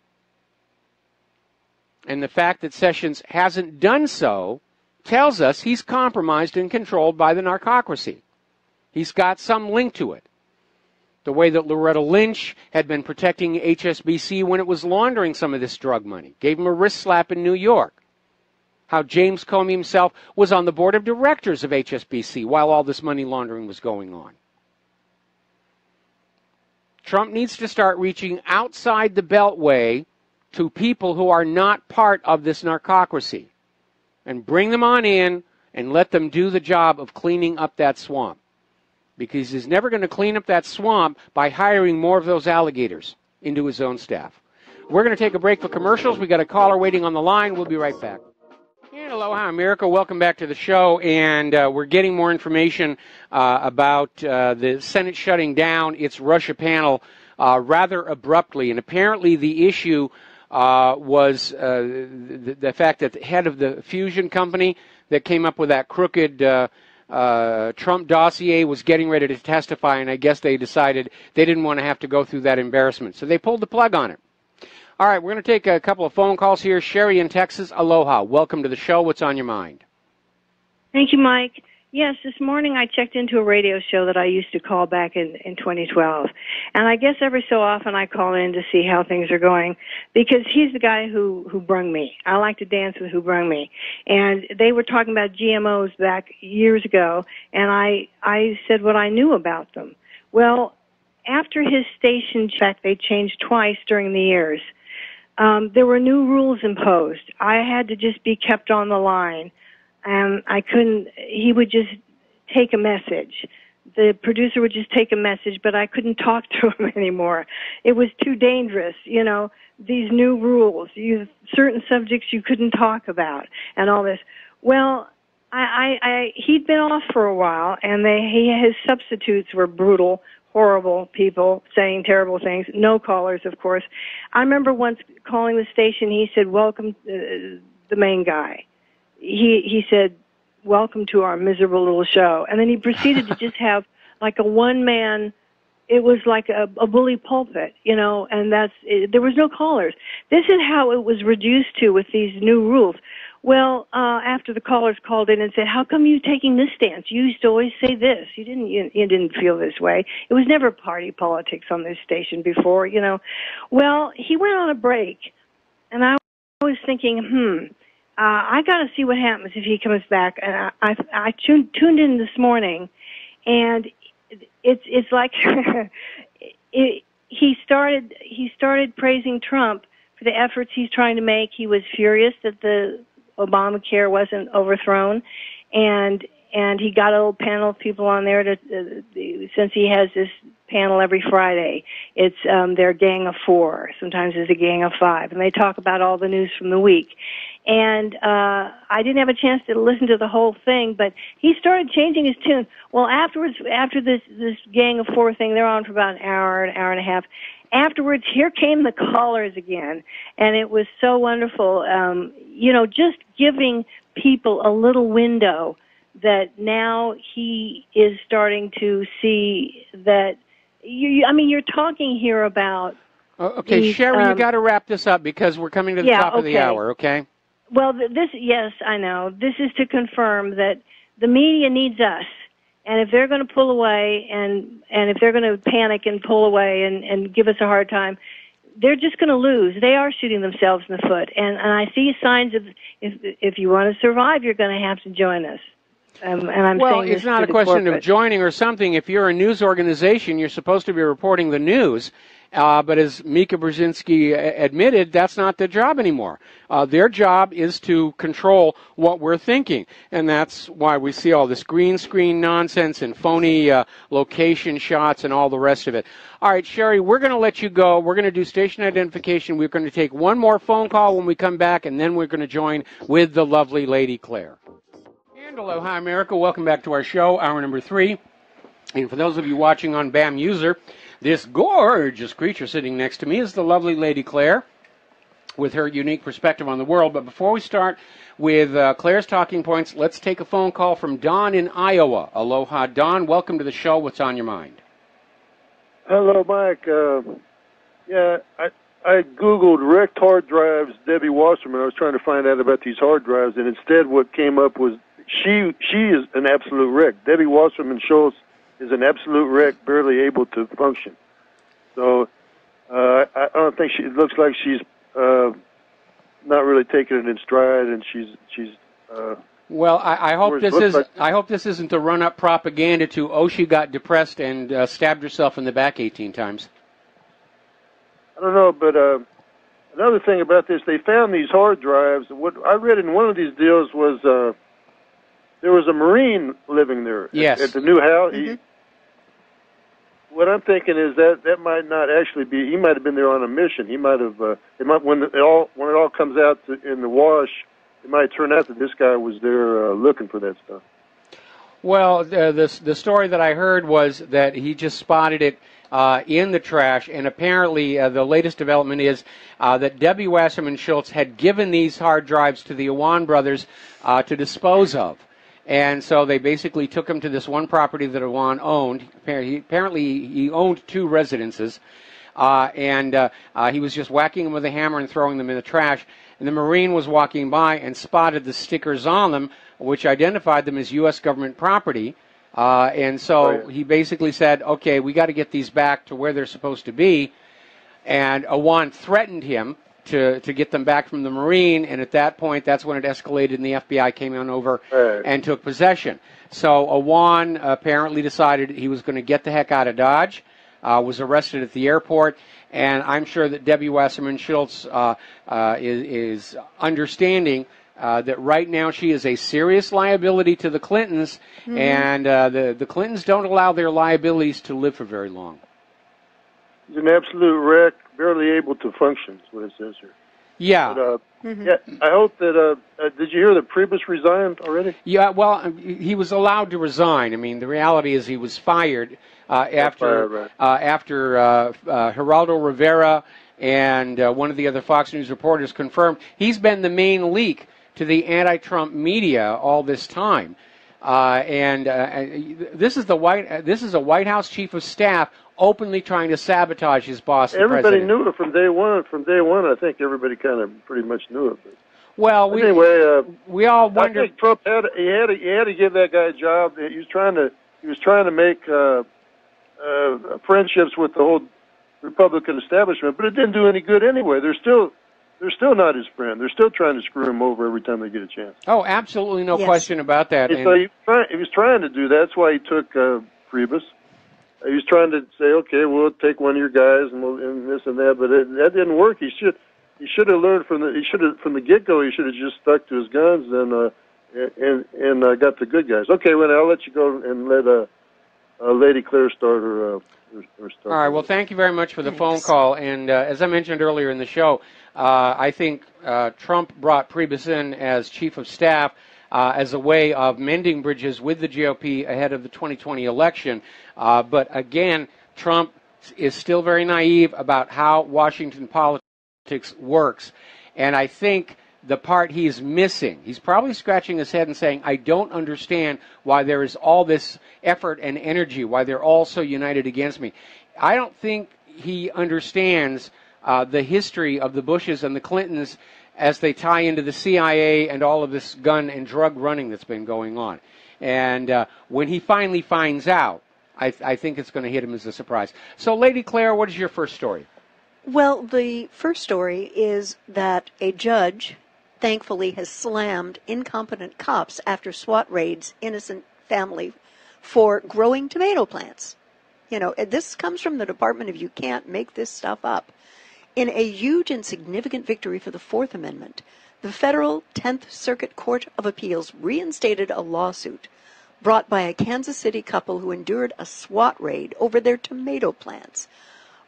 And the fact that Sessions hasn't done so tells us he's compromised and controlled by the narcocracy. He's got some link to it. The way that Loretta Lynch had been protecting HSBC when it was laundering some of this drug money. Gave him a wrist slap in New York. How James Comey himself was on the board of directors of HSBC while all this money laundering was going on. Trump needs to start reaching outside the Beltway to people who are not part of this narcocracy and bring them on in and let them do the job of cleaning up that swamp. Because he's never going to clean up that swamp by hiring more of those alligators into his own staff. We're going to take a break for commercials. We got a caller waiting on the line. We'll be right back. And aloha, America. Welcome back to the show. And we're getting more information about the Senate shutting down its Russia panel rather abruptly. And apparently the issue was the fact that the head of the fusion company that came up with that crooked Trump dossier was getting ready to testify, and I guess they decided they didn't want to have to go through that embarrassment. So they pulled the plug on it. All right, we're going to take a couple of phone calls here. Sherry in Texas, aloha. Welcome to the show. What's on your mind? Thank you, Mike. Yes, this morning I checked into a radio show that I used to call back in 2012. And I guess every so often I call in to see how things are going because he's the guy who brung me. I like to dance with who brung me. And they were talking about GMOs back years ago, and I said what I knew about them. Well, after his station check, they changed twice during the years. There were new rules imposed. I had to just be kept on the line. And I couldn't, he would just take a message. The producer would just take a message, but I couldn't talk to him anymore. It was too dangerous, you know, these new rules, certain subjects you couldn't talk about and all this. Well, he'd been off for a while, and his substitutes were brutal, horrible people saying terrible things. No callers, of course. I remember once calling the station, he said, welcome, the main guy. He said, welcome to our miserable little show. And then he proceeded to just have like a one-man, it was like a bully pulpit, you know, and there was no callers. This is how it was reduced to with these new rules. Well, after the callers called in and said, how come you taking this stance? You used to always say this. You didn't feel this way. It was never party politics on this station before, you know. Well, he went on a break, and I was thinking, I got to see what happens if he comes back. And I tuned in this morning, and it's like he started praising Trump for the efforts he's trying to make. He was furious that the Obamacare wasn't overthrown, and he got a little panel of people on there since he has this panel every Friday. It's their gang of 4. Sometimes it's a gang of 5, and they talk about all the news from the week. And I didn't have a chance to listen to the whole thing, but he started changing his tune. Well, afterwards, after this gang of 4 thing, they're on for about an hour and a half. Afterwards, here came the callers again, and it was so wonderful. just giving people a little window that now he is starting to see that. You're talking here about. Okay, these, Sherry, you got to wrap this up because we're coming to the top of the hour. Okay. Well, yes, I know. This is to confirm that the media needs us, and if they're going to pull away and if they're going to panic and pull away and give us a hard time, they're just going to lose. They are shooting themselves in the foot, and I see signs of if you want to survive, you're going to have to join us. And I'm well, saying it's not a question of joining or something. If you're a news organization, you're supposed to be reporting the news. But as Mika Brzezinski admitted, that's not their job anymore. Their job is to control what we're thinking. And that's why we see all this green screen nonsense and phony location shots and all the rest of it. All right, Sherry, we're going to let you go. We're going to do station identification. We're going to take one more phone call when we come back, and then we're going to join with the lovely Lady Claire. And aloha, America. Welcome back to our show, hour number 3. And for those of you watching on BAM User, this gorgeous creature sitting next to me is the lovely Lady Claire with her unique perspective on the world. But before we start with Claire's talking points, let's take a phone call from Don in Iowa. Aloha, Don. Welcome to the show. What's on your mind? Hello, Mike. I Googled wrecked hard drives, Debbie Wasserman. I was trying to find out about these hard drives, and instead what came up was she is an absolute wreck. Debbie Wasserman Schultz is an absolute wreck, barely able to function. So I don't think it looks like she's not really taking it in stride, and she's. Well, I hope this is. I hope this isn't the run-up propaganda to she got depressed and stabbed herself in the back 18 times. I don't know, but another thing about this, they found these hard drives. What I read in one of these deals was there was a Marine living there at the new house. Mm-hmm. What I'm thinking is that might not actually be. He might have been there on a mission. He might have. When it all comes out in the wash, it might turn out that this guy was there looking for that stuff. Well, the story that I heard was that he just spotted it in the trash, and apparently the latest development is that Debbie Wasserman Schultz had given these hard drives to the Awan brothers to dispose of. And so they basically took him to this one property that Awan owned. Apparently he owned 2 residences, and he was just whacking them with a hammer and throwing them in the trash. And the Marine was walking by and spotted the stickers on them, which identified them as U.S. government property. And so he basically said, okay, we got to get these back to where they're supposed to be. And Awan threatened him to get them back from the Marine, and at that point, that's when it escalated, and the FBI came on over and took possession. So Awan apparently decided he was going to get the heck out of Dodge, was arrested at the airport, and I'm sure that Debbie Wasserman Schultz is understanding that right now she is a serious liability to the Clintons, mm-hmm. and the Clintons don't allow their liabilities to live for very long. He's an absolute wreck, barely able to function, is what it says here. Yeah. But, yeah, I hope that, did you hear that Priebus resigned already? Yeah, well, he was allowed to resign. I mean, the reality is he was fired after Geraldo Rivera and one of the other Fox News reporters confirmed he's been the main leak to the anti-Trump media all this time. This is a White House chief of staff openly trying to sabotage his boss. Everybody knew it from day one. From day one, I think everybody kind of pretty much knew it. Well, we all wondered. I think Trump had to give that guy a job. He was trying to make friendships with the whole Republican establishment, but it didn't do any good anyway. They're still not his friend. They're still trying to screw him over every time they get a chance. Oh, absolutely no question about that. So he was trying to do that. That's why he took Priebus. He was trying to say, okay, we'll take one of your guys and this and that, but that didn't work. He should have learned from the get-go. He should have just stuck to his guns and got the good guys. Okay, well, I'll let you go and let Lady Claire start her. All right. Well, thank you very much for the phone call. And as I mentioned earlier in the show, I think Trump brought Priebus in as chief of staff as a way of mending bridges with the GOP ahead of the 2020 election. But again, Trump is still very naive about how Washington politics works. And I think the part he's missing. He's probably scratching his head and saying, I don't understand why there is all this effort and energy, why they're all so united against me. I don't think he understands the history of the Bushes and the Clintons as they tie into the CIA and all of this gun and drug running that's been going on. And when he finally finds out, I think it's going to hit him as a surprise. So, Lady Claire, what is your first story? Well, the first story is that a judge, thankfully, has slammed incompetent cops after SWAT raids innocent family for growing tomato plants. You know, this comes from the Department of You Can't Make This Stuff Up. In a huge and significant victory for the Fourth Amendment, the federal 10th Circuit Court of Appeals reinstated a lawsuit brought by a Kansas City couple who endured a SWAT raid over their tomato plants.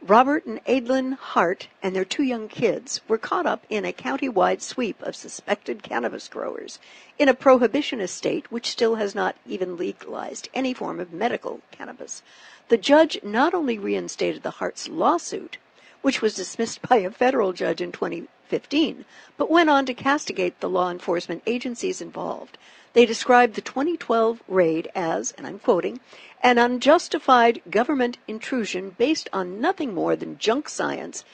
Robert and Adlin Hart and their 2 young kids were caught up in a county-wide sweep of suspected cannabis growers in a prohibitionist state which still has not even legalized any form of medical cannabis. The judge not only reinstated the Harts' lawsuit, which was dismissed by a federal judge in 2015, but went on to castigate the law enforcement agencies involved. They described the 2012 raid as, and I'm quoting, an unjustified government intrusion based on nothing more than junk science,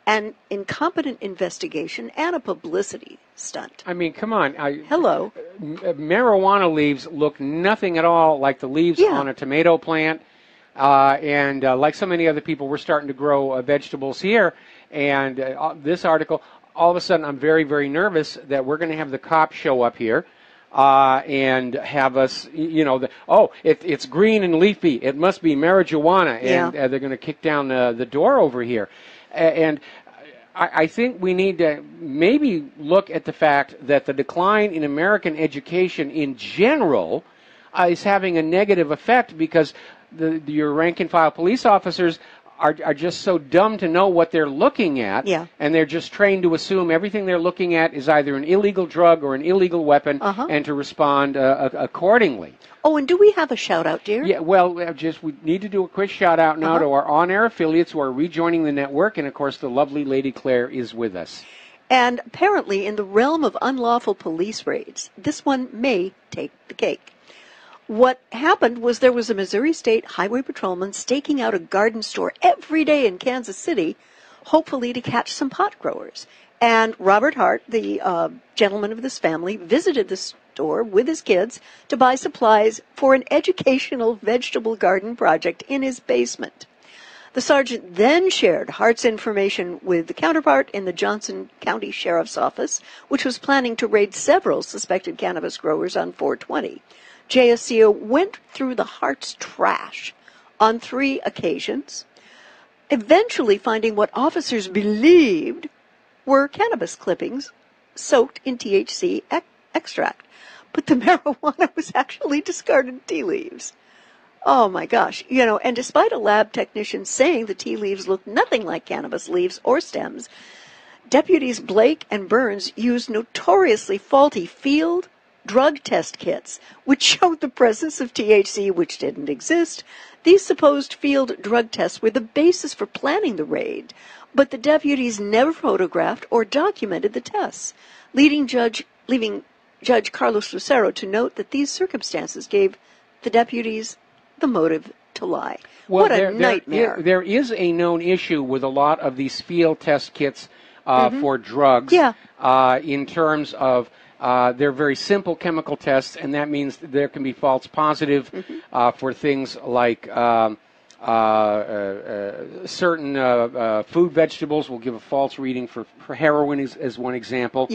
an incompetent investigation, and a publicity stunt. I mean, come on. Hello. Marijuana leaves look nothing at all like the leaves on a tomato plant. And like so many other people, we're starting to grow vegetables here. And this article, all of a sudden, I'm very, very nervous that we're going to have the cops show up here and have us, it's green and leafy. It must be marijuana. And they're going to kick down the door over here. And I think we need to maybe look at the fact that the decline in American education in general is having a negative effect because your rank-and-file police officers are just so dumb to know what they're looking at, and they're just trained to assume everything they're looking at is either an illegal drug or an illegal weapon, and to respond accordingly. Oh, and do we have a shout-out, dear? Yeah, well, we need to do a quick shout-out now to our on-air affiliates who are rejoining the network, and, of course, the lovely Lady Claire is with us. And apparently, in the realm of unlawful police raids, this one may take the cake. What happened was there was a Missouri State Highway Patrolman staking out a garden store every day in Kansas City, hopefully to catch some pot growers. And Robert Hart, the gentleman of this family, visited the store with his kids to buy supplies for an educational vegetable garden project in his basement. The sergeant then shared Hart's information with the counterpart in the Johnson County Sheriff's Office, which was planning to raid several suspected cannabis growers on 420. JSCO went through the Hart's trash on 3 occasions, eventually finding what officers believed were cannabis clippings soaked in THC extract. But the marijuana was actually discarded tea leaves. Oh my gosh, and despite a lab technician saying the tea leaves looked nothing like cannabis leaves or stems, deputies Blake and Burns used notoriously faulty field drug test kits, which showed the presence of THC, which didn't exist. These supposed field drug tests were the basis for planning the raid, but the deputies never photographed or documented the tests, leaving Judge Carlos Lucero to note that these circumstances gave the deputies the motive to lie. Well, what a nightmare. There is a known issue with a lot of these field test kits for drugs in terms of they're very simple chemical tests, and that means there can be false positive for things like certain food vegetables will give a false reading for heroin as one example.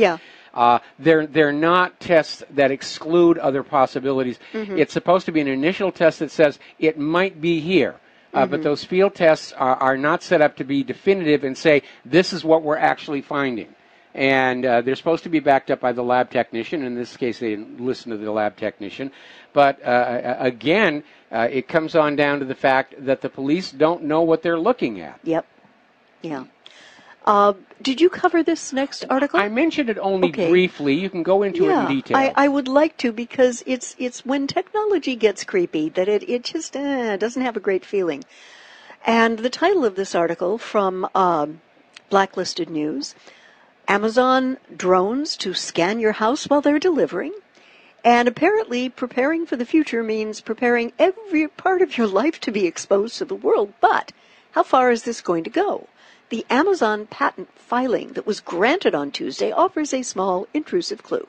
They're not tests that exclude other possibilities. It's supposed to be an initial test that says it might be here. But those field tests are not set up to be definitive and say this is what we're actually finding. And they're supposed to be backed up by the lab technician. In this case, they didn't listen to the lab technician. But again, it comes on down to the fact that the police don't know what they're looking at. Yep. Yeah. Did you cover this next article? I mentioned it only briefly. You can go into it in detail. I would like to, because it's when technology gets creepy that it just doesn't have a great feeling. And the title of this article from Blacklisted News, Amazon drones to scan your house while they're delivering. And apparently preparing for the future means preparing every part of your life to be exposed to the world. But how far is this going to go? The Amazon patent filing that was granted on Tuesday offers a small intrusive clue.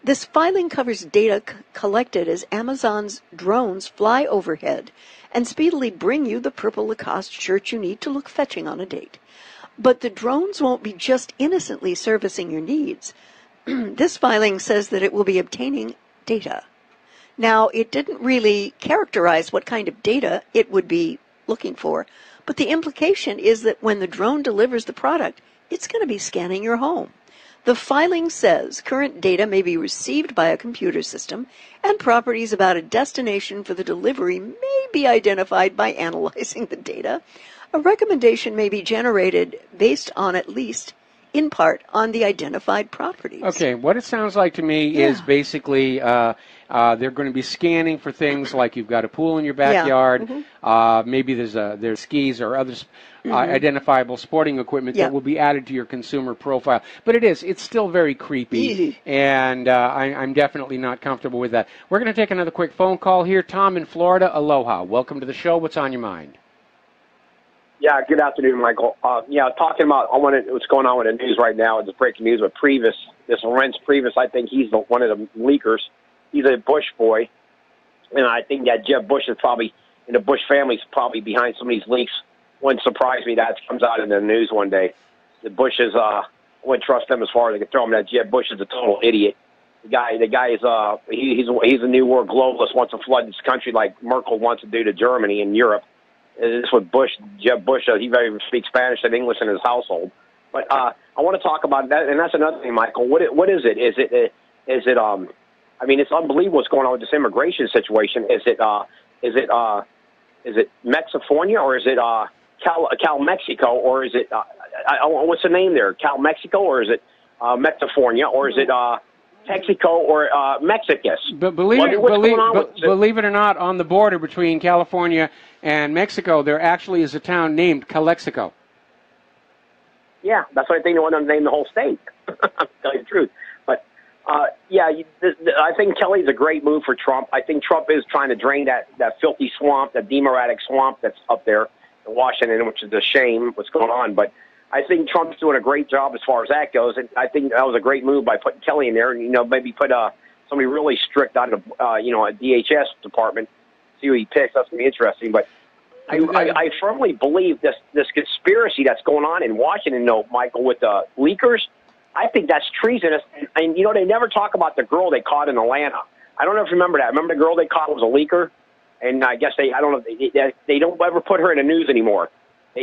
This filing covers data collected as Amazon's drones fly overhead and speedily bring you the purple Lacoste shirt you need to look fetching on a date. But the drones won't be just innocently servicing your needs. This filing says that it will be obtaining data. Now, it didn't really characterize what kind of data it would be looking for, but the implication is that when the drone delivers the product, it's going to be scanning your home. The filing says current data may be received by a computer system, and properties about a destination for the delivery may be identified by analyzing the data. A recommendation may be generated based on, at least in part, on the identified properties. Okay, what it sounds like to me is basically they're going to be scanning for things like you've got a pool in your backyard, maybe there's skis or other identifiable sporting equipment that will be added to your consumer profile. But it's still very creepy, and I'm definitely not comfortable with that. We're going to take another quick phone call here. Tom in Florida, aloha. Welcome to the show. What's on your mind? Yeah, good afternoon, Michael. Talking about what's going on with the news right now. It's breaking news with this Reince Priebus. I think he's one of the leakers. He's a Bush boy, and I think that Jeb Bush is probably, and the Bush family's probably behind some of these leaks. Wouldn't surprise me that comes out in the news one day. The Bushes, I wouldn't trust them as far as I could throw them. That Jeb Bush is a total idiot. The guy is he's a new world globalist, wants to flood this country like Merkel wants to do to Germany and Europe. This is what Jeb Bush does. He very speaks Spanish and English in his household. But I want to talk about that, and that's another thing, Michael. What is it? Is it? I mean, it's unbelievable what's going on with this immigration situation. Is it Mexifornia, or is it Cal Mexico, or is it what's the name there? Cal Mexico, or is it Mexifornia, or is it Texaco or Mexicus? But believe it or not, on the border between California and Mexico, there actually is a town named Calexico. Yeah, that's what I think they want to name the whole state. I'll tell you the truth. But, I think Kelly's a great move for Trump. I think Trump is trying to drain that filthy swamp, that democratic swamp that's up there in Washington, which is a shame what's going on. But I think Trump's doing a great job as far as that goes, and I think that was a great move by putting Kelly in there, and maybe put somebody really strict out of a DHS department. See who he picks. That's gonna be interesting. But I firmly believe this conspiracy that's going on in Washington, Michael, with the leakers. I think that's treasonous. And they never talk about the girl they caught in Atlanta. I don't know if you remember that. Remember the girl they caught was a leaker, and I guess they don't ever put her in the news anymore.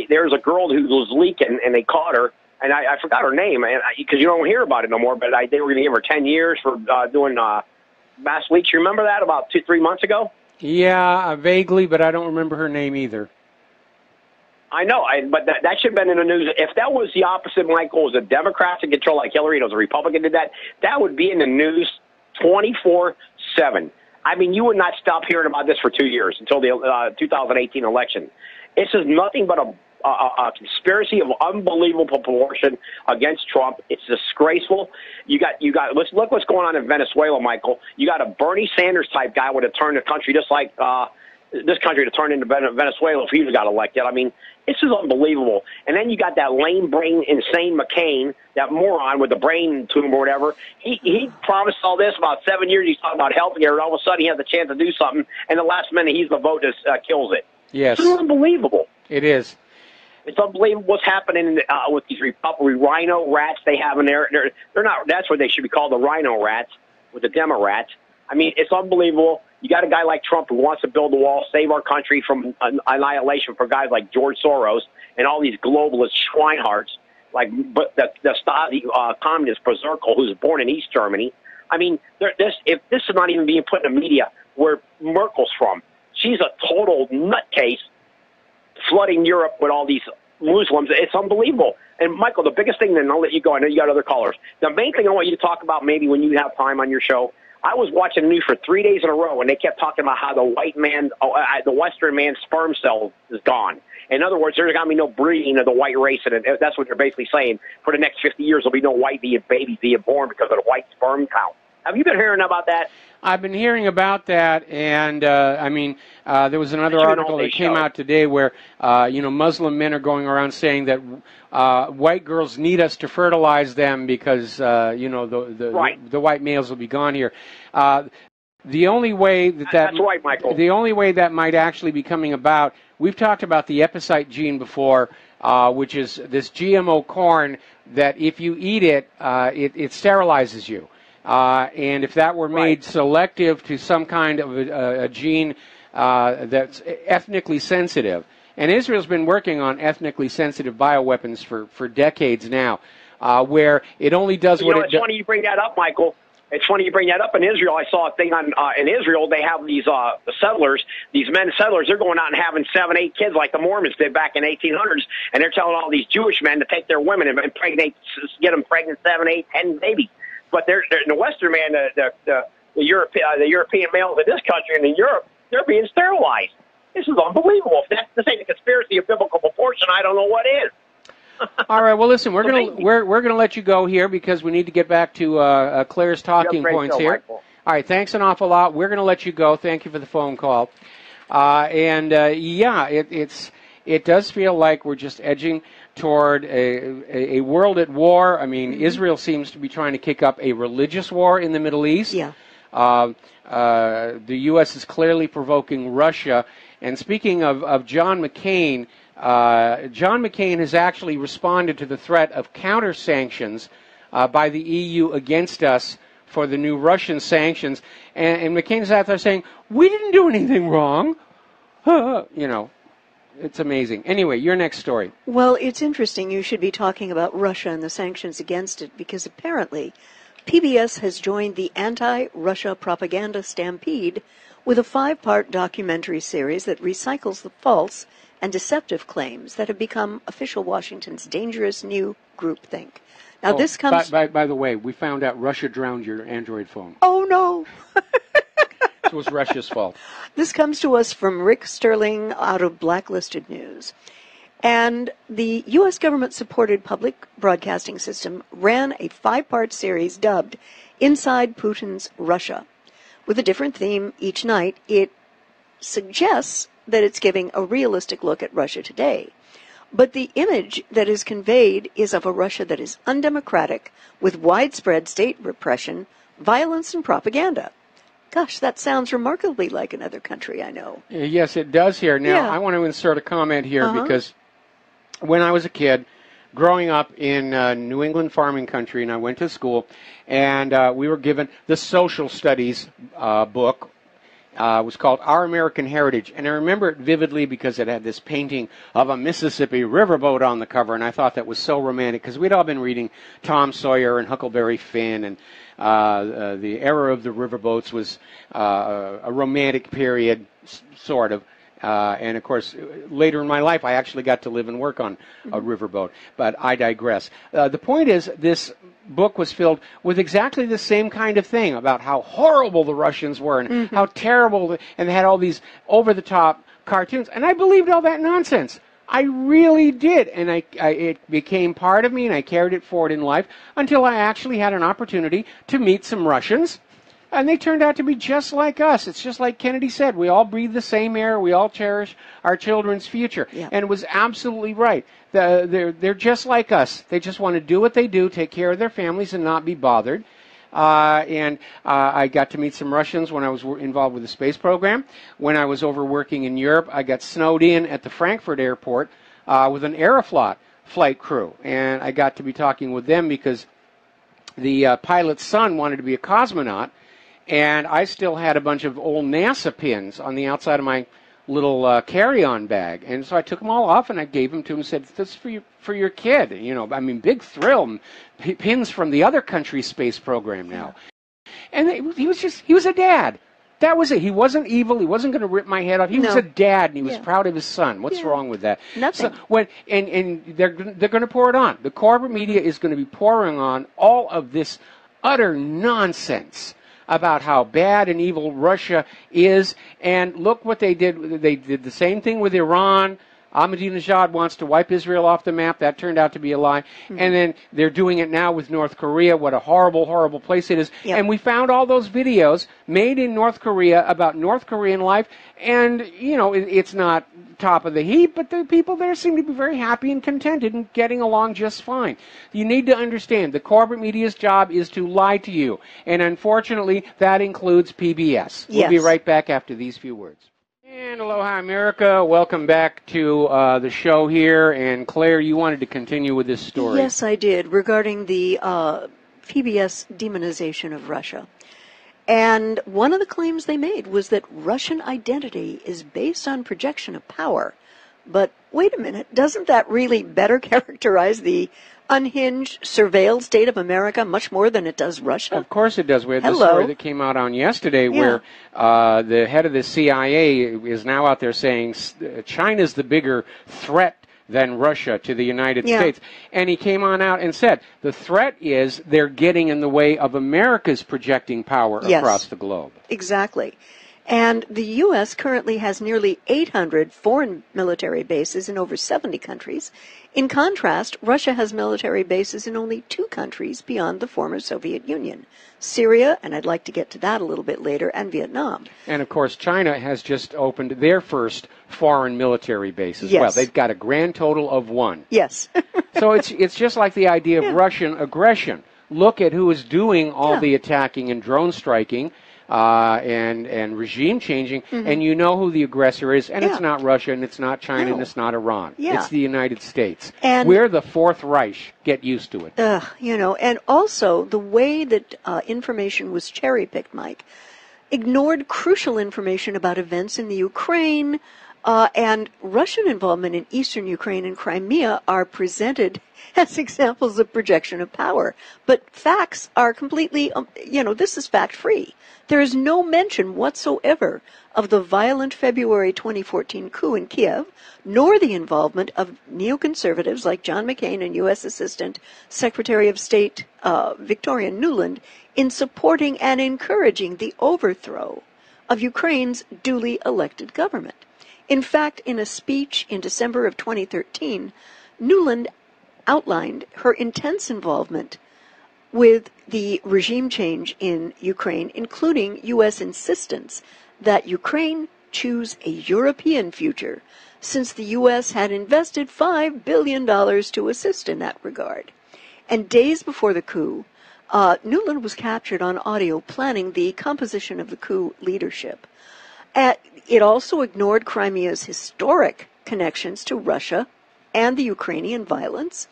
There's a girl who was leaking, and they caught her, and I forgot her name, because you don't hear about it no more, but they were going to give her 10 years for doing mass leaks. You remember that about 2-3 months ago? Yeah, vaguely, but I don't remember her name either. I know, but that should have been in the news. If that was the opposite, Michael, was a Democrat in control like Hillary, and it was a Republican did that would be in the news 24/7. I mean, you would not stop hearing about this for 2 years until the 2018 election. This is nothing but a conspiracy of unbelievable proportion against Trump. It's disgraceful. You got. Let's look what's going on in Venezuela, Michael. You got a Bernie Sanders type guy would have turned the country just like this country to turn into Venezuela if he got elected. I mean, this is unbelievable. And then you got that lame brain, insane McCain, that moron with the brain tumor or whatever. He promised all this about 7 years. He's talking about health care, and all of a sudden he has a chance to do something, and the last minute he's the vote that kills it. Yes. It's unbelievable. It is. It's unbelievable what's happening with these rhino rats they have in there. They're not. That's what they should be called, the rhino rats, with the demo rats. I mean, it's unbelievable. You got a guy like Trump who wants to build a wall, save our country from annihilation for guys like George Soros and all these globalist schweinharts, like the communist Berserker who's born in East Germany. I mean, if this is not even being put in the media where Merkel's from, she's a total nutcase flooding Europe with all these Muslims. It's unbelievable. And, Michael, the biggest thing, then I'll let you go. I know you got other callers. The main thing I want you to talk about maybe when you have time on your show, I was watching the news for 3 days in a row, and they kept talking about how the Western man's sperm cell is gone. In other words, there's going to be no breeding of the white race, and that's what they're basically saying. For the next 50 years, there'll be no white babies being born because of the white sperm count. Have you been hearing about that? I've been hearing about that, and there was another article that came out today where Muslim men are going around saying that white girls need us to fertilize them because the white males will be gone here. The only way that's right, Michael. The only way that might actually be coming about, we've talked about the epicite gene before, which is this GMO corn that if you eat it, it sterilizes you. And if that were made selective to some kind of a gene that's ethnically sensitive, and Israel's been working on ethnically sensitive bioweapons for decades now, where it only does what it does. It's funny you bring that up, Michael. It's funny you bring that up. In Israel, I saw a thing on in Israel. They have these settlers, these men settlers. They're going out and having 7, 8 kids like the Mormons did back in 1800s, and they're telling all these Jewish men to take their women and get them pregnant 7, 8, 10 babies. But they're in the Western man, the European males in this country and in Europe, they're being sterilized. This is unbelievable. If this ain't a conspiracy of biblical proportion, I don't know what is. All right. Well, listen, we're gonna let you go here because we need to get back to Claire's talking points here. Michael. All right. Thanks an awful lot. We're gonna let you go. Thank you for the phone call. It does feel like we're just edging toward a world at war. I mean, Israel seems to be trying to kick up a religious war in the Middle East. Yeah. The U.S. is clearly provoking Russia. And speaking of John McCain, John McCain has actually responded to the threat of counter-sanctions by the EU against us for the new Russian sanctions. And McCain's out there saying, we didn't do anything wrong. It's amazing. Anyway, your next story. Well, it's interesting. You should be talking about Russia and the sanctions against it because apparently PBS has joined the anti-Russia propaganda stampede with a 5-part documentary series that recycles the false and deceptive claims that have become official Washington's dangerous new groupthink. Now, this comes... By the way, we found out Russia drowned your Android phone. Oh, no. It was Russia's fault. This comes to us from Rick Sterling out of Blacklisted News. And the U.S. government-supported public broadcasting system ran a 5-part series dubbed Inside Putin's Russia. With a different theme each night, it suggests that it's giving a realistic look at Russia today. But the image that is conveyed is of a Russia that is undemocratic, with widespread state repression, violence, and propaganda. Gosh, that sounds remarkably like another country I know. Yes, it does here. Now, I want to insert a comment here because when I was a kid, growing up in New England farming country, and I went to school, and we were given the social studies book. It was called Our American Heritage, and I remember it vividly because it had this painting of a Mississippi riverboat on the cover, and I thought that was so romantic because we'd all been reading Tom Sawyer and Huckleberry Finn, and the era of the riverboats was a romantic period, sort of. And, of course, later in my life, I actually got to live and work on a riverboat. But I digress. The point is, this book was filled with exactly the same kind of thing about how horrible the Russians were and how terrible, and they had all these over-the-top cartoons. And I believed all that nonsense. I really did. And it became part of me, and I carried it forward in life until I actually had an opportunity to meet some Russians. And they turned out to be just like us. It's just like Kennedy said. We all breathe the same air. We all cherish our children's future. Yeah. And it was absolutely right. They're just like us. They just want to do what they do, take care of their families, and not be bothered. And I got to meet some Russians when I was involved with the space program. When I was over working in Europe, I got snowed in at the Frankfurt airport with an Aeroflot flight crew. And I got to be talking with them because the pilot's son wanted to be a cosmonaut. And I still had a bunch of old NASA pins on the outside of my little carry-on bag. And so I took them all off and I gave them to him and said, this is for your kid. You know, I mean, big thrill. Pins from the other country's space program now. And he was a dad. That was it. He wasn't evil. He wasn't going to rip my head off. He was a dad, and he was proud of his son. What's wrong with that? Nothing. So and they're going to pour it on. The corporate media is going to be pouring on all of this utter nonsense about how bad and evil Russia is. And look what they did. They did the same thing with Iran. Ahmadinejad wants to wipe Israel off the map. That turned out to be a lie. Mm-hmm. And then they're doing it now with North Korea. What a horrible, horrible place it is. Yep. And we found all those videos made in North Korea about North Korean life. And, you know, it's not top of the heap, but the people there seem to be very happy and contented and getting along just fine. You need to understand the corporate media's job is to lie to you. And unfortunately, that includes PBS. Yes. We'll be right back after these few words. And aloha, America. Welcome back to the show here. And Claire, you wanted to continue with this story. Yes, I did, regarding the PBS demonization of Russia. And one of the claims they made was that Russian identity is based on projection of power. But wait a minute, doesn't that really better characterize the unhinged, surveilled state of America much more than it does Russia? Of course it does. We had the story that came out on yesterday where the head of the CIA is now out there saying China's the bigger threat than Russia to the United States. And he came on out and said the threat is they're getting in the way of America's projecting power across the globe. Exactly. And the U.S. currently has nearly 800 foreign military bases in over 70 countries. In contrast, Russia has military bases in only 2 countries beyond the former Soviet Union, Syria, and I'd like to get to that a little bit later, and Vietnam. And, of course, China has just opened their first foreign military base as well. They've got a grand total of 1. Yes. So it's just like the idea of Russian aggression. Look at who is doing all the attacking and drone striking. And regime changing, and you know who the aggressor is, and it's not Russia, and it's not China, and it's not Iran. It's the United States. And we're the Fourth Reich. Get used to it. You know, and also the way that information was cherry-picked, Mike, ignored crucial information about events in the Ukraine, and Russian involvement in eastern Ukraine and Crimea are presented as examples of projection of power. But facts are completely, this is fact-free. There is no mention whatsoever of the violent February 2014 coup in Kiev, nor the involvement of neoconservatives like John McCain and U.S. Assistant Secretary of State Victoria Nuland in supporting and encouraging the overthrow of Ukraine's duly elected government. In fact, in a speech in December of 2013, Nuland outlined her intense involvement with the regime change in Ukraine, including U.S. insistence that Ukraine choose a European future, since the U.S. had invested $5 billion to assist in that regard. And days before the coup, Nuland was captured on audio planning the composition of the coup leadership. It also ignored Crimea's historic connections to Russia and the Ukrainian violence.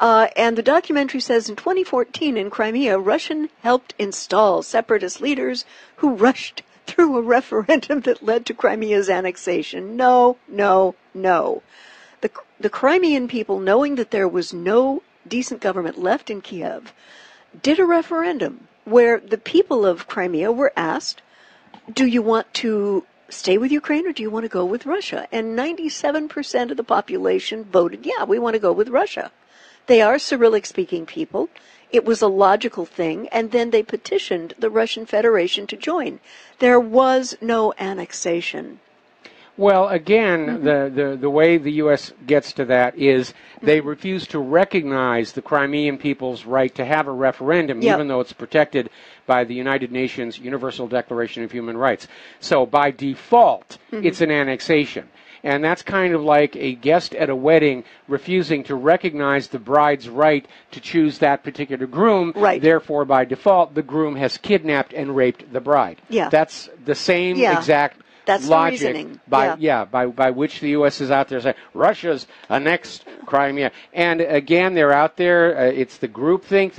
And the documentary says in 2014 in Crimea, Russia helped install separatist leaders who rushed through a referendum that led to Crimea's annexation. No, no, no. The Crimean people, knowing that there was no decent government left in Kiev, did a referendum where the people of Crimea were asked, do you want to stay with Ukraine or do you want to go with Russia? And 97% of the population voted, yeah, we want to go with Russia. They are Cyrillic-speaking people. It was a logical thing, and then they petitioned the Russian Federation to join. There was no annexation. Well, again, the way the U.S. gets to that is they refuse to recognize the Crimean people's right to have a referendum, even though it's protected by the United Nations Universal Declaration of Human Rights. So by default, it's an annexation. And that's kind of like a guest at a wedding refusing to recognize the bride's right to choose that particular groom. Right. Therefore, by default, the groom has kidnapped and raped the bride. Yeah. That's the same exact logic by which the U.S. is out there saying Russia's annexed Crimea. And again, they're out there. It's the groupthink.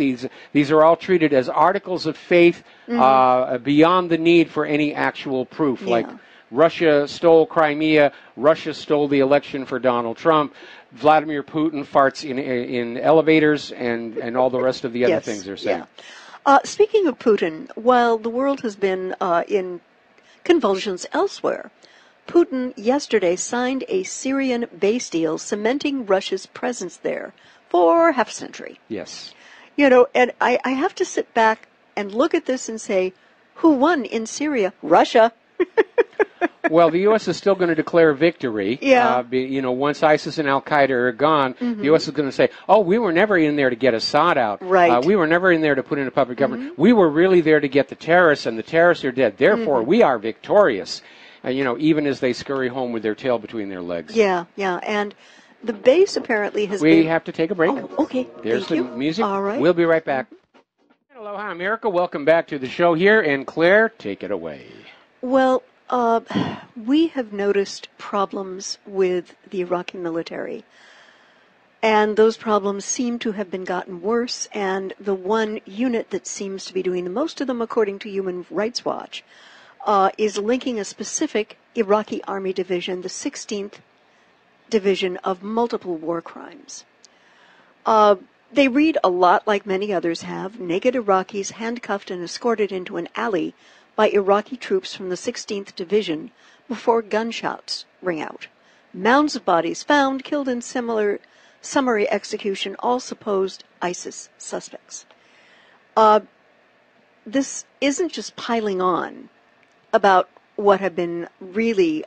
These are all treated as articles of faith beyond the need for any actual proof. Yeah. Like Russia stole Crimea. Russia stole the election for Donald Trump. Vladimir Putin farts in elevators and all the rest of the other things they're saying. Yeah. Speaking of Putin, while the world has been in convulsions elsewhere, Putin yesterday signed a Syrian base deal cementing Russia's presence there for half a century. Yes. You know, and I have to sit back and look at this and say, Who won in Syria? Russia. Well, the U.S. is still going to declare victory. Yeah. Once ISIS and Al-Qaeda are gone, the U.S. is going to say, oh, we were never in there to get Assad out. Right. We were never in there to put in a puppet government. We were really there to get the terrorists, and the terrorists are dead. Therefore, we are victorious, even as they scurry home with their tail between their legs. Yeah, and the base apparently has been... We have to take a break. Oh, okay. There's Thank the you. music. All right. We'll be right back. Aloha, America. Welcome back to the show here. And Claire, take it away. Well, we have noticed problems with the Iraqi military. And those problems seem to have been gotten worse. And the one unit that seems to be doing the most of them, according to Human Rights Watch, is linking a specific Iraqi army division, the 16th Division of Multiple War Crimes. They read a lot like many others have. Naked Iraqis handcuffed and escorted into an alley by Iraqi troops from the 16th Division before gunshots ring out. Mounds of bodies found, killed in similar summary execution, all supposed ISIS suspects. This isn't just piling on about what have been really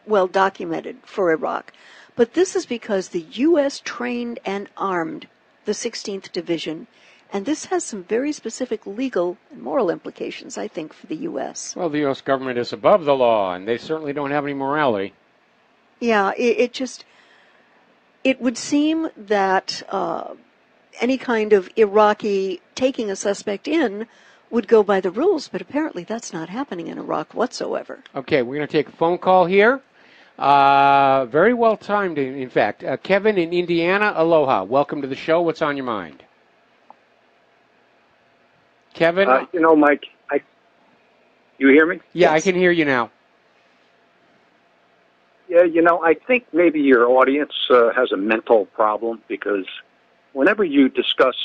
well documented for Iraq, but this is because the U.S. trained and armed the 16th Division, and this has some very specific legal and moral implications, I think, for the U.S. Well, the U.S. government is above the law, and they certainly don't have any morality. Yeah, it would seem that any kind of Iraqi taking a suspect in would go by the rules, but apparently that's not happening in Iraq whatsoever. Okay, we're going to take a phone call here. Very well timed, in fact. Kevin in Indiana, aloha. Welcome to the show. What's on your mind? Kevin? Mike, you hear me? Yeah, Yes. I can hear you now. Yeah, I think maybe your audience has a mental problem because whenever you discuss,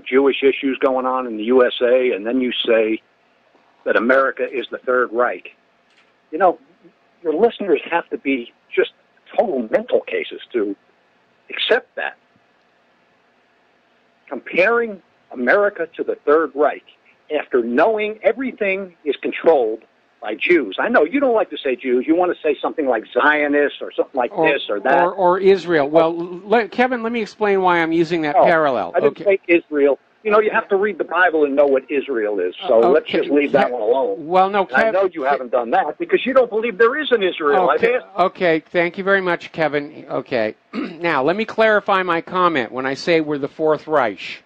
Jewish issues going on in the USA and then you say that America is the Third Reich, your listeners have to be just total mental cases to accept that. Comparing America to the Third Reich after knowing everything is controlled by Jews. I know you don't like to say Jews. You want to say something like Zionists or something like this or that. Or Israel. Well, Kevin, let me explain why I'm using that parallel. I didn't say Israel. You have to read the Bible and know what Israel is. So let's just leave that one alone. Well, no, I know you haven't done that because you don't believe there is an Israel. Okay, thank you very much, Kevin. Okay. Now, let me clarify my comment when I say we're the Fourth Reich.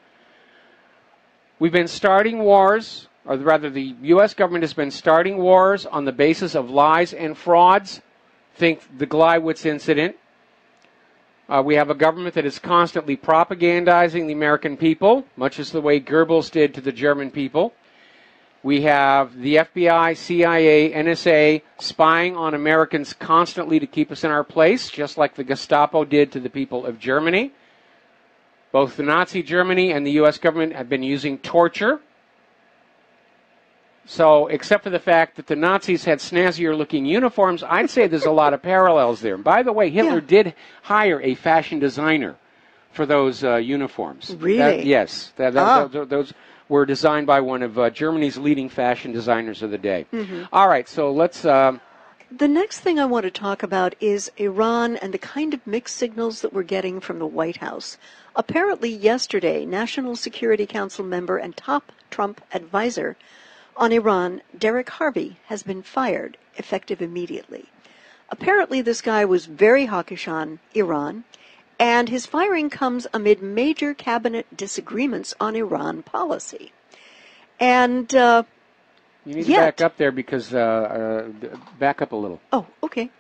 We've been starting wars, or rather the U.S. government has been starting wars on the basis of lies and frauds. Think the Gleiwitz incident. We have a government that is constantly propagandizing the American people, much as the way Goebbels did to the German people. We have the FBI, CIA, NSA spying on Americans constantly to keep us in our place, just like the Gestapo did to the people of Germany. Both the Nazi Germany and the U.S. government have been using torture. So, except for the fact that the Nazis had snazzier-looking uniforms, I'd say there's a lot of parallels there. And by the way, Hitler did hire a fashion designer for those uniforms. Really? Yes. Those were designed by one of Germany's leading fashion designers of the day. Mm-hmm. All right, so let's... The next thing I want to talk about is Iran and the kind of mixed signals that we're getting from the White House. Apparently yesterday, National Security Council member and top Trump advisor on Iran, Derek Harvey, has been fired, effective immediately. Apparently this guy was very hawkish on Iran, and his firing comes amid major cabinet disagreements on Iran policy. And you need to back up there because, back up a little. Oh, okay.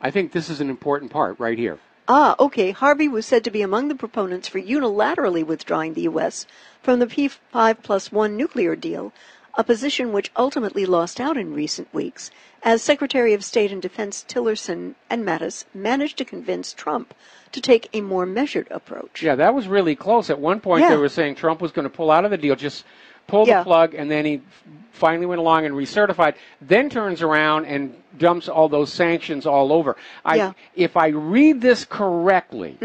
I think this is an important part right here. Okay. Harvey was said to be among the proponents for unilaterally withdrawing the U.S. from the P5+1 nuclear deal, a position which ultimately lost out in recent weeks, as Secretary of State and Defense Tillerson and Mattis managed to convince Trump to take a more measured approach. Yeah, that was really close. At one point, they were saying Trump was going to pull out of the deal, just pull the plug, and then he finally went along and recertified, then turns around and dumps all those sanctions all over. If I read this correctly,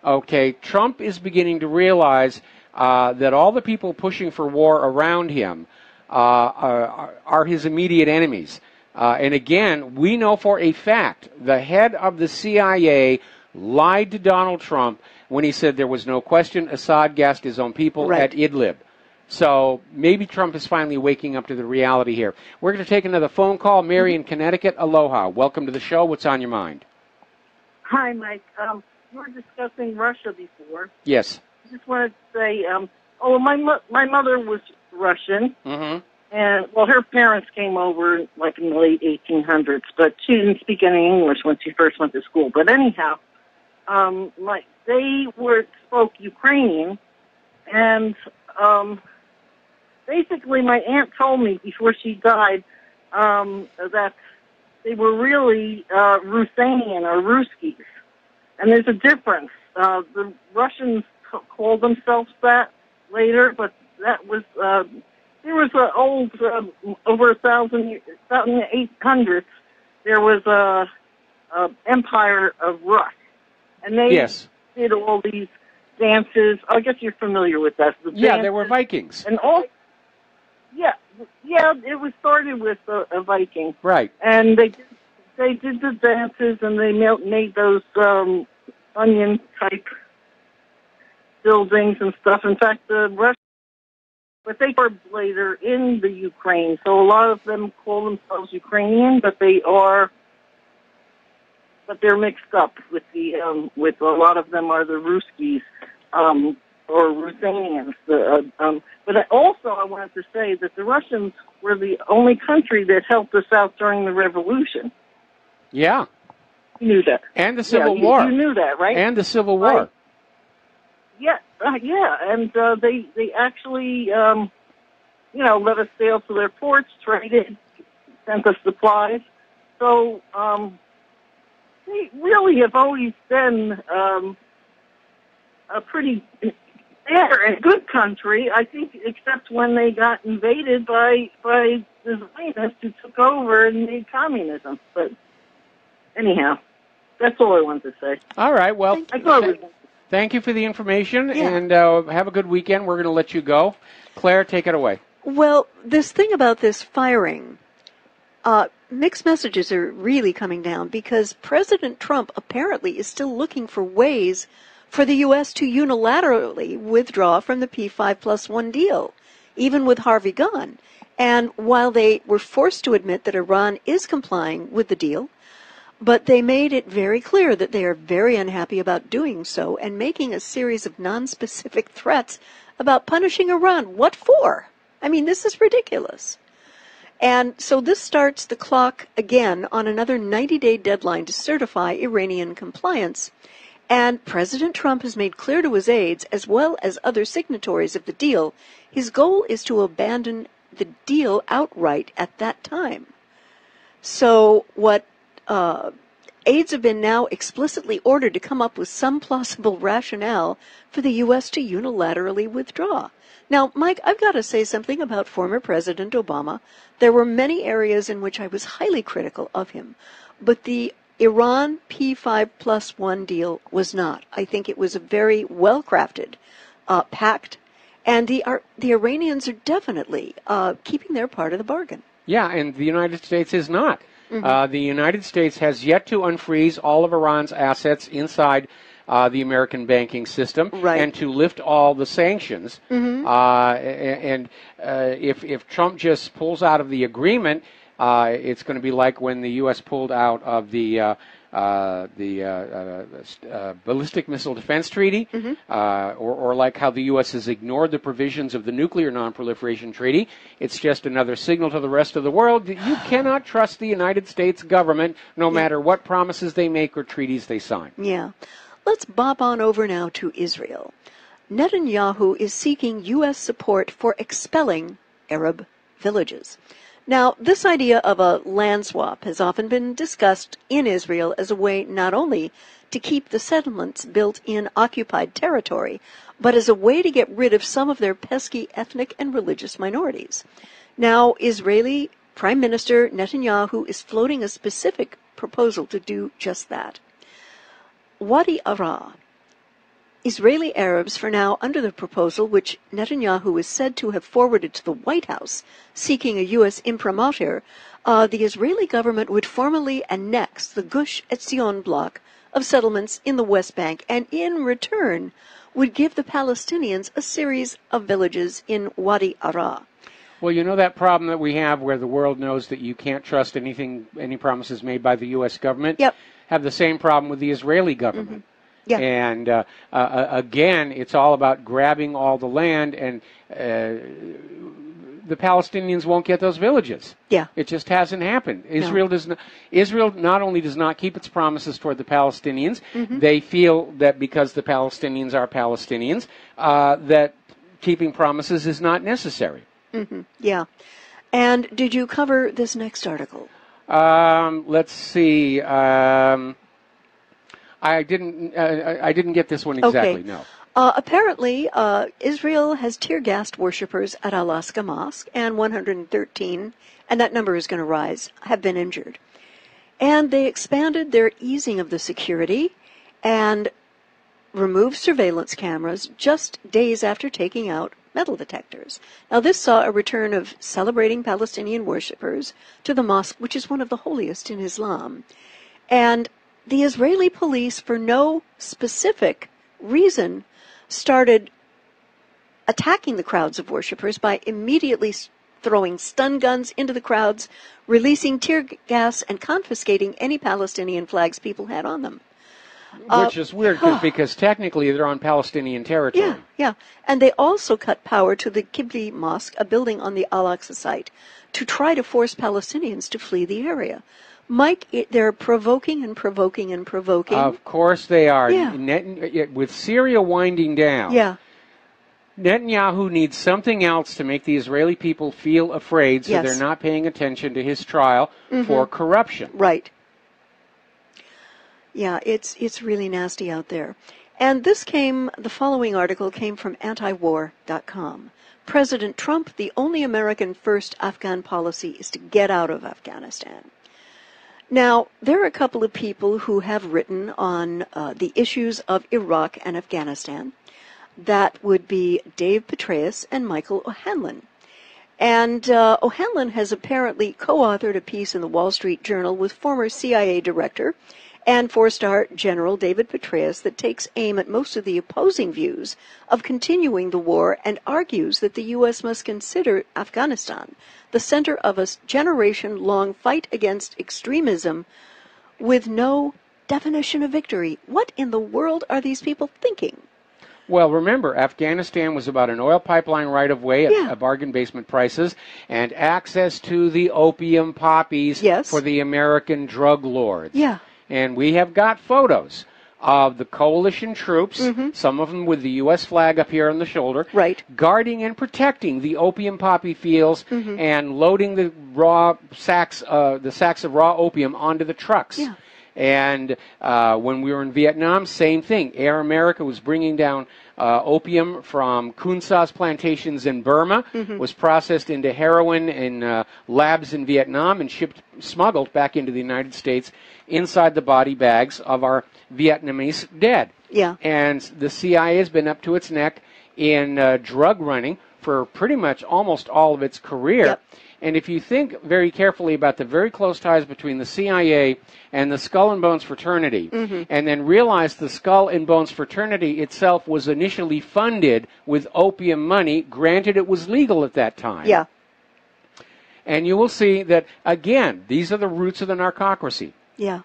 okay, Trump is beginning to realize that all the people pushing for war around him are his immediate enemies. And again, we know for a fact the head of the CIA lied to Donald Trump when he said there was no question Assad gassed his own people at Idlib. So maybe Trump is finally waking up to the reality here. We're going to take another phone call. Mary in Connecticut, aloha. Welcome to the show. What's on your mind? Hi, Mike. We were discussing Russia before. Yes. I just wanted to say, my mother was Russian. Mm-hmm. And, well, her parents came over, like, in the late 1800s, but she didn't speak any English when she first went to school. But anyhow, they spoke Ukrainian, and basically my aunt told me before she died that they were really Ruthenian or Ruskies. And there's a difference. The Russians called themselves that later, but that was... there was an old, over 1800s, there was a empire of Rus. And they did all these dances. I guess you're familiar with that. They were Vikings. And it was started with a Viking. Right. And they did the dances, and they made those onion-type buildings and stuff. In fact, the Russians, but they were later in the Ukraine, so a lot of them call themselves Ukrainian, but they're mixed up with with a lot of them are the Ruskies, or Ruthenians. But also I wanted to say that the Russians were the only country that helped us out during the Revolution. Yeah. You knew that. And the Civil War. You knew that, right? And the Civil War. Right. And they actually, let us sail to their ports, traded, sent us supplies. So they really have always been a pretty fair and good country, I think, except when they got invaded by the Zionists who took over and made communism. But anyhow, that's all I wanted to say. All right, well... Thank you for the information, Yeah. and have a good weekend. We're going to let you go. Claire, take it away. Well, this thing about this firing, mixed messages are really coming down because President Trump apparently is still looking for ways for the U.S. to unilaterally withdraw from the P5+1 deal, even with Harvey gone. And while they were forced to admit that Iran is complying with the deal, but they made it very clear that they are very unhappy about doing so and making a series of non-specific threats about punishing Iran. What for? I mean, this is ridiculous. And so this starts the clock again on another 90-day deadline to certify Iranian compliance. And President Trump has made clear to his aides, as well as other signatories of the deal, his goal is to abandon the deal outright at that time. So what aides have been now explicitly ordered to come up with some plausible rationale for the U.S. to unilaterally withdraw. Now, Mike, I've got to say something about former President Obama. There were many areas in which I was highly critical of him, but the Iran P5+1 deal was not. I think it was a very well-crafted pact, and the Iranians are definitely keeping their part of the bargain. Yeah, and the United States is not. Mm-hmm. The United States has yet to unfreeze all of Iran's assets inside the American banking system and to lift all the sanctions. Mm-hmm. If Trump just pulls out of the agreement, it's going to be like when the U.S. pulled out of the Ballistic Missile Defense Treaty, or like how the U.S. has ignored the provisions of the Nuclear Non-Proliferation Treaty. It's just another signal to the rest of the world that you cannot trust the United States government no matter what promises they make or treaties they sign. Yeah. Let's bob on over now to Israel. Netanyahu is seeking U.S. support for expelling Arab villages. Now, this idea of a land swap has often been discussed in Israel as a way not only to keep the settlements built in occupied territory, but as a way to get rid of some of their pesky ethnic and religious minorities. Now, Israeli Prime Minister Netanyahu is floating a specific proposal to do just that. Wadi Ara Israeli Arabs for now under the proposal, which Netanyahu is said to have forwarded to the White House, seeking a U.S. imprimatur, the Israeli government would formally annex the Gush Etzion bloc of settlements in the West Bank, and in return would give the Palestinians a series of villages in Wadi Ara. Well, you know that problem that we have where the world knows that you can't trust anything, any promises made by the U.S. government? Yep. Have the same problem with the Israeli government. Mm-hmm. Yeah. And again, it's all about grabbing all the land, and the Palestinians won't get those villages. Yeah. It just hasn't happened. Israel not only does not keep its promises toward the Palestinians, they feel that because the Palestinians are Palestinians, that keeping promises is not necessary. Yeah. And did you cover this next article? Let's see. I didn't get this one exactly. Okay. No. Apparently, Israel has tear-gassed worshippers at Al-Aqsa Mosque, and 113, and that number is going to rise, have been injured. And they expanded their easing of the security and removed surveillance cameras just days after taking out metal detectors. Now, this saw a return of celebrating Palestinian worshippers to the mosque, which is one of the holiest in Islam. And the Israeli police, for no specific reason, started attacking the crowds of worshippers by immediately throwing stun guns into the crowds, releasing tear gas, and confiscating any Palestinian flags people had on them. Which is weird because technically they're on Palestinian territory. Yeah. And they also cut power to the Qibli Mosque, a building on the Al-Aqsa site, to try to force Palestinians to flee the area. Mike, they're provoking and provoking and provoking. Of course they are. Yeah. With Syria winding down, yeah. Netanyahu needs something else to make the Israeli people feel afraid, so they're not paying attention to his trial for corruption. Right. Yeah, it's really nasty out there. And the following article came from antiwar.com. President Trump, the only American first Afghan policy is to get out of Afghanistan. Now, there are a couple of people who have written on the issues of Iraq and Afghanistan. That would be Dave Petraeus and Michael O'Hanlon. And O'Hanlon has apparently co-authored a piece in the Wall Street Journal with former CIA director and four-star General David Petraeus that takes aim at most of the opposing views of continuing the war and argues that the U.S. must consider Afghanistan the center of a generation-long fight against extremism with no definition of victory. What in the world are these people thinking? Well, remember, Afghanistan was about an oil pipeline right-of-way at bargain basement prices and access to the opium poppies for the American drug lords. Yeah. And we have got photos of the coalition troops, some of them with the U.S. flag up here on the shoulder, guarding and protecting the opium poppy fields and loading the sacks of raw opium onto the trucks. Yeah. And when we were in Vietnam, same thing. Air America was bringing down opium from Kunsas plantations in Burma, was processed into heroin in labs in Vietnam and smuggled back into the United States inside the body bags of our Vietnamese dead. Yeah. And the CIA has been up to its neck in drug running for pretty much almost all of its career. Yep. And if you think very carefully about the very close ties between the CIA and the Skull and Bones fraternity, and then realize the Skull and Bones fraternity itself was initially funded with opium money, granted it was legal at that time. Yeah. And you will see that, again, these are the roots of the narcocracy. Yeah.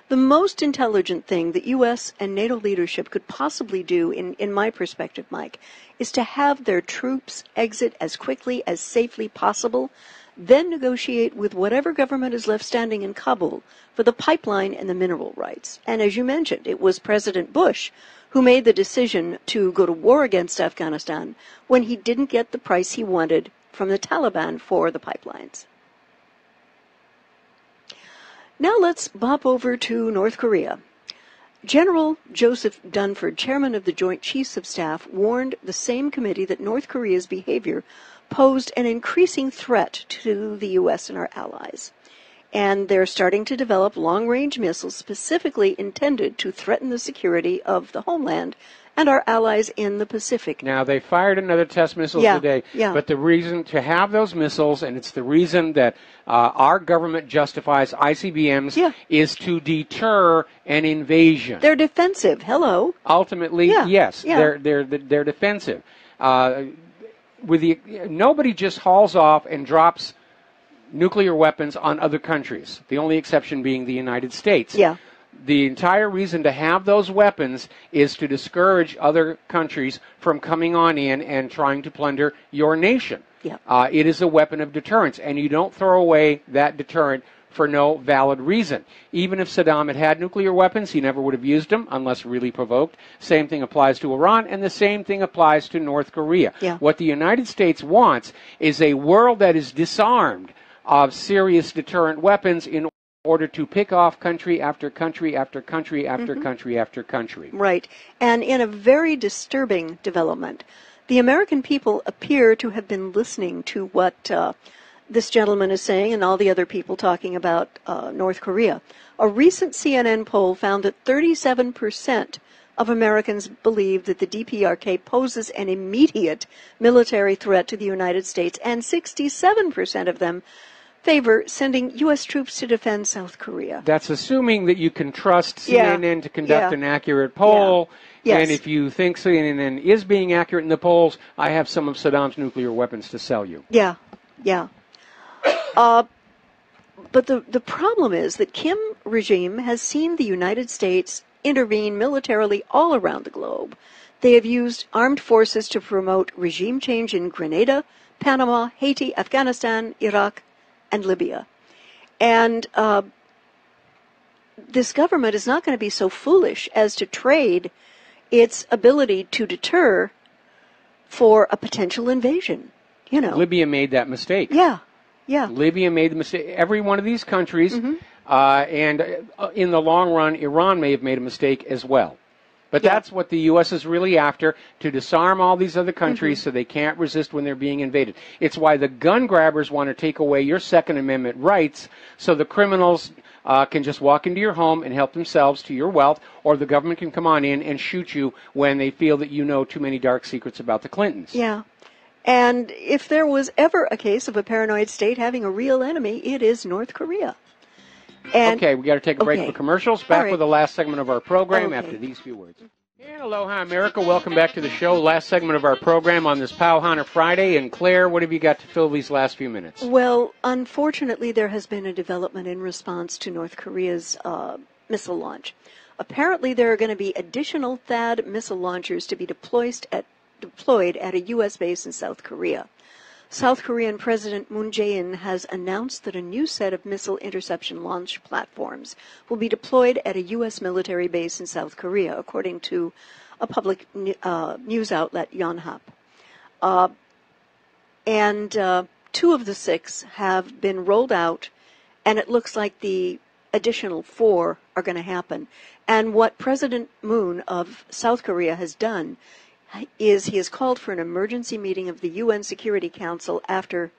The most intelligent thing that U.S. and NATO leadership could possibly do, in my perspective, Mike, is to have their troops exit as quickly as safely possible, then negotiate with whatever government is left standing in Kabul for the pipeline and the mineral rights. And as you mentioned, it was President Bush who made the decision to go to war against Afghanistan when he didn't get the price he wanted from the Taliban for the pipelines. Now let's bop over to North Korea. General Joseph Dunford, chairman of the Joint Chiefs of Staff, warned the same committee that North Korea's behavior posed an increasing threat to the U.S. and our allies. And they're starting to develop long-range missiles specifically intended to threaten the security of the homeland and our allies in the Pacific. Now, they fired another test missile today, but the reason to have those missiles, and it's the reason that our government justifies ICBMs, is to deter an invasion. They're defensive. Hello. Ultimately, yes, they're defensive. Nobody just hauls off and drops nuclear weapons on other countries, the only exception being the United States. Yeah. The entire reason to have those weapons is to discourage other countries from coming on in and trying to plunder your nation. Yeah. It is a weapon of deterrence, and you don't throw away that deterrent for no valid reason. Even if Saddam had nuclear weapons, he never would have used them unless really provoked. Same thing applies to Iran, and the same thing applies to North Korea. Yeah. What the United States wants is a world that is disarmed of serious deterrent weapons in order to pick off country after country after country after country after country. Right. And in a very disturbing development, the American people appear to have been listening to what this gentleman is saying and all the other people talking about North Korea. A recent CNN poll found that 37% of Americans believe that the DPRK poses an immediate military threat to the United States, and 67% of them favor sending U.S. troops to defend South Korea. That's assuming that you can trust CNN to conduct an accurate poll. Yes. And if you think CNN is being accurate in the polls, I have some of Saddam's nuclear weapons to sell you. Yeah. But the problem is that Kim regime has seen the United States intervene militarily all around the globe. They have used armed forces to promote regime change in Grenada, Panama, Haiti, Afghanistan, Iraq, and Libya. And this government is not going to be so foolish as to trade its ability to deter for a potential invasion. You know, Libya made that mistake. Yeah. Libya made the mistake. Every one of these countries, and in the long run, Iran may have made a mistake as well. But that's what the U.S. is really after, to disarm all these other countries so they can't resist when they're being invaded. It's why the gun grabbers want to take away your Second Amendment rights so the criminals can just walk into your home and help themselves to your wealth, or the government can come on in and shoot you when they feel that you know too many dark secrets about the Clintons. Yeah. And if there was ever a case of a paranoid state having a real enemy, it is North Korea. And, okay, we got to take a break for commercials. Back with the last segment of our program after these few words. And aloha, America. Welcome back to the show. Last segment of our program on this Pauhana Friday. And Claire, what have you got to fill these last few minutes? Well, unfortunately, there has been a development in response to North Korea's missile launch. Apparently, there are going to be additional THAAD missile launchers to be deployed at a U.S. base in South Korea. South Korean President Moon Jae-in has announced that a new set of missile interception launch platforms will be deployed at a U.S. military base in South Korea, according to a public news outlet, Yonhap. And 2 of the 6 have been rolled out, and it looks like the additional 4 are going to happen. And what President Moon of South Korea has done is he has called for an emergency meeting of the UN Security Council after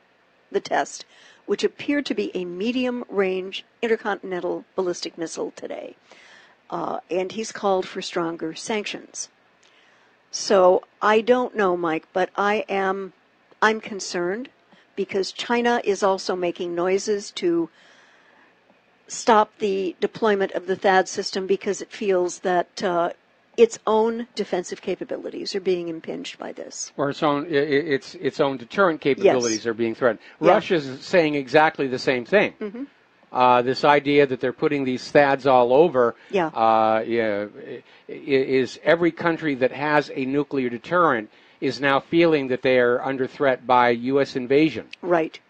the test, which appeared to be a medium-range intercontinental ballistic missile today. And he's called for stronger sanctions. So I don't know, Mike, but I'm concerned because China is also making noises to stop the deployment of the THAAD system because it feels that its own defensive capabilities are being impinged by this. Or its own deterrent capabilities are being threatened. Yeah. Russia's saying exactly the same thing. This idea that they're putting these THAADs all over is every country that has a nuclear deterrent is now feeling that they are under threat by U.S. invasion. Right.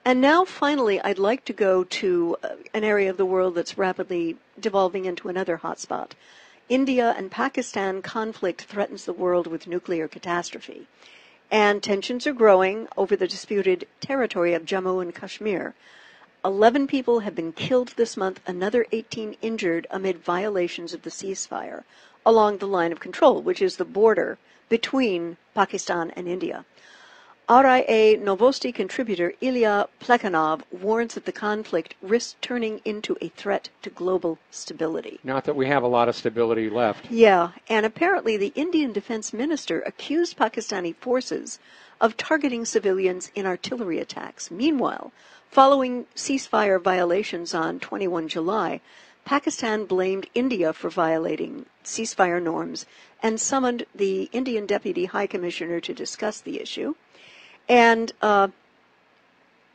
And now, finally, I'd like to go to an area of the world that's rapidly devolving into another hotspot. India and Pakistan conflict threatens the world with nuclear catastrophe. And tensions are growing over the disputed territory of Jammu and Kashmir. 11 people have been killed this month, another 18 injured amid violations of the ceasefire along the line of control, which is the border between Pakistan and India. RIA Novosti contributor Ilya Plekhanov warns that the conflict risks turning into a threat to global stability. Not that we have a lot of stability left. Yeah, and apparently the Indian defense minister accused Pakistani forces of targeting civilians in artillery attacks. Meanwhile, following ceasefire violations on 21 July, Pakistan blamed India for violating ceasefire norms and summoned the Indian Deputy High Commissioner to discuss the issue. And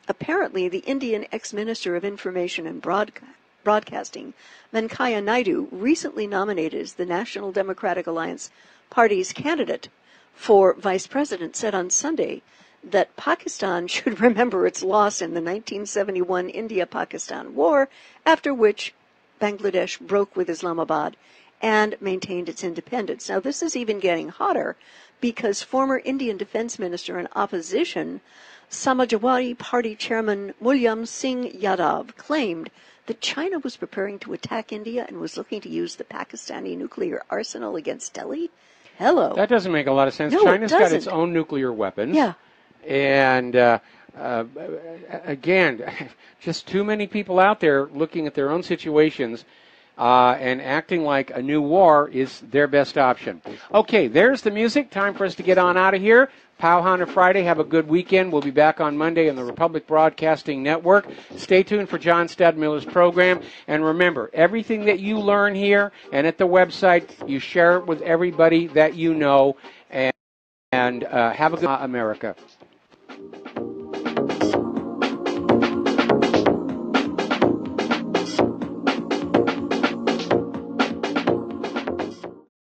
apparently the Indian ex-minister of Information and Broadcasting, Venkaiah Naidu, recently nominated as the National Democratic Alliance Party's candidate for vice president, said on Sunday that Pakistan should remember its loss in the 1971 India-Pakistan War, after which Bangladesh broke with Islamabad and maintained its independence. Now, this is even getting hotter because former Indian Defense Minister and opposition Samajwadi Party Chairman Mulayam Singh Yadav claimed that China was preparing to attack India and was looking to use the Pakistani nuclear arsenal against Delhi. Hello. That doesn't make a lot of sense. No, China's it doesn't. got its own nuclear weapons. Yeah. And again, just too many people out there looking at their own situations and acting like a new war is their best option. Okay, there's the music. Time for us to get on out of here. Powhounder Friday. Have a good weekend. We'll be back on Monday on the Republic Broadcasting Network. Stay tuned for John Stadmiller's program. And remember, everything that you learn here and at the website, you share it with everybody that you know. And have a good America.